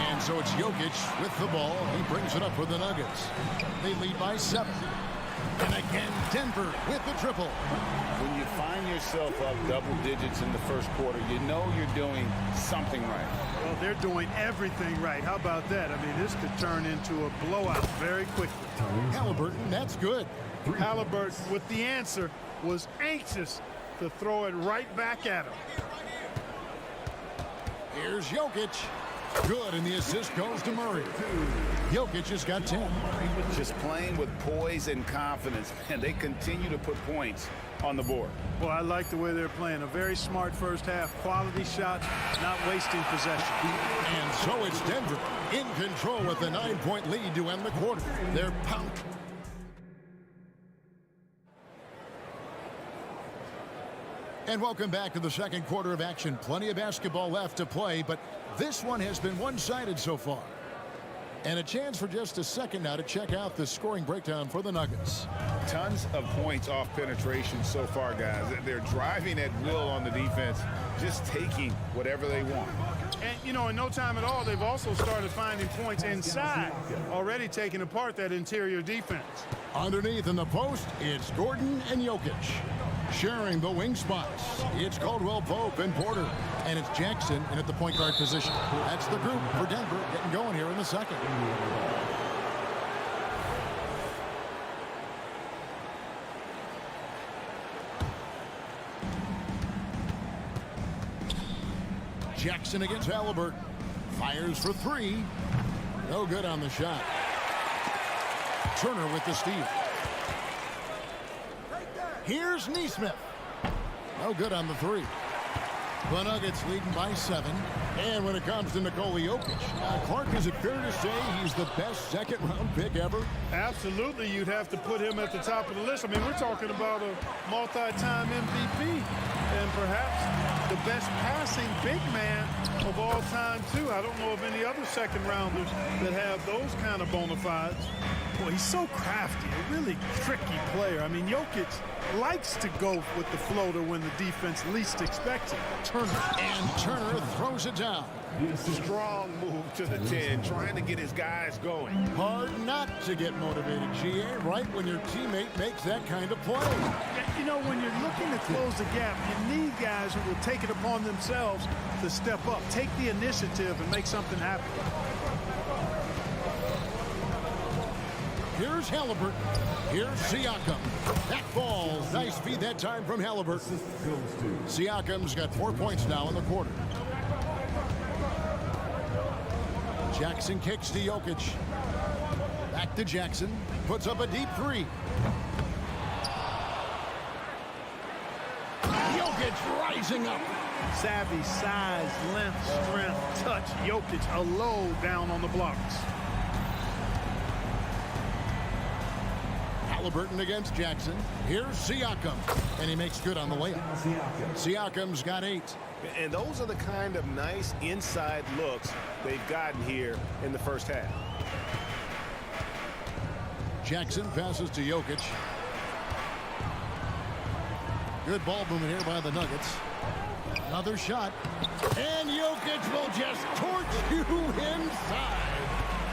And so it's Jokic with the ball. He brings it up for the Nuggets. They lead by 7. And again, Denver with the triple. When you find yourself up double digits in the first quarter, you know you're doing something right. Well, they're doing everything right. How about that? I mean, this could turn into a blowout very quickly. Halliburton, that's good. Halliburton, with the answer, was anxious to throw it right back at him. Here's Jokic. Good, and the assist goes to Murray. Jokic has got 10. Just playing with poise and confidence, and they continue to put points on the board. Well, I like the way they're playing. A very smart first half. Quality shots, not wasting possession. And so it's Denver in control with a 9-point lead to end the quarter. They're pumped. And welcome back to the second quarter of action. Plenty of basketball left to play, but this one has been one-sided so far. And a chance for just a second now to check out the scoring breakdown for the Nuggets. Tons of points off penetration so far, guys. They're driving at will on the defense, just taking whatever they want. And, you know, in no time at all, they've also started finding points inside, already taking apart that interior defense. Underneath in the post, it's Gordon and Jokic. Sharing the wing spots, it's Caldwell Pope and Porter. And it's Jackson in at the point guard position. That's the group for Denver getting going here in the second. Jackson against Halliburton. Fires for 3. No good on the shot. Turner with the steal. Here's Nesmith. No good on the 3. The Nuggets leading by 7. And when it comes to Nikola Jokic, Clark, is it fair to say he's the best second-round pick ever? Absolutely, you'd have to put him at the top of the list. I mean, we're talking about a multi-time MVP and perhaps the best passing big man of all time, too. I don't know of any other second-rounders that have those kind of bona fides. Boy, he's so crafty, a really tricky player. I mean, Jokic likes to go with the floater when the defense least expects it. Turner throws it down. Strong move to the 10, trying to get his guys going. Hard not to get motivated, GA, right when your teammate makes that kind of play. You know, when you're looking to close the gap, you need guys who will take it upon themselves to step up, take the initiative, and make something happen. Here's Halliburton. Here's Siakam. That ball. Nice feed that time from Halliburton. Siakam's got 4 points now in the quarter. Jackson kicks to Jokic. Back to Jackson. Puts up a deep 3. Jokic rising up. Savvy, size, length, strength, touch. Jokic, a low down on the blocks. Halliburton against Jackson. Here's Siakam. And he makes good on the layup. Siakam's got 8. And those are the kind of nice inside looks they've gotten here in the first half. Jackson passes to Jokic. Good ball movement here by the Nuggets. Another shot. And Jokic will just torch you inside.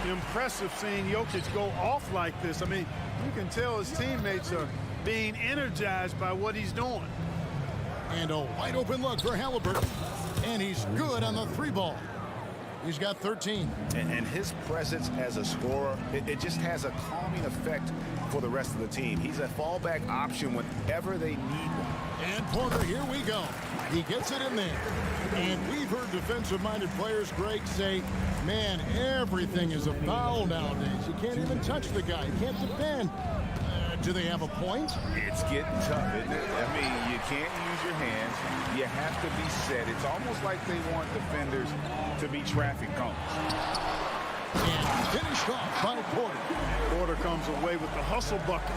Impressive seeing Jokic go off like this. I mean, you can tell his teammates are being energized by what he's doing. And a wide open look for Halliburton. And he's good on the 3-ball. He's got 13. And his presence as a scorer, it just has a calming effect for the rest of the team. He's a fallback option whenever they need one. And Porter, here we go. He gets it in there. And we've heard defensive-minded players, Greg, say, man, everything is a foul nowadays. You can't even touch the guy. You can't defend. Do they have a point? It's getting tough, isn't it? I mean, you can't use your hands. You have to be set. It's almost like they want defenders to be traffic cones. And finished off by Porter. Porter comes away with the hustle bucket.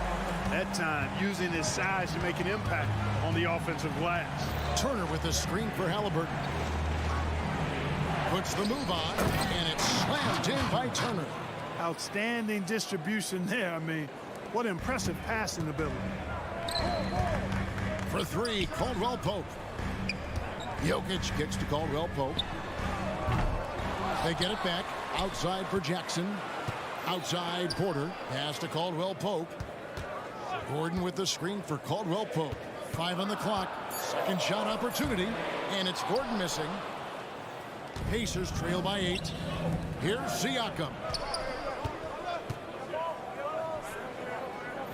That time, using his size to make an impact on the offensive glass. Turner with the screen for Halliburton. Puts the move on, and it's slammed in by Turner. Outstanding distribution there. I mean, what impressive passing ability. For 3, Caldwell Pope. Jokic kicks to Caldwell Pope. They get it back. Outside for Jackson. Outside Porter. Pass to Caldwell Pope. Gordon with the screen for Caldwell Pope. 5 on the clock. Second shot opportunity. And it's Gordon missing. Pacers trail by 8. Here's Siakam.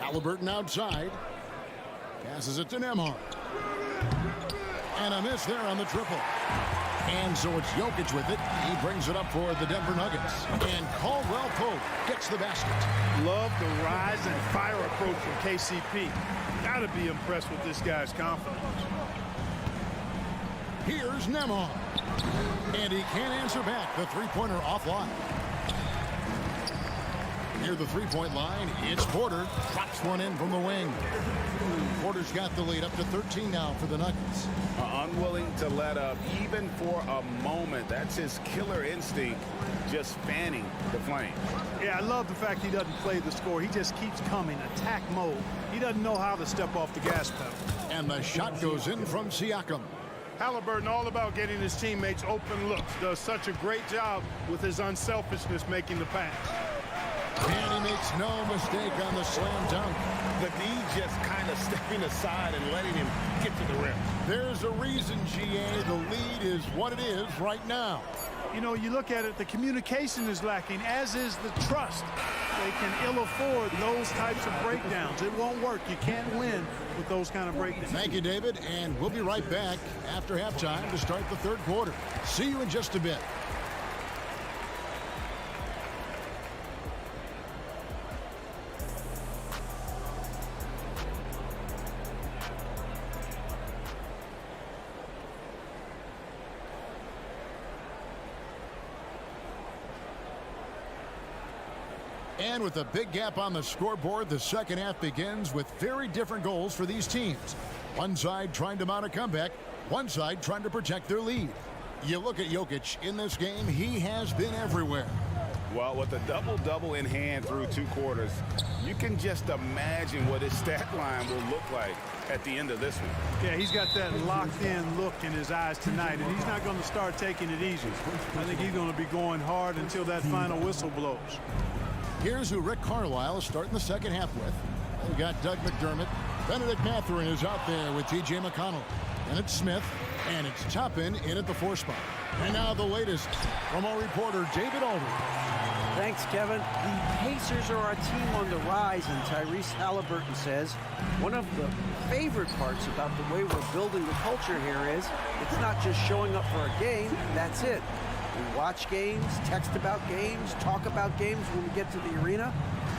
Halliburton outside. Passes it to Nembhard. And a miss there on the triple. And so it's Jokic with it. He brings it up for the Denver Nuggets. And Caldwell Pope gets the basket. Love the rise and fire approach from KCP. Gotta be impressed with this guy's confidence. Here's Nembhard. And he can't answer back. The three-pointer offline. Near the three-point line, it's Porter. Drops one in from the wing. Porter's got the lead up to 13 now for the Nuggets. Unwilling to let up even for a moment. That's his killer instinct, just fanning the flame. Yeah, I love the fact he doesn't play the score. He just keeps coming, attack mode. He doesn't know how to step off the gas pedal. And the shot goes in from Siakam. Halliburton all about getting his teammates open looks. Does such a great job with his unselfishness making the pass. And he makes no mistake on the slam dunk. The D just kind of stepping aside and letting him get to the rim. There's a reason, GA, the lead is what it is right now. You know, you look at it, the communication is lacking, as is the trust. They can ill afford those types of breakdowns. It won't work. You can't win with those kind of breakdowns. Thank you, David, and we'll be right back after halftime to start the third quarter. See you in just a bit. And with a big gap on the scoreboard, the second half begins with very different goals for these teams. One side trying to mount a comeback, one side trying to protect their lead. You look at Jokic in this game, he has been everywhere. Well, with a double-double in hand through 2 quarters, you can just imagine what his stat line will look like at the end of this one. Yeah, he's got that locked-in look in his eyes tonight, and he's not going to start taking it easy. I think he's going to be going hard until that final whistle blows. Here's who Rick Carlisle is starting the second half with. We've got Doug McDermott. Benedict Mathurin is out there with T.J. McConnell. And it's Smith. And it's Toppin in at the 4 spot. And now the latest from our reporter, David Aldridge. Thanks, Kevin. The Pacers are our team on the rise, and Tyrese Halliburton says one of the favorite parts about the way we're building the culture here is it's not just showing up for a game, that's it. We watch games, text about games, talk about games when we get to the arena.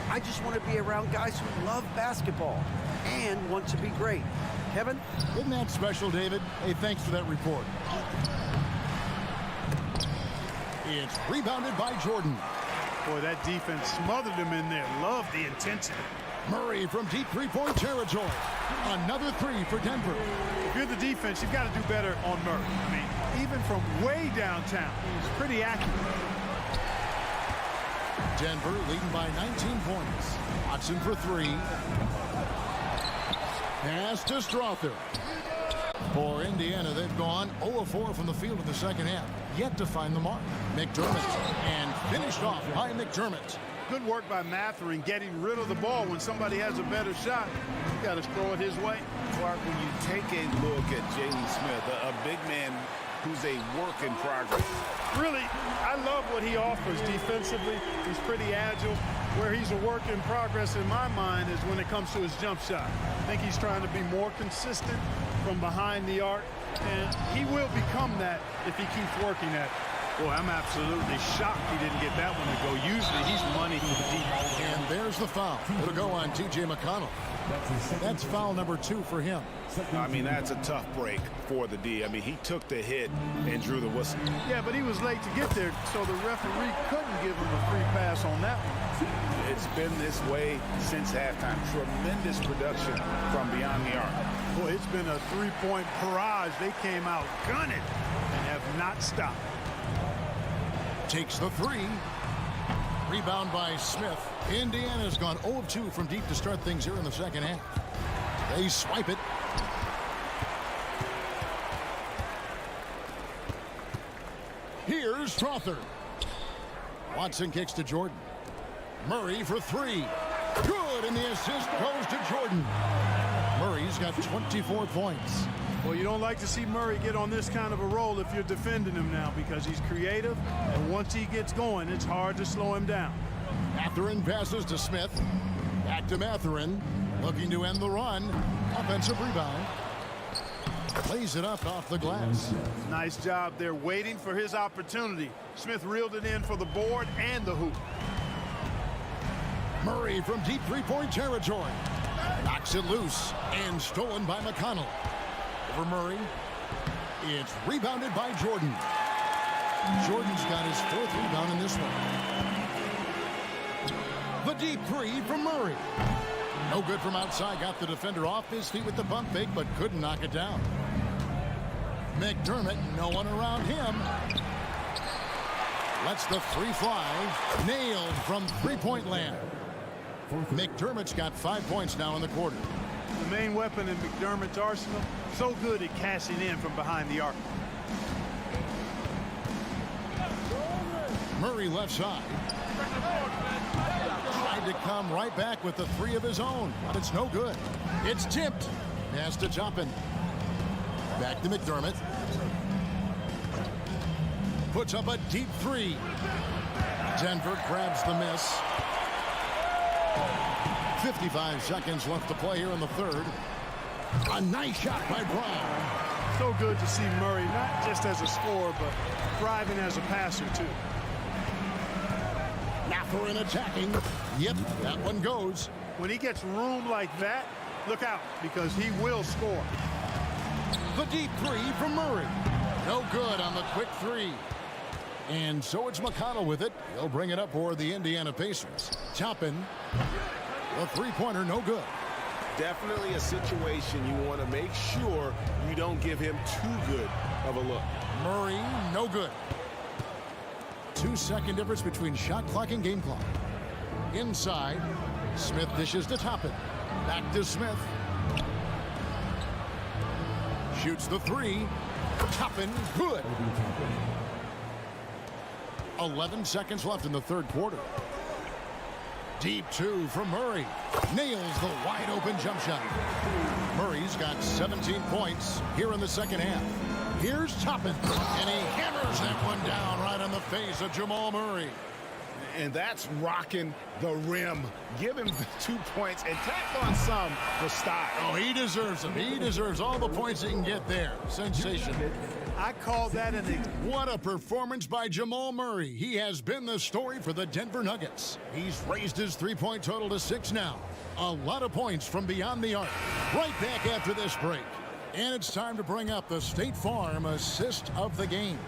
I just want to be around guys who love basketball and want to be great. Kevin? Isn't that special, David? Hey, thanks for that report. It's rebounded by Jordan. Boy, that defense smothered him in there. Love the intensity. Murray from deep three-point territory. Another 3 for Denver. If you're the defense, you've got to do better on Murray. I mean, even from way downtown, he's pretty accurate. Denver leading by 19 points. Watson for 3. Pass to Strother. For Indiana, they've gone 0-4 from the field in the second half. Yet to find the mark. McDermott. And finished off by McDermott. Good work by Matherin getting rid of the ball when somebody has a better shot. You got to throw it his way. Clark, when you take a look at Jalen Smith, a big man who's a work in progress. Really, I love what he offers defensively. He's pretty agile. Where he's a work in progress in my mind is when it comes to his jump shot. I think he's trying to be more consistent from behind the arc, and he will become that if he keeps working at it. Boy, I'm absolutely shocked he didn't get that one to go. Usually he's money for the deep. And there's the foul. It'll go on T.J. McConnell. That's foul number 2 for him. I mean, that's a tough break for the D. I mean, he took the hit and drew the whistle. Yeah, but he was late to get there, so the referee couldn't give him a free pass on that one. It's been this way since halftime. Tremendous production from beyond the arc. Boy, it's been a three-point barrage. They came out gunning and have not stopped. Takes the 3. Rebound by Smith. Indiana's gone 0 of 2 from deep to start things here in the second half. They swipe it. Here's Strother. Watson kicks to Jordan. Murray for 3. Good, and the assist goes to Jordan. Murray's got 24 points. Well, you don't like to see Murray get on this kind of a roll if you're defending him now, because he's creative, and once he gets going, it's hard to slow him down. Matherin passes to Smith. Back to Matherin, looking to end the run. Offensive rebound. Plays it up off the glass. Nice job there, waiting for his opportunity. Smith reeled it in for the board and the hoop. Murray from deep three-point territory. Knocks it loose and stolen by McConnell. Over Murray. It's rebounded by Jordan. Jordan's got his 4th rebound in this one. The deep 3 from Murray. No good from outside. Got the defender off his feet with the pump fake, but couldn't knock it down. McDermott, no one around him. Lets the 3 fly. Nailed from three-point land. McDermott's got 5 points now in the quarter. The main weapon in McDermott's arsenal, so good at cashing in from behind the arc. Murray left side. Tried to come right back with the 3 of his own, but it's no good. It's tipped. Pass to Toppin. Back to McDermott. Puts up a deep 3. Denver grabs the miss. 55 seconds left to play here in the third. A nice shot by Brown. So good to see Murray, not just as a scorer, but thriving as a passer, too. Matherin attacking. Yep, that one goes. When he gets room like that, look out, because he will score. The deep 3 from Murray. No good on the quick 3. And so it's McConnell with it. He'll bring it up for the Indiana Pacers. Toppin. The three-pointer, no good. Definitely a situation you want to make sure you don't give him too good of a look. Murray, no good. 2-second difference between shot clock and game clock. Inside, Smith dishes to Toppin. Back to Smith. Shoots the 3. Toppin, good. 11 seconds left in the third quarter. Deep 2 from Murray. Nails the wide-open jump shot. Murray's got 17 points here in the second half. Here's Toppin, and he hammers that one down right on the face of Jamal Murray. And that's rocking the rim. Give him the 2 points and tack on some for style. Oh, he deserves them. He deserves all the points he can get there. Sensational. I call that What a performance by Jamal Murray. He has been the story for the Denver Nuggets. He's raised his three-point total to 6 now. A lot of points from beyond the arc. Right back after this break. And it's time to bring up the State Farm assist of the game.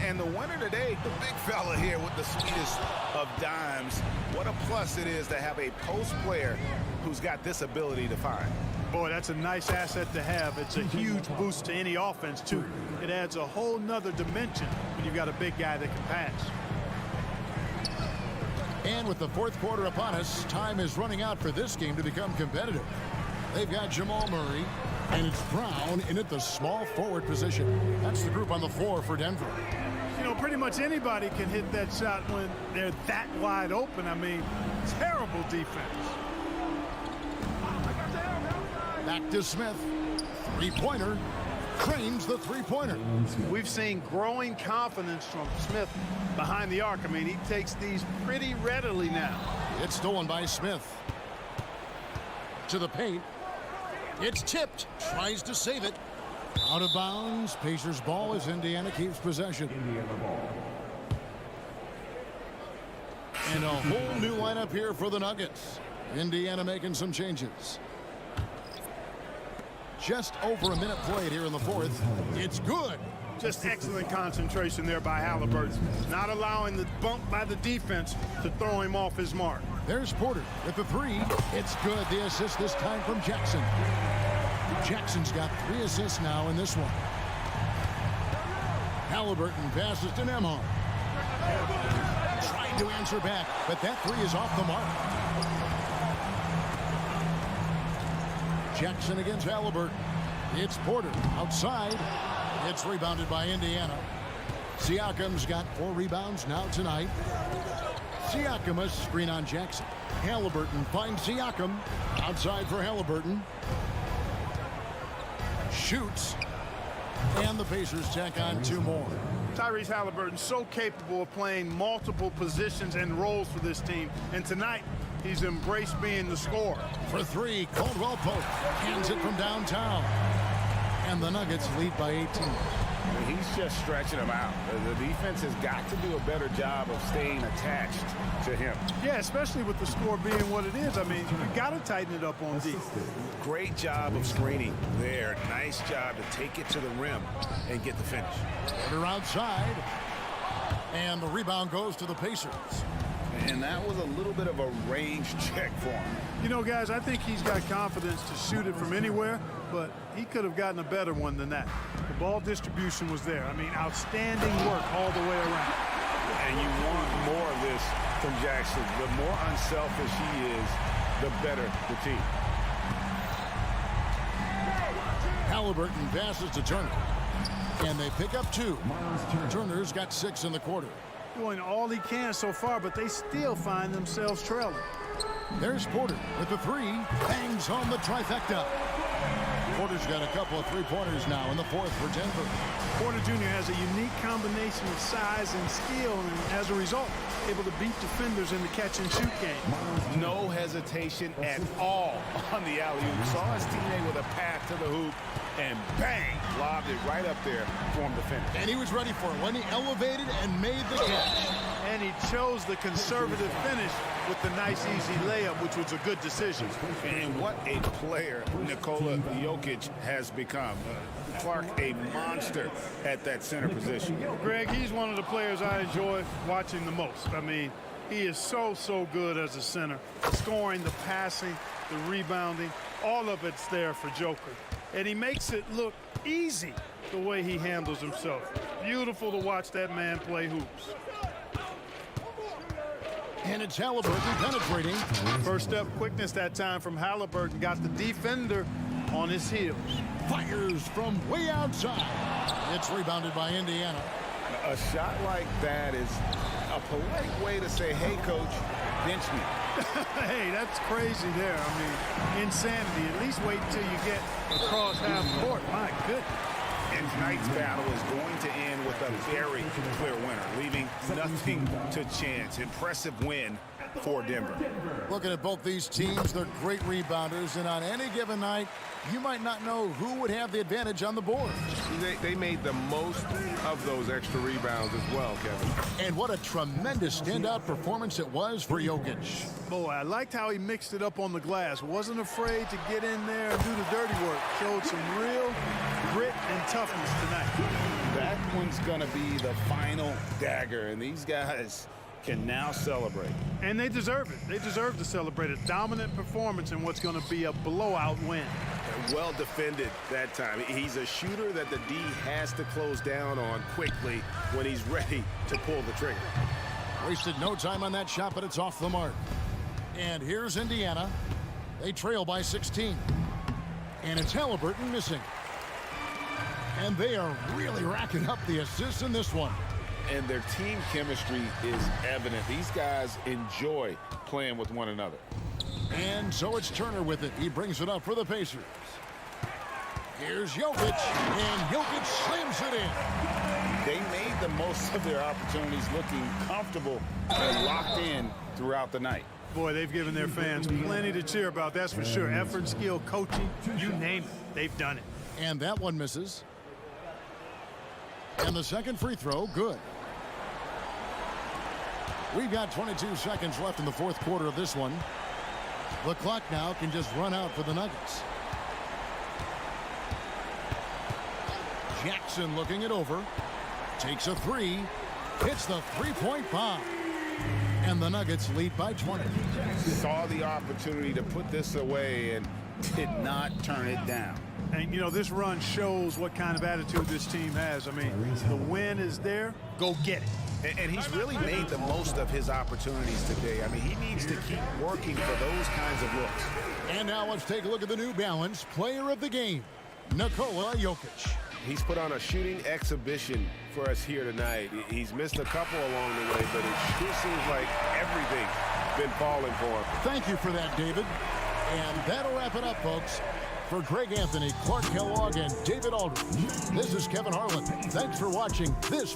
And the winner today, the big fella here with the sweetest of dimes. What a plus it is to have a post player who's got this ability to find. Boy, that's a nice asset to have. It's a huge boost to any offense, too. It adds a whole nother dimension when you've got a big guy that can pass. And with the fourth quarter upon us, time is running out for this game to become competitive. They've got Jamal Murray, And it's Brown in at the small forward position. That's the group on the floor for Denver. You know, pretty much anybody can hit that shot when they're that wide open. I mean, terrible defense. Back to Smith. Three-pointer. Cranes the three-pointer. We've seen growing confidence from Smith behind the arc. I mean, he takes these pretty readily now. It's stolen by Smith. To the paint. It's tipped. Tries to save it. Out of bounds. Pacers ball as Indiana keeps possession. And a whole new lineup here for the Nuggets. Indiana making some changes. Just over a minute played here in the fourth. It's good. Just excellent concentration there by Halliburton. Not allowing the bump by the defense to throw him off his mark. There's Porter with the three. It's good. The assist this time from Jackson. Jackson's got 3 assists now in this one. Halliburton passes to Nembhard. Trying to answer back, but that three is off the mark. Jackson against Halliburton. It's Porter outside. It's rebounded by Indiana. Siakam's got 4 rebounds now tonight. Siakam a screen on Jackson. Halliburton finds Siakam. Outside for Halliburton. Shoots. And the Pacers tack on 2 more. Tyrese Halliburton so capable of playing multiple positions and roles for this team. And tonight, he's embraced being the scorer. For 3, Caldwell Pope hands it from downtown. And the Nuggets lead by 18. He's just stretching them out. The defense has got to do a better job of staying attached to him. Yeah, especially with the score being what it is. I mean, you got to tighten it up on defense. Great job of screening there. Nice job to take it to the rim and get the finish. Porter outside. And the rebound goes to the Pacers. And that was a little bit of a range check for him. You know, guys, I think he's got confidence to shoot it from anywhere, but he could have gotten a better one than that. The ball distribution was there. I mean, outstanding work all the way around. And you want more of this from Jackson. The more unselfish he is, the better the team. Halliburton passes to Turner. And they pick up 2. Turner's got 6 in the quarter. Doing all he can so far, but they still find themselves trailing. There's Porter with the 3. Bangs home the trifecta. Porter's got a couple of 3-pointers now in the fourth for Denver. Porter Jr. has a unique combination of size and skill, and as a result, able to beat defenders in the catch-and-shoot game. No hesitation at all on the alley-oop. Saw his teammate with a path to the hoop, and bang, lobbed it right up there for him to finish. And he was ready for it when he elevated and made the catch. And he chose the conservative finish with the nice, easy layup, which was a good decision. And what a player Nikola Jokic has become. Clark, a monster at that center position. Greg, he's one of the players I enjoy watching the most. I mean, he is so good as a center. The scoring, the passing, the rebounding, all of it's there for Joker. And he makes it look easy the way he handles himself. Beautiful to watch that man play hoops. And it's Halliburton penetrating. First step quickness that time from Halliburton. Got the defender on his heels. Fires from way outside. It's rebounded by Indiana. A shot like that is a polite way to say, hey, coach, bench me. Hey, that's crazy there. I mean, insanity. At least wait until you get across half court. My goodness. And tonight's battle is going to end with a very clear winner, leaving nothing to chance. Impressive win for Denver. Looking at both these teams, they're great rebounders, and on any given night, you might not know who would have the advantage on the board. They made the most of those extra rebounds as well, Kevin. And what a tremendous standout performance it was for Jokic. Boy, I liked how he mixed it up on the glass. Wasn't afraid to get in there and do the dirty work. Showed some real grit and toughness tonight. That one's going to be the final dagger, and these guys can now celebrate. And they deserve it. They deserve to celebrate a dominant performance in what's going to be a blowout win. Well defended that time. He's a shooter that the D has to close down on quickly when he's ready to pull the trigger. Wasted no time on that shot, but it's off the mark. And here's Indiana. They trail by 16. And it's Halliburton missing. And they are really racking up the assists in this one. And their team chemistry is evident. These guys enjoy playing with one another. And so it's Turner with it. He brings it up for the Pacers. Here's Jokic, and Jokic slams it in. They made the most of their opportunities, looking comfortable and locked in throughout the night. Boy, they've given their fans plenty to cheer about, that's for sure. Effort, skill, coaching, you name it, they've done it. And that one misses. And the second free throw, good. We've got 22 seconds left in the fourth quarter of this one. The clock now can just run out for the Nuggets. Jackson looking it over. Takes a three. Hits the three-point bomb. And the Nuggets lead by 20. Saw the opportunity to put this away and did not turn it down. And, you know, this run shows what kind of attitude this team has. I mean, the win is there. Go get it. And he's really made the most of his opportunities today. I mean, he needs to keep working for those kinds of looks. And now let's take a look at the New Balance player of the game, Nikola Jokic. He's put on a shooting exhibition for us here tonight. He's missed a couple along the way, but it sure seems like everything's been falling for him. Thank you for that, David. And that'll wrap it up, folks. For Greg Anthony, Clark Kellogg, and David Aldridge, this is Kevin Harlan. Thanks for watching this.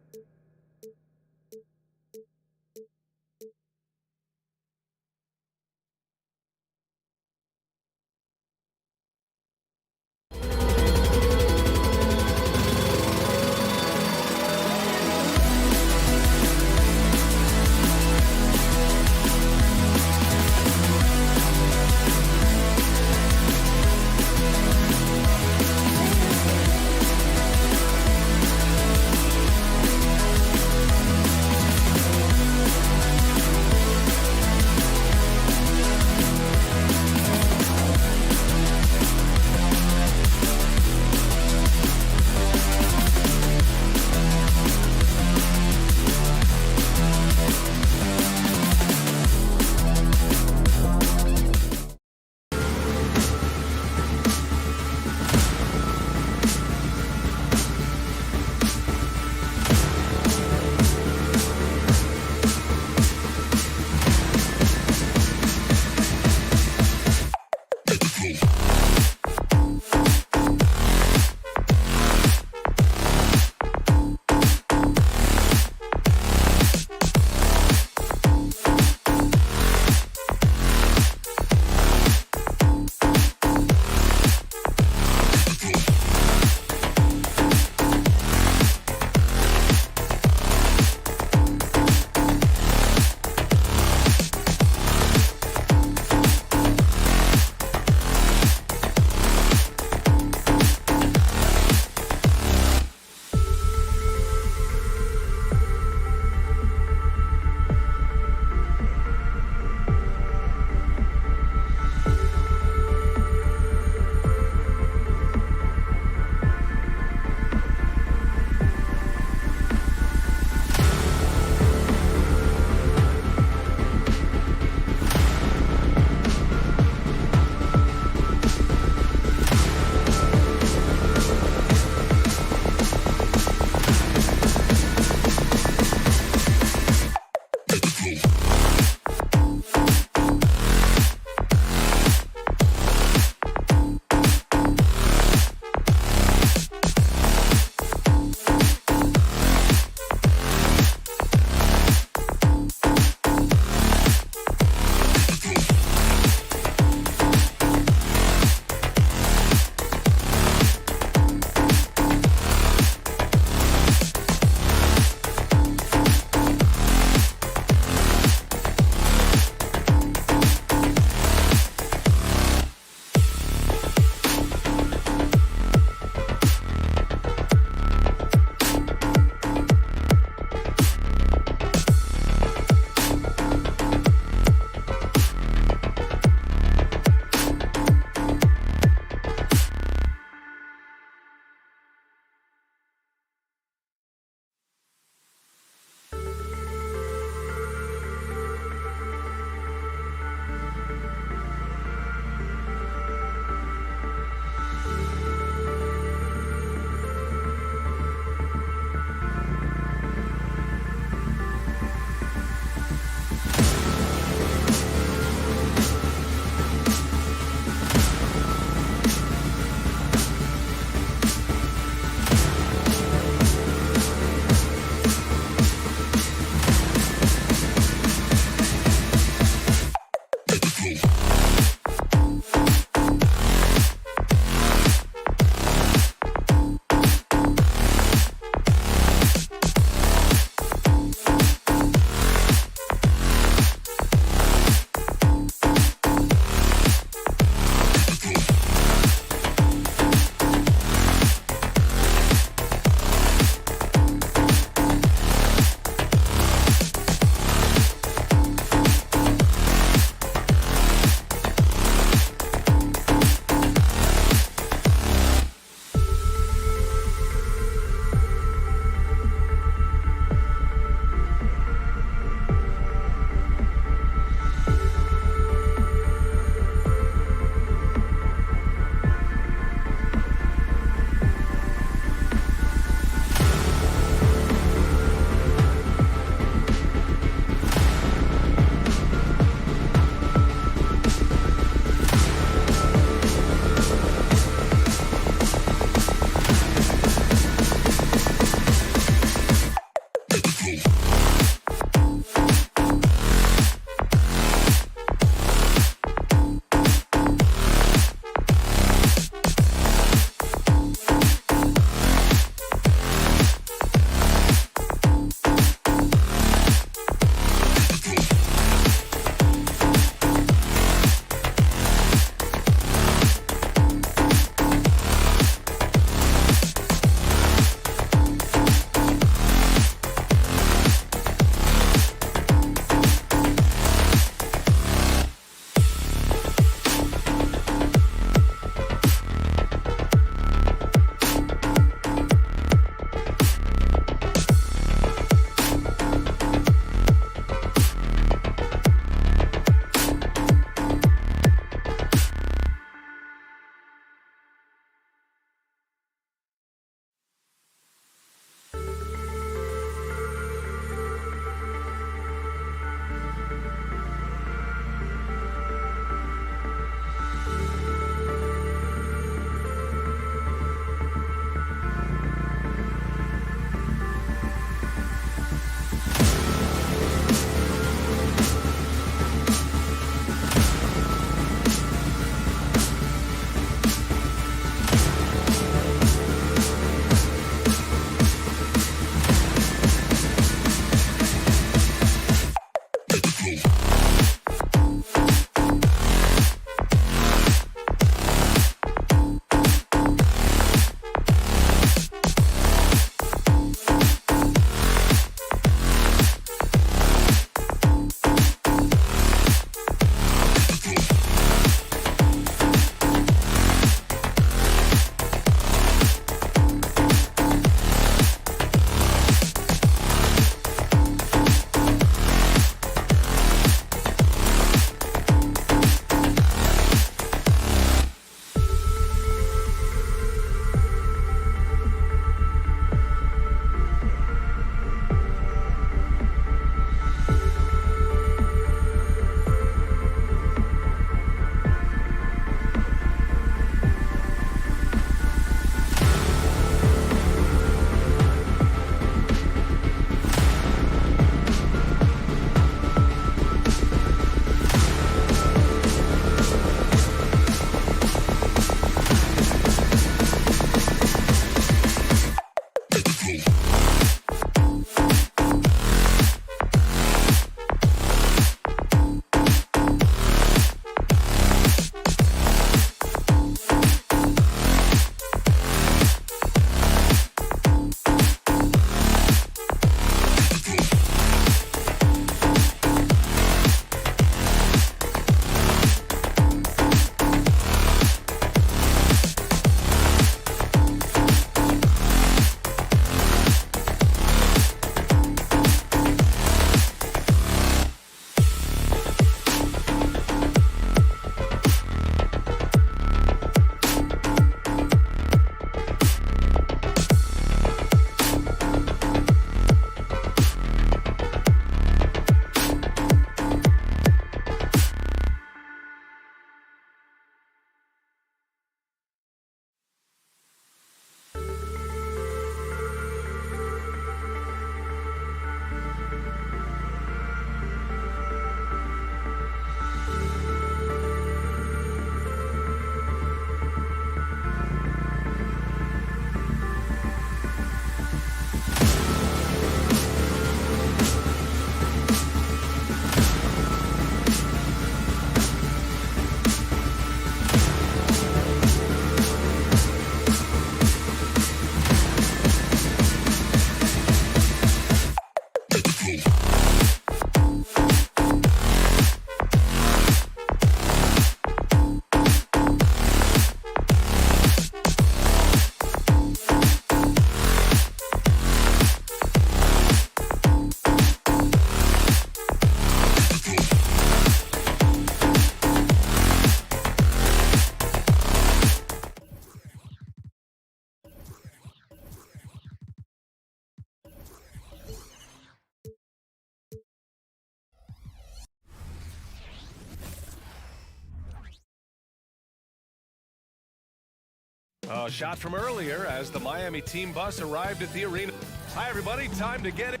A shot from earlier as the Miami team bus arrived at the arena. Hi, everybody. Time to get it.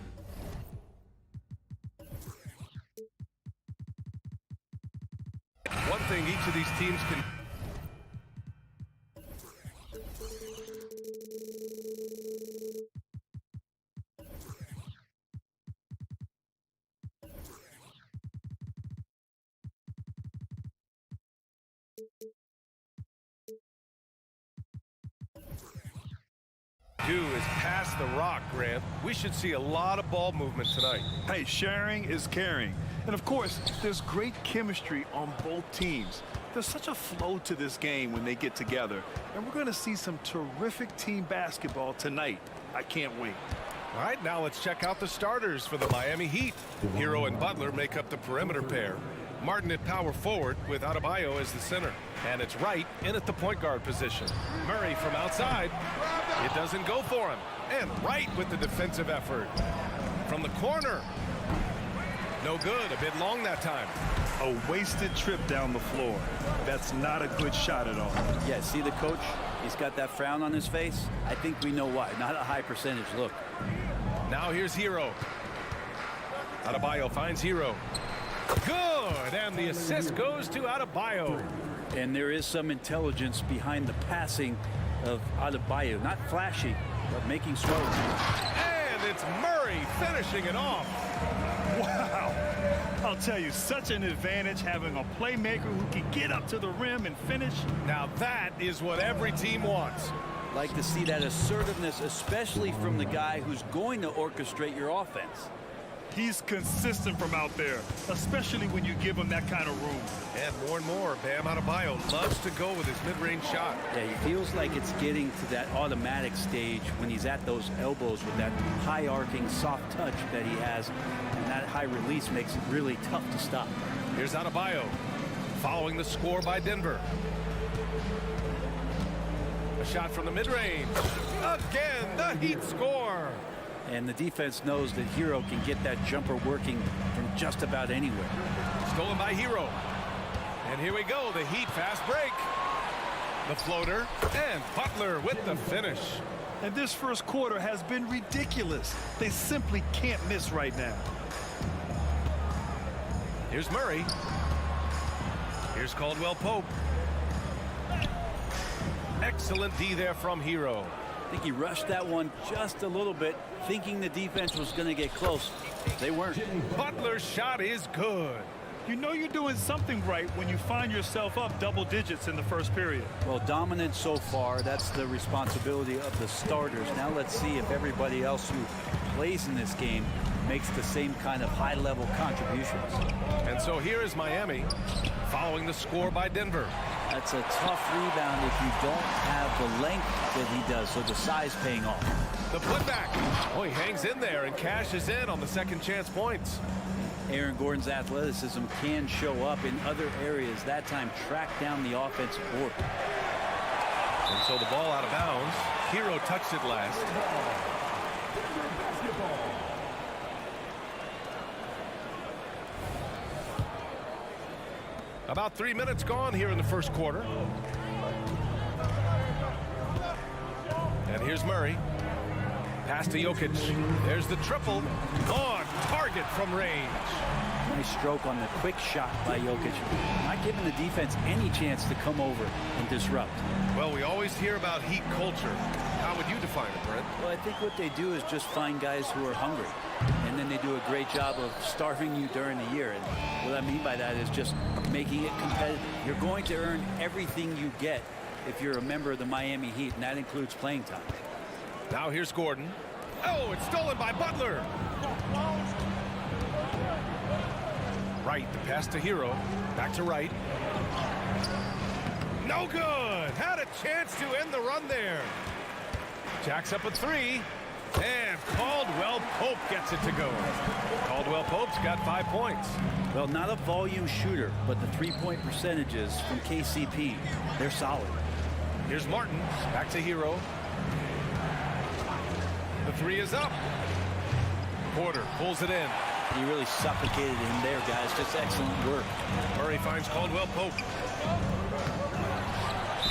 One thing each of these teams can... do is pass the rock, Grant. We should see a lot of ball movement tonight. Hey, sharing is caring. And of course, there's great chemistry on both teams. There's such a flow to this game when they get together. And we're going to see some terrific team basketball tonight. I can't wait. All right, now let's check out the starters for the Miami Heat. Hero and Butler make up the perimeter pair. Martin at power forward with Adebayo as the center. And it's Wright in at the point guard position. Murray from outside. It doesn't go for him. And Wright with the defensive effort. From the corner. No good. A bit long that time. A wasted trip down the floor. That's not a good shot at all. Yeah, see the coach? He's got that frown on his face. I think we know why. Not a high percentage look. Now here's Hero. Adebayo finds Hero. Good, and the assist goes to Adebayo. And there is some intelligence behind the passing of Adebayo. Not flashy, but making strokes. And it's Murray finishing it off. Wow. I'll tell you, such an advantage having a playmaker who can get up to the rim and finish. Now that is what every team wants. Like to see that assertiveness, especially from the guy who's going to orchestrate your offense. He's consistent from out there, especially when you give him that kind of room. And more, Bam Adebayo loves to go with his mid-range shot. Yeah, he feels like it's getting to that automatic stage when he's at those elbows with that high arcing soft touch that he has, and that high release makes it really tough to stop. Here's Adebayo following the score by Denver. A shot from the mid-range. Again, the Heat score. And the defense knows that Hero can get that jumper working from just about anywhere. Stolen by Hero. And here we go, the Heat fast break. The floater, and Butler with the finish. And this first quarter has been ridiculous. They simply can't miss right now. Here's Murray. Here's Caldwell Pope. Excellent D there from Hero. I think he rushed that one just a little bit, thinking the defense was going to get close. They weren't. Butler's shot is good. You know you're doing something right when you find yourself up double digits in the first period. Well, dominant so far. That's the responsibility of the starters. Now let's see if everybody else who plays in this game makes the same kind of high-level contributions. And so here is Miami following the score by Denver. That's a tough rebound if you don't have the length that he does, so the size paying off. The putback. Oh, he hangs in there and cashes in on the second chance points. Aaron Gordon's athleticism can show up in other areas. That time track down the offensive board. And so the ball out of bounds. Hero touched it last. About 3 minutes gone here in the first quarter. And here's Murray. Pass to Jokic. There's the triple. On target from range. Nice stroke on the quick shot by Jokic. Not giving the defense any chance to come over and disrupt. Well, we always hear about Heat culture. How would you define it, Brent? Well, I think what they do is just find guys who are hungry. And then they do a great job of starving you during the year. And what I mean by that is just making it competitive. You're going to earn everything you get if you're a member of the Miami Heat, and that includes playing time. Now here's Gordon. Oh, it's stolen by Butler. Wright, the pass to Hero. Back to Wright. No good. Had a chance to end the run there. Jacks up a three. And Caldwell Pope gets it to go. Caldwell Pope's got 5 points. Well, not a volume shooter, but the three-point percentages from KCP, they're solid. Here's Martin. Back to Hero. The three is up. Porter pulls it in. He really suffocated him there, guys. Just excellent work. Murray finds Caldwell Pope.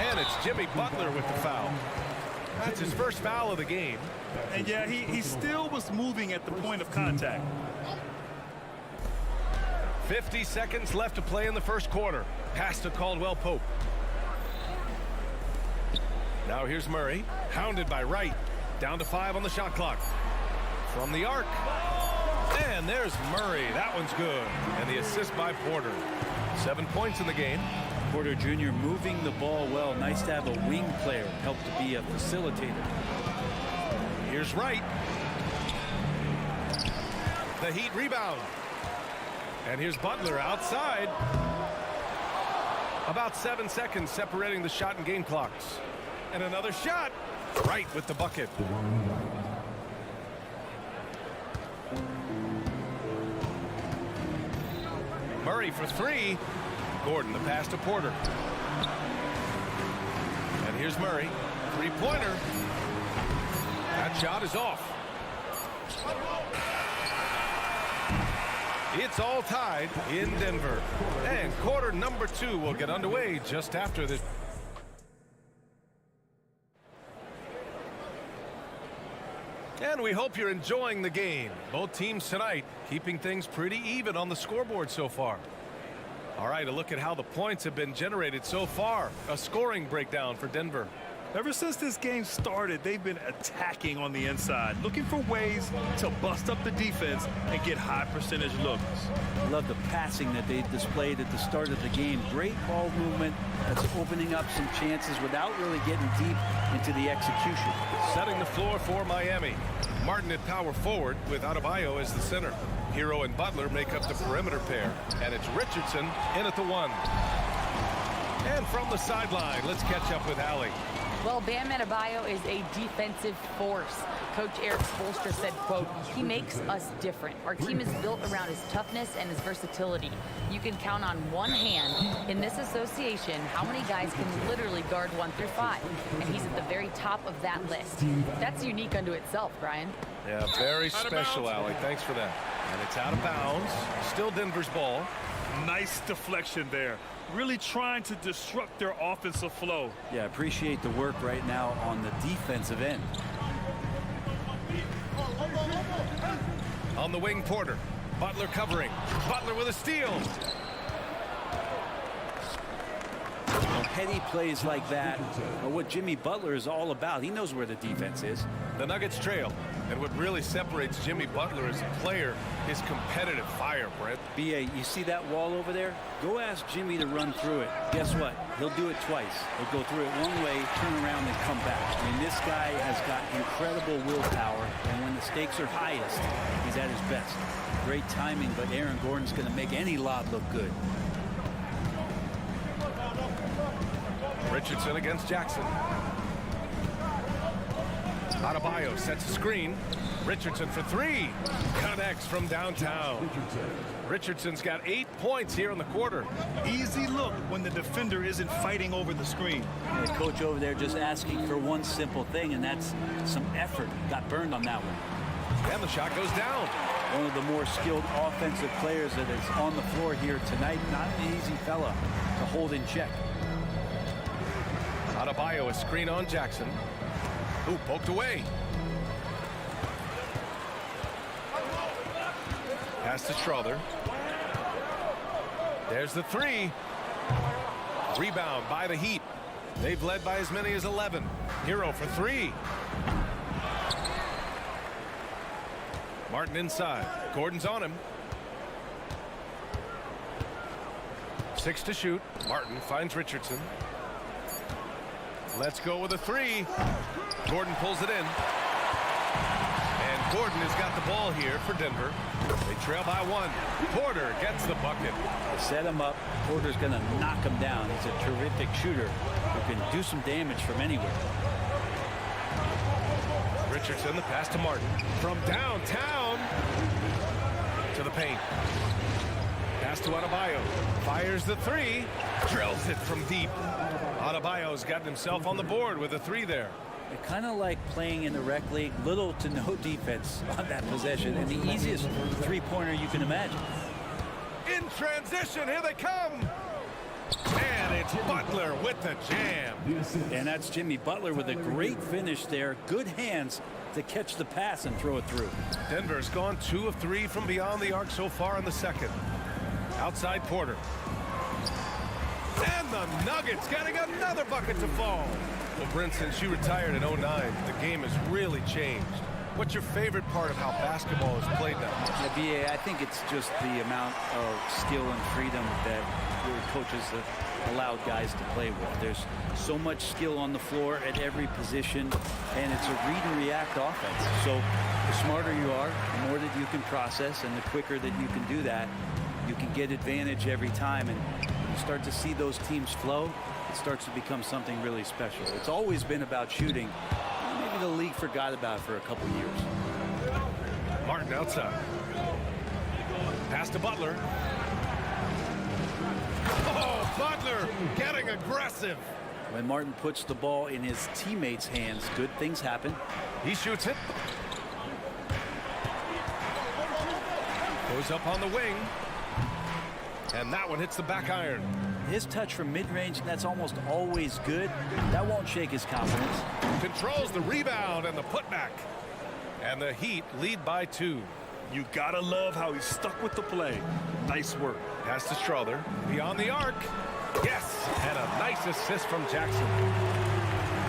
And it's Jimmy Butler with the foul. That's his first foul of the game. And yeah, he still was moving at the point of contact. 50 seconds left to play in the first quarter. Pass to Caldwell Pope. Now here's Murray, hounded by Wright. Down to 5 on the shot clock. From the arc. And there's Murray. That one's good. And the assist by Porter. 7 points in the game. Porter Jr. moving the ball well. Nice to have a wing player help to be a facilitator. Here's Wright. The Heat rebound. And here's Butler outside. About 7 seconds separating the shot and game clocks. And another shot. Wright with the bucket. Murray for 3. Gordon the pass to Porter. And here's Murray. 3-pointer. That shot is off. It's all tied in Denver. And quarter number 2 will get underway just after this. And we hope you're enjoying the game. Both teams tonight keeping things pretty even on the scoreboard so far. All right, a look at how the points have been generated so far. A scoring breakdown for Denver. Ever since this game started, they've been attacking on the inside, looking for ways to bust up the defense and get high percentage looks. Love the passing that they displayed at the start of the game. Great ball movement that's opening up some chances without really getting deep into the execution. Setting the floor for Miami. Martin at power forward with Adebayo as the center. Hero and Butler make up the perimeter pair. And it's Richardson in at the 1. And from the sideline, let's catch up with Allie. Well, Bam Adebayo is a defensive force. Coach Eric Spoelstra said, quote, "He makes us different. Our team is built around his toughness and his versatility. You can count on one hand in this association how many guys can literally guard 1 through 5. And he's at the very top of that list. That's unique unto itself, Brian." Yeah, very special, Allie. Thanks for that. And it's out of bounds. Still Denver's ball. Nice deflection there. Really trying to disrupt their offensive flow. Yeah, appreciate the work right now on the defensive end. On the wing, Porter. Butler covering. Butler with a steal. Heady plays like that are what Jimmy Butler is all about. He knows where the defense is. The Nuggets trail. And what really separates Jimmy Butler as a player is competitive fire, Brett. B.A., you see that wall over there? Go ask Jimmy to run through it. Guess what? He'll do it twice. He'll go through it one way, turn around, and come back. I mean, this guy has got incredible willpower, and when the stakes are highest, he's at his best. Great timing, but Aaron Gordon's going to make any lob look good. Richardson against Jackson. Adebayo sets a screen. Richardson for 3. Connects from downtown. Richardson's got 8 points here in the quarter. Easy look when the defender isn't fighting over the screen. The coach over there just asking for one simple thing, and that's some effort. Got burned on that one. And the shot goes down. One of the more skilled offensive players that is on the floor here tonight. Not an easy fella to hold in check. Adebayo a screen on Jackson. Ooh, poked away. Pass to Schroeder. There's the 3. Rebound by the Heat. They've led by as many as 11. Hero for 3. Martin inside. Gordon's on him. 6 to shoot. Martin finds Richardson. Let's go with a 3. Gordon pulls it in. And Gordon has got the ball here for Denver. They trail by 1. Porter gets the bucket. Set him up. Porter's going to knock him down. He's a terrific shooter who can do some damage from anywhere. Richardson, the pass to Martin. From downtown to the paint. Pass to Adebayo. Fires the 3. Drills it from deep. Adebayo's gotten himself on the board with a 3 there. Kind of like playing in the rec league, little to no defense on that possession, and the easiest three-pointer you can imagine. In transition, here they come. And it's Butler with the jam. And that's Jimmy Butler with a great finish there. Good hands to catch the pass and throw it through. Denver's gone 2 of 3 from beyond the arc so far in the second. Outside Porter. And the Nuggets getting another bucket to fall. Well, Brent, since you retired in 09, the game has really changed. What's your favorite part of how basketball is played now? Yeah, BA, I think it's just the amount of skill and freedom that your coaches have allowed guys to play with. There's so much skill on the floor at every position, and it's a read and react offense. So the smarter you are, the more that you can process, and the quicker that you can do that, you can get advantage every time. And when you start to see those teams flow, it starts to become something really special. It's always been about shooting. Maybe the league forgot about it for a couple years. Martin outside. Pass to Butler. Oh, Butler getting aggressive. When Martin puts the ball in his teammates' hands, good things happen. He shoots it. Goes up on the wing. And that one hits the back iron. His touch from mid-range, that's almost always good. That won't shake his confidence. Controls the rebound and the putback. And the Heat lead by 2. You gotta love how he's stuck with the play. Nice work. Pass to Strother. Beyond the arc. Yes! And a nice assist from Jackson.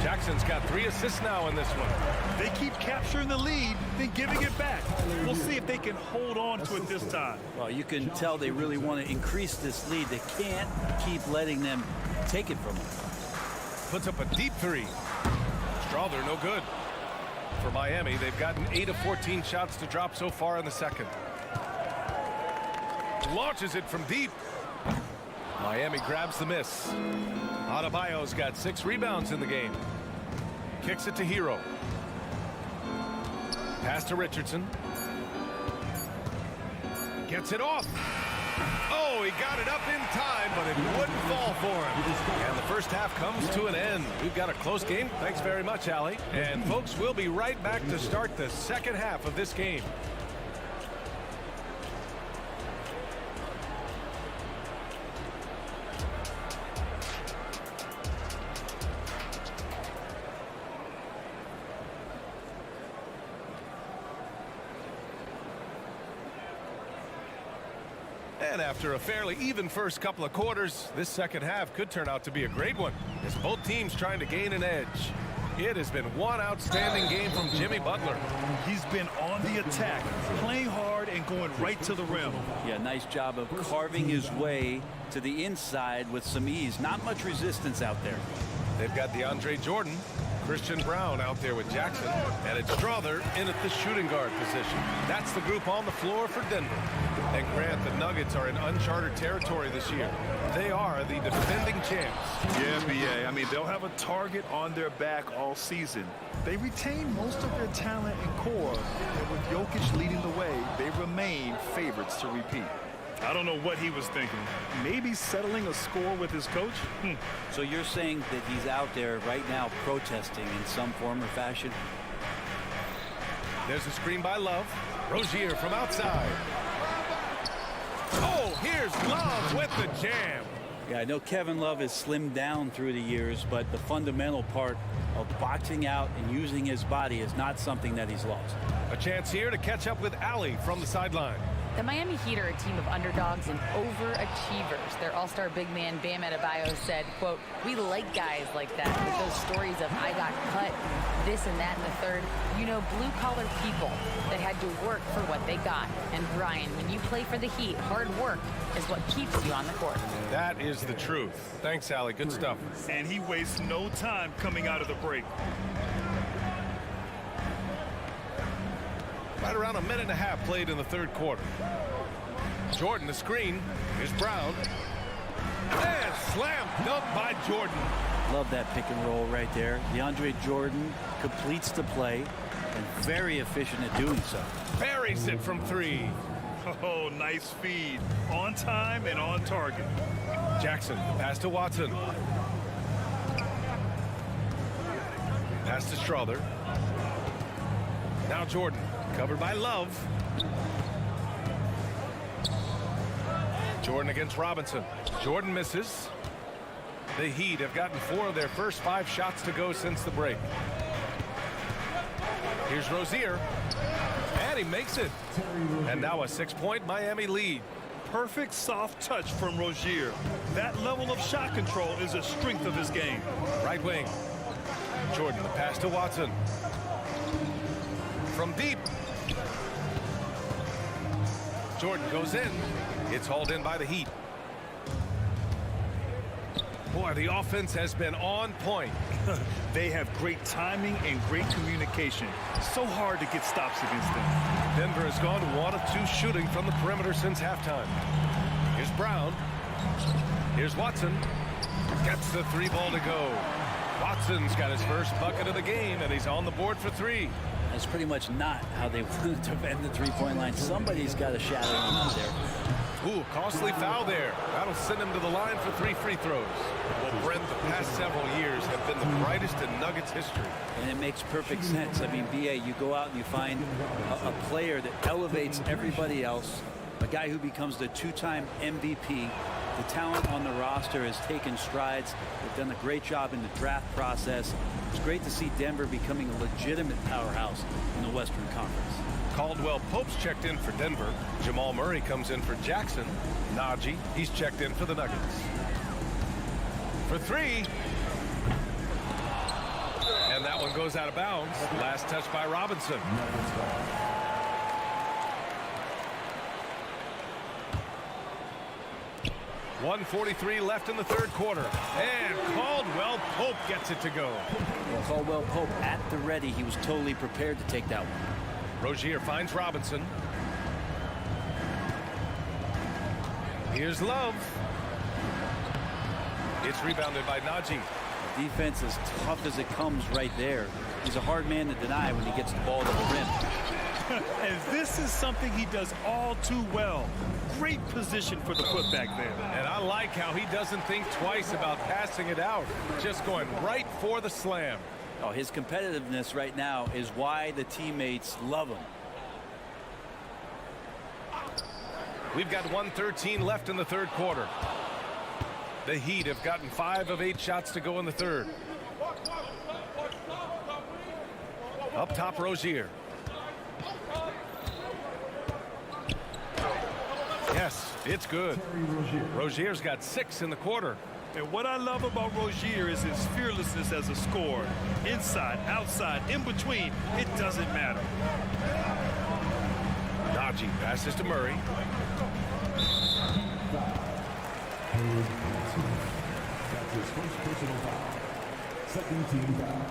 Jackson's got 3 assists now in this one. They keep capturing the lead, then giving it back. We'll see if they can hold on to it this time. Well, you can tell they really want to increase this lead. They can't keep letting them take it from them. Puts up a deep 3. Strother, no good. For Miami, they've gotten 8 of 14 shots to drop so far in the second. Launches it from deep. Miami grabs the miss. Adebayo's got 6 rebounds in the game. Kicks it to Hero. Pass to Richardson. Gets it off. Oh, he got it up in time, but it wouldn't fall for him. And the first half comes to an end. We've got a close game. Thanks very much, Allie. And folks, we'll be right back to start the second half of this game. And after a fairly even first couple of quarters, this second half could turn out to be a great one, as both teams trying to gain an edge. It has been one outstanding game from Jimmy Butler. He's been on the attack, playing hard and going right to the rim. Yeah, nice job of carving his way to the inside with some ease. Not much resistance out there. They've got DeAndre Jordan, Christian Brown out there with Jackson, and it's Strother in at the shooting guard position. That's the group on the floor for Denver. And Grant, the Nuggets are in uncharted territory this year. They are the defending champs. Yeah, BA. I mean, they'll have a target on their back all season. They retain most of their talent and core, and with Jokic leading the way, they remain favorites to repeat. I don't know what he was thinking. Maybe settling a score with his coach? So you're saying that he's out there right now protesting in some form or fashion? There's a screen by Love. Rozier from outside. Oh, here's Love with the jam. Yeah, I know Kevin Love has slimmed down through the years, but the fundamental part of boxing out and using his body is not something that he's lost. A chance here to catch up with Allie from the sideline. The Miami Heat are a team of underdogs and overachievers. Their all-star big man, Bam Adebayo, said, quote, "We like guys like that with those stories of I got cut, this and that and the third. You know, blue-collar people that had to work for what they got. And Brian, when you play for the Heat, hard work is what keeps you on the court." That is the truth. Thanks, Allie. Good stuff. And he wastes no time coming out of the break. Right around a minute and a half played in the third quarter. Jordan, the screen. Here's Brown. And slam dunk by Jordan. Love that pick and roll right there. DeAndre Jordan completes the play and very efficient at doing so. Buries it from 3. Oh, nice feed. On time and on target. Jackson, pass to Watson. Pass to Strother. Now Jordan, covered by Love. Jordan against Robinson. Jordan misses. The Heat have gotten 4 of their first 5 shots to go since the break. Here's Rozier. And he makes it. And now a 6-point Miami lead. Perfect soft touch from Rozier. That level of shot control is a strength of his game. Right wing. Jordan, the pass to Watson. From deep. Jordan goes in. It's hauled in by the Heat. Boy, the offense has been on point. They have great timing and great communication. So hard to get stops against them. Denver has gone 1 of 2 shooting from the perimeter since halftime. Here's Brown. Here's Watson. Gets the 3 ball to go. Watson's got his first bucket of the game, and he's on the board for 3. That's pretty much not how they want to defend the three-point line. Somebody's got to shadow him out there. Ooh, costly foul there. That'll send him to the line for 3 free throws. Well, Brent, the past several years have been the brightest in Nuggets history. And it makes perfect sense. I mean, BA, you go out and you find a player that elevates everybody else, a guy who becomes the 2-time MVP. The talent on the roster has taken strides. They've done a great job in the draft process. It's great to see Denver becoming a legitimate powerhouse in the Western Conference. Caldwell Pope's checked in for Denver. Jamal Murray comes in for Jackson. Najee, he's checked in for the Nuggets. For 3. And that one goes out of bounds. Last touch by Robinson. .143 left in the 3rd quarter. And Caldwell Pope gets it to go. Well, Caldwell Pope at the ready. He was totally prepared to take that one. Rozier finds Robinson. Here's Love. It's rebounded by Najee. Defense as tough as it comes right there. He's a hard man to deny when he gets the ball to the rim. And this is something he does all too well. Great position for the putback there. And I like how he doesn't think twice about passing it out. Just going right for the slam. Oh, his competitiveness right now is why the teammates love him. We've got 1:13 left in the 3rd quarter. The Heat have gotten 5 of 8 shots to go in the 3rd. Up top, Rozier. Yes, it's good. Rozier's got 6 in the quarter. And what I love about Rozier is his fearlessness as a scorer. Inside, outside, in between, it doesn't matter. Najee passes to Murray. That's his first personal foul. Second team foul.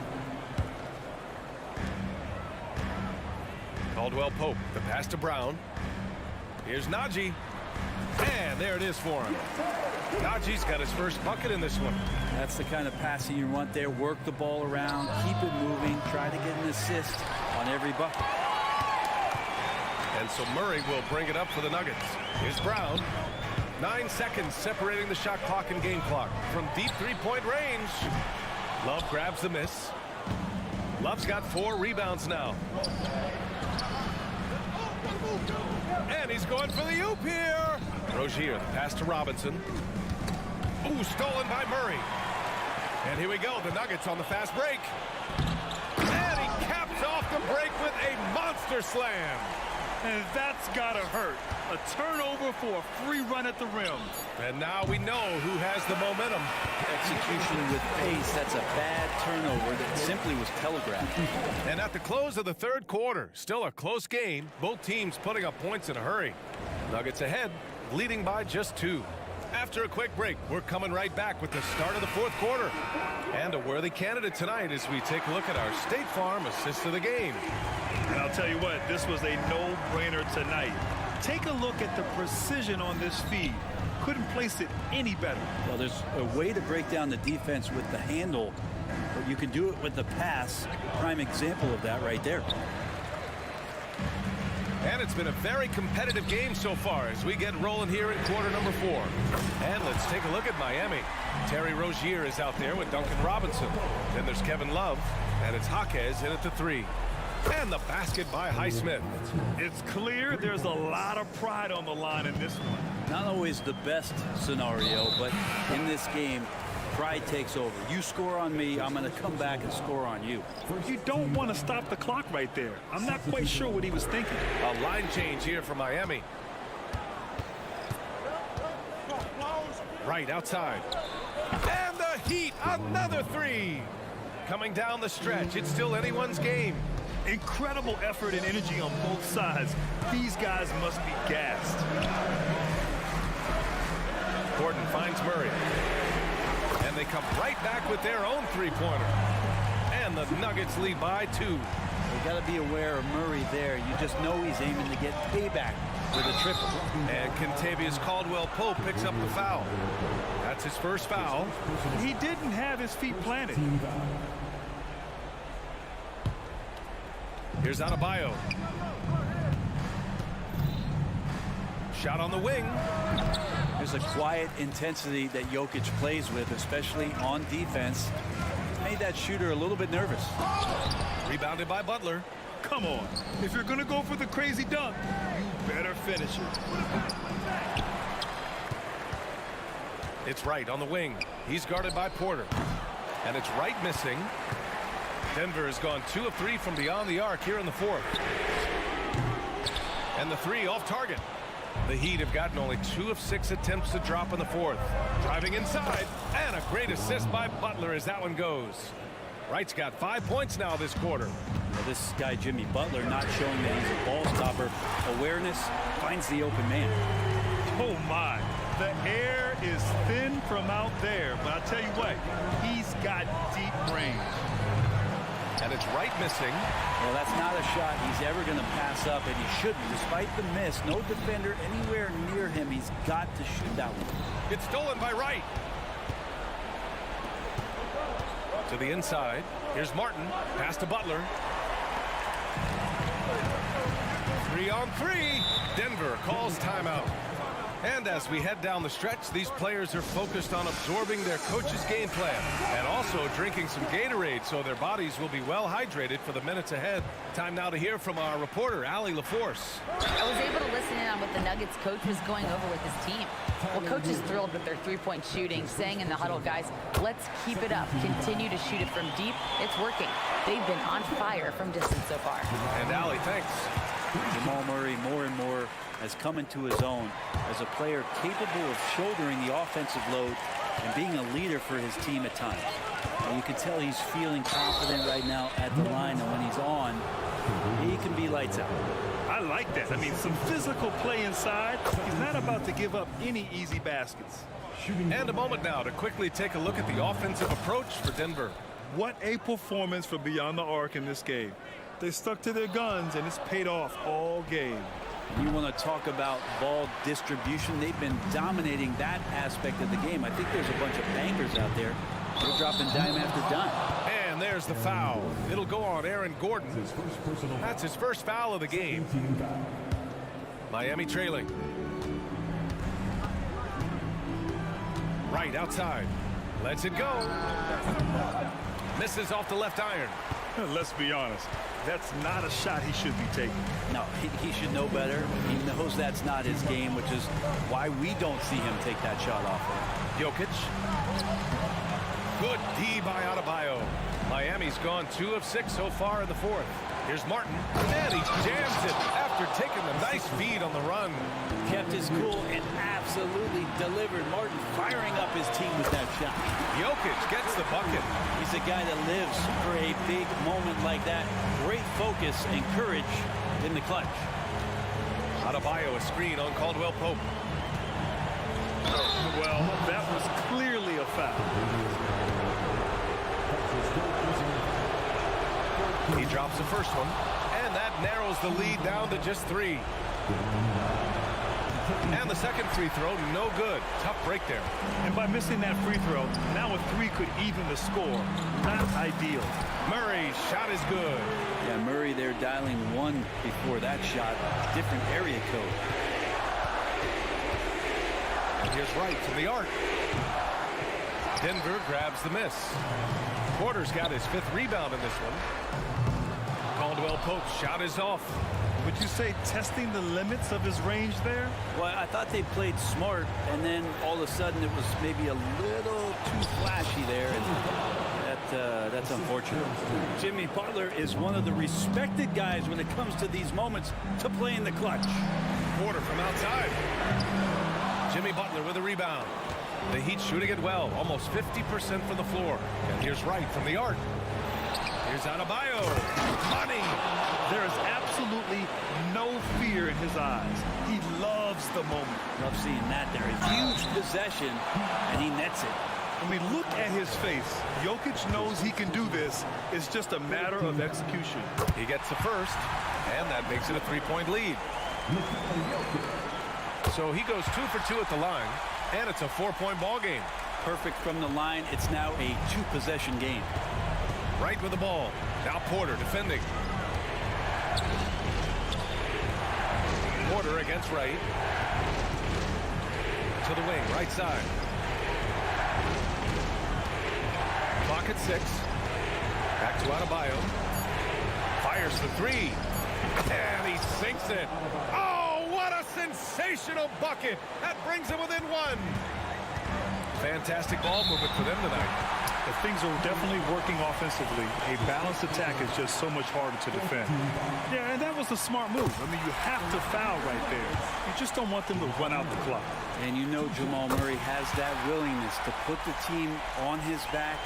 Caldwell Pope, the pass to Brown. Here's Najee. And there it is for him. Najee's got his first bucket in this one. That's the kind of passing you want there. Work the ball around, keep it moving, try to get an assist on every bucket. And so Murray will bring it up for the Nuggets. Here's Brown. 9 seconds separating the shot clock and game clock. From deep 3-point range. Love grabs the miss. Love's got 4 rebounds now. And he's going for the oop here. Rozier, the pass to Robinson. Ooh, stolen by Murray. And here we go, the Nuggets on the fast break. And he caps off the break with a monster slam. And that's gotta hurt. A turnover for a free run at the rim. And now we know who has the momentum. Execution with pace, that's a bad turnover that simply was telegraphed. And at the close of the 3rd quarter, still a close game, both teams putting up points in a hurry. Nuggets ahead, leading by just 2. After a quick break, we're coming right back with the start of the 4th quarter. And a worthy candidate tonight as we take a look at our State Farm assist of the game. And I'll tell you what, this was a no-brainer tonight. Take a look at the precision on this feed. Couldn't place it any better. Well, there's a way to break down the defense with the handle, but you can do it with the pass. Prime example of that right there. And it's been a very competitive game so far as we get rolling here in quarter number 4. And let's take a look at Miami. Terry Rozier is out there with Duncan Robinson. Then there's Kevin Love, and it's Jaquez in at the 3. And the basket by Highsmith. It's clear there's a lot of pride on the line in this one. Not always the best scenario, but in this game, Pride takes over. You score on me, I'm going to come back and score on you. You don't want to stop the clock right there. I'm not quite sure what he was thinking. A line change here for Miami. Right outside. And the Heat, another three. Coming down the stretch, it's still anyone's game. Incredible effort and energy on both sides. These guys must be gassed. Gordon finds Murray. And they come right back with their own three-pointer. And the Nuggets lead by 2. You got to be aware of Murray there. You just know he's aiming to get payback with a triple. And Kentavious Caldwell-Pope picks up the foul. That's his first foul. He didn't have his feet planted. Here's Adebayo. Shot on the wing. There's a quiet intensity that Jokic plays with, especially on defense. Made that shooter a little bit nervous. Rebounded by Butler. Come on. If you're going to go for the crazy dunk, you better finish it. It's Wright on the wing. He's guarded by Porter. And it's Wright missing. Denver has gone 2 of 3 from beyond the arc here in the fourth. And the three off target. The Heat have gotten only 2 of 6 attempts to drop in the fourth. Driving inside, and a great assist by Butler as that one goes. Wright's got 5 points now this quarter. Well, this guy, Jimmy Butler, not showing that he's a ball stopper. Awareness finds the open man. Oh, my. The air is thin from out there, but I'll tell you what, he's got deep range. And it's Wright missing. Well, that's not a shot he's ever going to pass up, and he shouldn't. Despite the miss, no defender anywhere near him. He's got to shoot that one. It's stolen by Wright. To the inside. Here's Martin. Pass to Butler. 3-on-3. Denver calls timeout. And as we head down the stretch, these players are focused on absorbing their coach's game plan and also drinking some Gatorade so their bodies will be well hydrated for the minutes ahead. Time now to hear from our reporter, Allie LaForce. I was able to listen in on what the Nuggets coach was going over with his team. Well, coach is thrilled with their three-point shooting, saying in the huddle, guys, let's keep it up. Continue to shoot it from deep. It's working. They've been on fire from distance so far. And Allie, thanks. Jamal Murray more and more has come into his own as a player capable of shouldering the offensive load and being a leader for his team at times. And you can tell he's feeling confident right now at the line, and when he's on, he can be lights out. I like that. I mean, some physical play inside. He's not about to give up any easy baskets. And a moment now to quickly take a look at the offensive approach for Denver. What a performance for beyond the arc in this game. They stuck to their guns, and it's paid off all game. You want to talk about ball distribution. They've been dominating that aspect of the game. I think there's a bunch of bangers out there. They're dropping dime after dime. And there's the foul. It'll go on Aaron Gordon. That's his first foul of the game. Miami trailing. Right outside. Lets it go. Misses off the left iron. Let's be honest. That's not a shot he should be taking. No, he should know better. He knows that's not his game, which is why we don't see him take that shot off of Jokic. Good D by Adebayo. Miami's gone 2 of 6 so far in the fourth. Here's Martin, and he jams it after taking the nice feed on the run. Kept his cool and absolutely delivered. Martin firing up his team with that shot. Jokic gets the bucket. He's a guy that lives for a big moment like that. Great focus and courage in the clutch. Adebayo a screen on Caldwell-Pope. Well, that was clearly a foul. He drops the first one, and that narrows the lead down to just 3. And the second free throw, no good. Tough break there. And by missing that free throw, now a 3 could even the score. Not ideal. Murray's shot is good. Yeah, Murray there dialing 1 before that shot. Different area code. Here's Wright from the arc. Denver grabs the miss. Porter's got his 5th rebound in this one. Caldwell-Pope's shot is off. Would you say testing the limits of his range there? Well, I thought they played smart, and then all of a sudden it was maybe a little too flashy there, and that's unfortunate. Jimmy Butler is one of the respected guys when it comes to these moments to play in the clutch. Porter from outside. Jimmy Butler with a rebound. The Heat shooting it well, almost 50% from the floor. And here's Wright from the arc. Here's Adebayo. Money! There is absolutely no fear in his eyes. He loves the moment. Love seeing that there. A huge possession, and he nets it. I mean, look at his face. Jokic knows he can do this. It's just a matter of execution. He gets the first, and that makes it a 3-point lead. So he goes 2 for 2 at the line, and it's a 4-point ball game. Perfect from the line. It's now a 2-possession game. Right with the ball. Now Porter defending. Porter against Wright. To the wing, right side. Clock at 6. Back to Adebayo. Fires for 3. And he sinks it. Oh, what a sensational bucket. That brings him within 1. Fantastic ball movement for them tonight. If things are definitely working offensively, a balanced attack is just so much harder to defend. Yeah, and that was a smart move. I mean, you have to foul right there. You just don't want them to run out the clock. And you know Jamal Murray has that willingness to put the team on his back.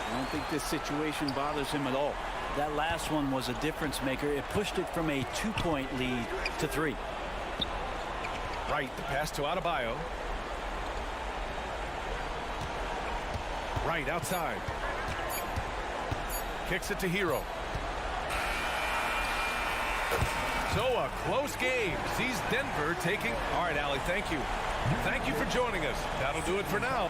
I don't think this situation bothers him at all. That last one was a difference maker. It pushed it from a 2-point lead to 3. Right, the pass to Adebayo. Right outside. Kicks it to Hero. So a close game sees Denver taking. All right, Allie, thank you. Thank you for joining us. That'll do it for now.